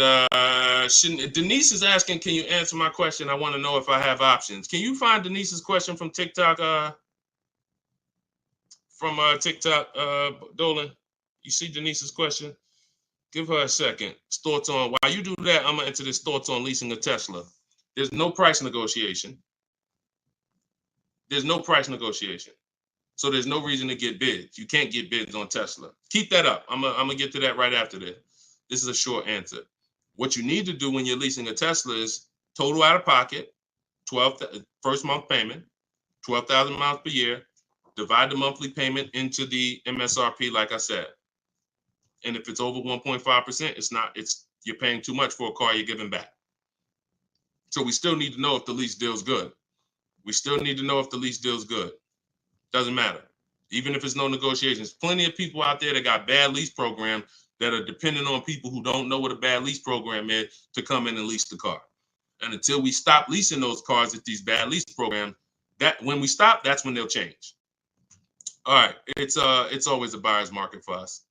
Denise is asking, can you answer my question? I want to know if I have options. Can you find Denise's question from TikTok? Dolan? You see Denise's question? Give her a second. Thoughts on, while you do that, I'm going to enter this thoughts on leasing a Tesla. There's no price negotiation. There's no price negotiation. So there's no reason to get bids. You can't get bids on Tesla. Keep that up. I'm going to get to that right after this. This is a short answer. What you need to do when you're leasing a Tesla is total out of pocket, first month payment, 12,000 miles per year. Divide the monthly payment into the MSRP, like I said. And if it's over 1.5%, you're paying too much for a car you're giving back. So we still need to know if the lease deal's good. Doesn't matter. Even if it's no negotiations. Plenty of people out there that got bad lease programs that are dependent on people who don't know what a bad lease program is to come in and lease the car. And until we stop leasing those cars at these bad lease programs, when we stop, that's when they'll change. All right, it's always a buyer's market for us.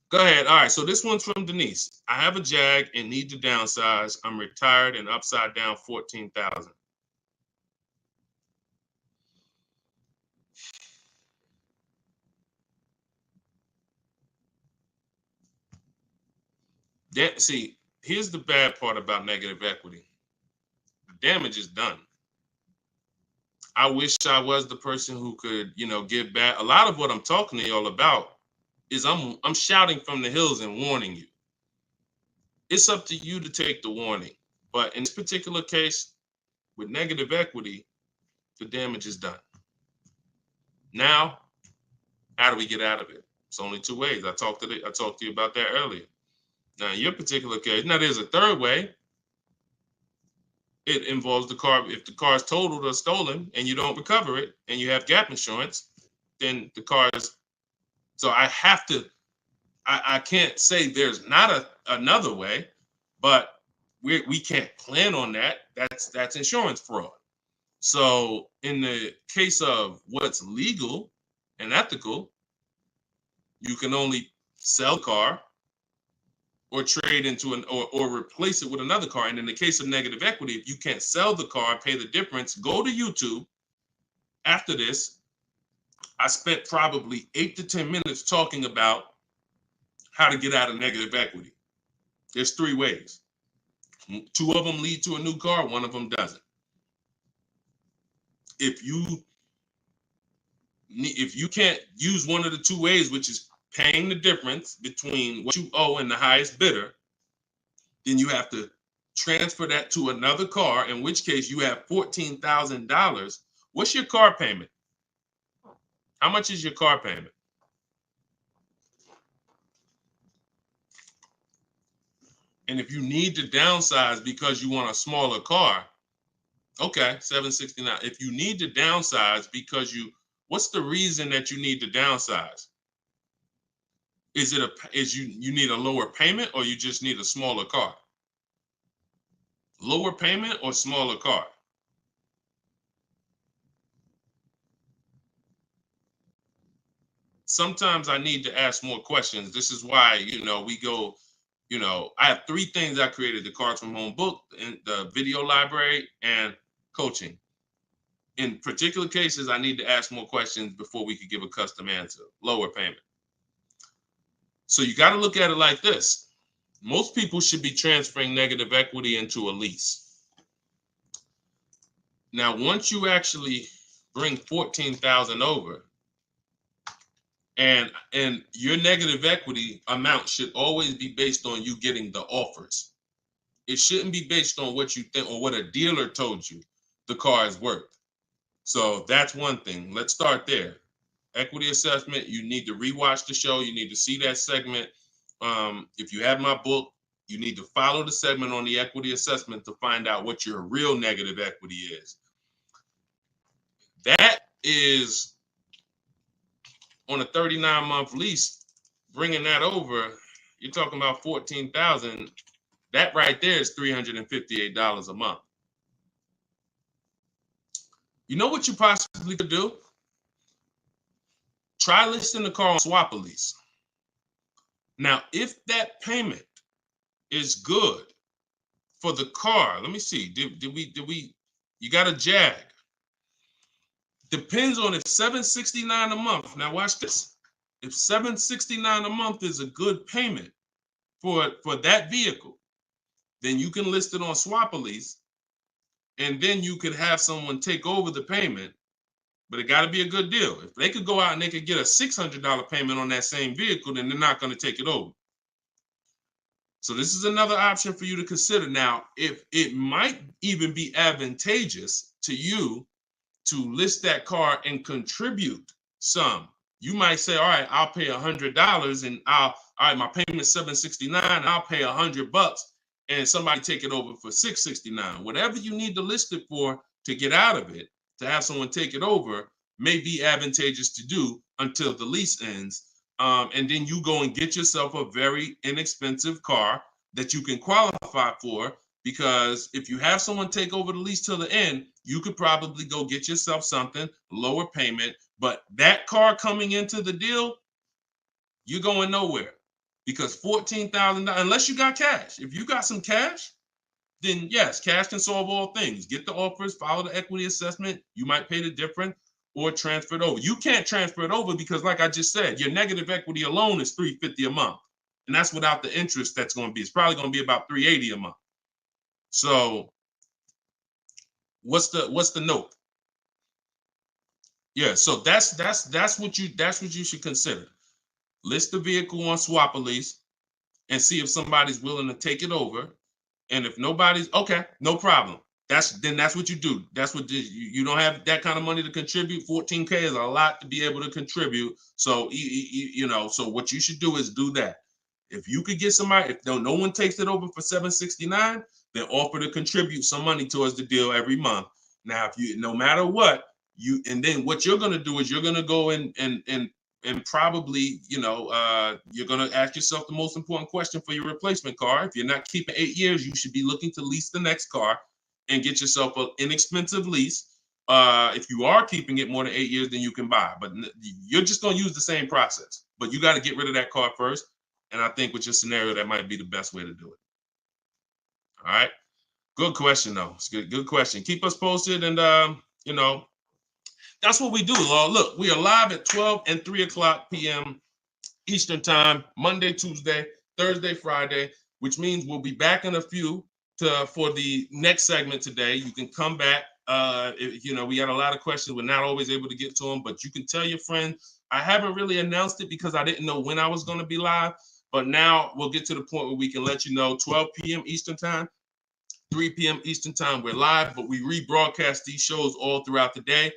Go ahead. All right, so this one's from Denise. I have a Jag and need to downsize. I'm retired and upside down 14,000. See, here's the bad part about negative equity. The damage is done. I wish I was the person who could, give back. A lot of what I'm talking to y'all about is I'm shouting from the hills and warning you. It's up to you to take the warning. But in this particular case, with negative equity, the damage is done. Now, how do we get out of it? It's only two ways. I talked to you about that earlier. Now, in your particular case, now there's a third way. It involves the car. If the car is totaled or stolen and you don't recover it and you have gap insurance, then the car is. So I have to. I can't say there's not another way, but we can't plan on that. That's insurance fraud. So in the case of what's legal and ethical, you can only sell car or trade into or replace it with another car. And in the case of negative equity, if you can't sell the car and pay the difference, go to YouTube. After this, I spent probably 8 to 10 minutes talking about how to get out of negative equity. There's 3 ways. 2 of them lead to a new car, 1 of them doesn't. If you can't use one of the 2 ways, which is paying the difference between what you owe and the highest bidder, then you have to transfer that to another car, in which case you have $14,000. What's your car payment? How much is your car payment? And if you need to downsize because you want a smaller car, okay, $769. If you need to downsize because what's the reason that you need to downsize? Is you need a lower payment, or you just need a smaller car? Lower payment or smaller car? Sometimes I need to ask more questions. This is why, we go, I have 3 things I created: the Cards from Home book, and the video library, and coaching. In particular cases, I need to ask more questions before we could give a custom answer. Lower payment. So you got to look at it like this. Most people should be transferring negative equity into a lease. Now, once you actually bring 14,000 over, and your negative equity amount should always be based on you getting the offers. It shouldn't be based on what you think or what a dealer told you the car is worth. So that's one thing. Let's start there. Equity assessment, you need to rewatch the show. You need to see that segment. If you have my book, you need to follow the segment on the equity assessment to find out what your real negative equity is. That is on a 39-month lease, bringing that over, you're talking about 14,000. That right there is $358 a month. You know what you possibly could do? Try listing the car on Swap a Lease. Now, if that payment is good for the car, let me see. You got a Jag. Depends on if $769 a month. Now watch this. If $769 a month is a good payment for that vehicle, then you can list it on Swap a Lease, and then you could have someone take over the payment. But it got to be a good deal. If they could go out and they could get a $600 payment on that same vehicle, then they're not going to take it over. So this is another option for you to consider. Now, if it might even be advantageous to you to list that car and contribute some. You might say, all right, I'll pay $100 and all right, my payment's $769, I'll pay $100 and somebody take it over for $669. Whatever you need to list it for to get out of it, to have someone take it over, may be advantageous to do until the lease ends. And then you go and get yourself a very inexpensive car that you can qualify for, because if you have someone take over the lease till the end, you could probably go get yourself something, lower payment, but that car coming into the deal, you're going nowhere, because $14,000, unless you got cash. If you got some cash, then yes, cash can solve all things. Get the offers, follow the equity assessment. You might pay the difference or transfer it over. You can't transfer it over because, like I just said, your negative equity alone is $350 a month. And that's without the interest that's going to be. It's probably going to be about $380 a month. So what's the note? Yeah, so that's what you should consider. List the vehicle on Swap a Lease and see if somebody's willing to take it over. And if nobody's, okay, no problem. That's what you do. That's what you don't have that kind of money to contribute. $14K is a lot to be able to contribute. So so what you should do is do that. If you could get somebody, if no one takes it over for $769, then offer to contribute some money towards the deal every month. Now, if you, no matter what, and then what you're gonna do is you're gonna go and probably, you're going to ask yourself the most important question for your replacement car. If you're not keeping 8 years, you should be looking to lease the next car and get yourself an inexpensive lease. If you are keeping it more than 8 years, then you can buy. But you're just going to use the same process. But you got to get rid of that car first. And I think with your scenario, that might be the best way to do it. All right. Good question, though. It's good question. Keep us posted. And, that's what we do. Look, we are live at 12 and 3 o'clock p.m. Eastern time, Monday, Tuesday, Thursday, Friday, which means we'll be back in a few for the next segment today. You can come back. We had a lot of questions. We're not always able to get to them, but you can tell your friends. I haven't really announced it because I didn't know when I was going to be live, but now we'll get to the point where we can let you know 12 p.m. Eastern time, 3 p.m. Eastern time. We're live, but we rebroadcast these shows all throughout the day,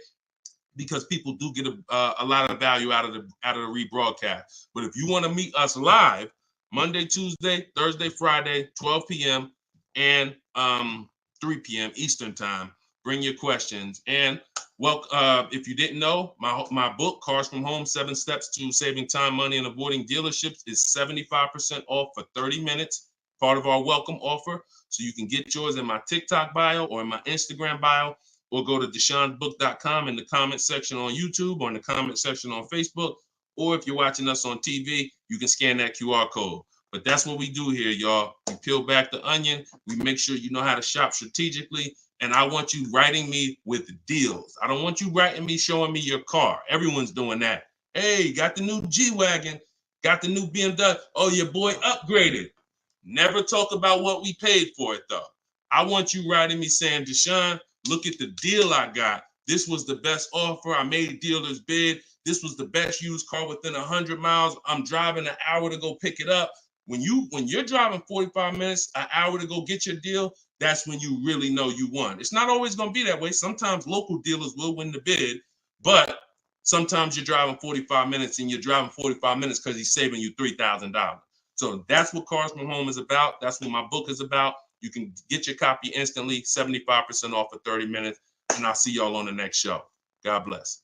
because people do get a lot of value out of the rebroadcast. But if you want to meet us live, Monday, Tuesday, Thursday, Friday, 12 p.m. and 3 p.m. Eastern time, bring your questions. And if you didn't know, my book, Cars from Home, 7 Steps to Saving Time, Money, and Avoiding Dealerships, is 75% off for 30 minutes, part of our welcome offer. So you can get yours in my TikTok bio or in my Instagram bio, or go to deshonebook.com in the comment section on YouTube or in the comment section on Facebook. Or if you're watching us on TV, you can scan that QR code. But that's what we do here, y'all. We peel back the onion. We make sure you know how to shop strategically. And I want you writing me with deals. I don't want you writing me showing me your car. Everyone's doing that. Hey, got the new G-Wagon. Got the new BMW. Oh, your boy upgraded. Never talk about what we paid for it, though. I want you writing me saying, Deshaun, look at the deal I got. This was the best offer. I made dealer's bid. This was the best used car within 100 miles. I'm driving an hour to go pick it up. When you're driving 45 minutes, an hour to go get your deal, that's when you really know you won. It's not always going to be that way. Sometimes local dealers will win the bid, but sometimes you're driving 45 minutes and you're driving 45 minutes because he's saving you $3,000. So that's what Cars from Home is about. That's what my book is about. You can get your copy instantly, 75% off for 30 minutes. And I'll see y'all on the next show. God bless.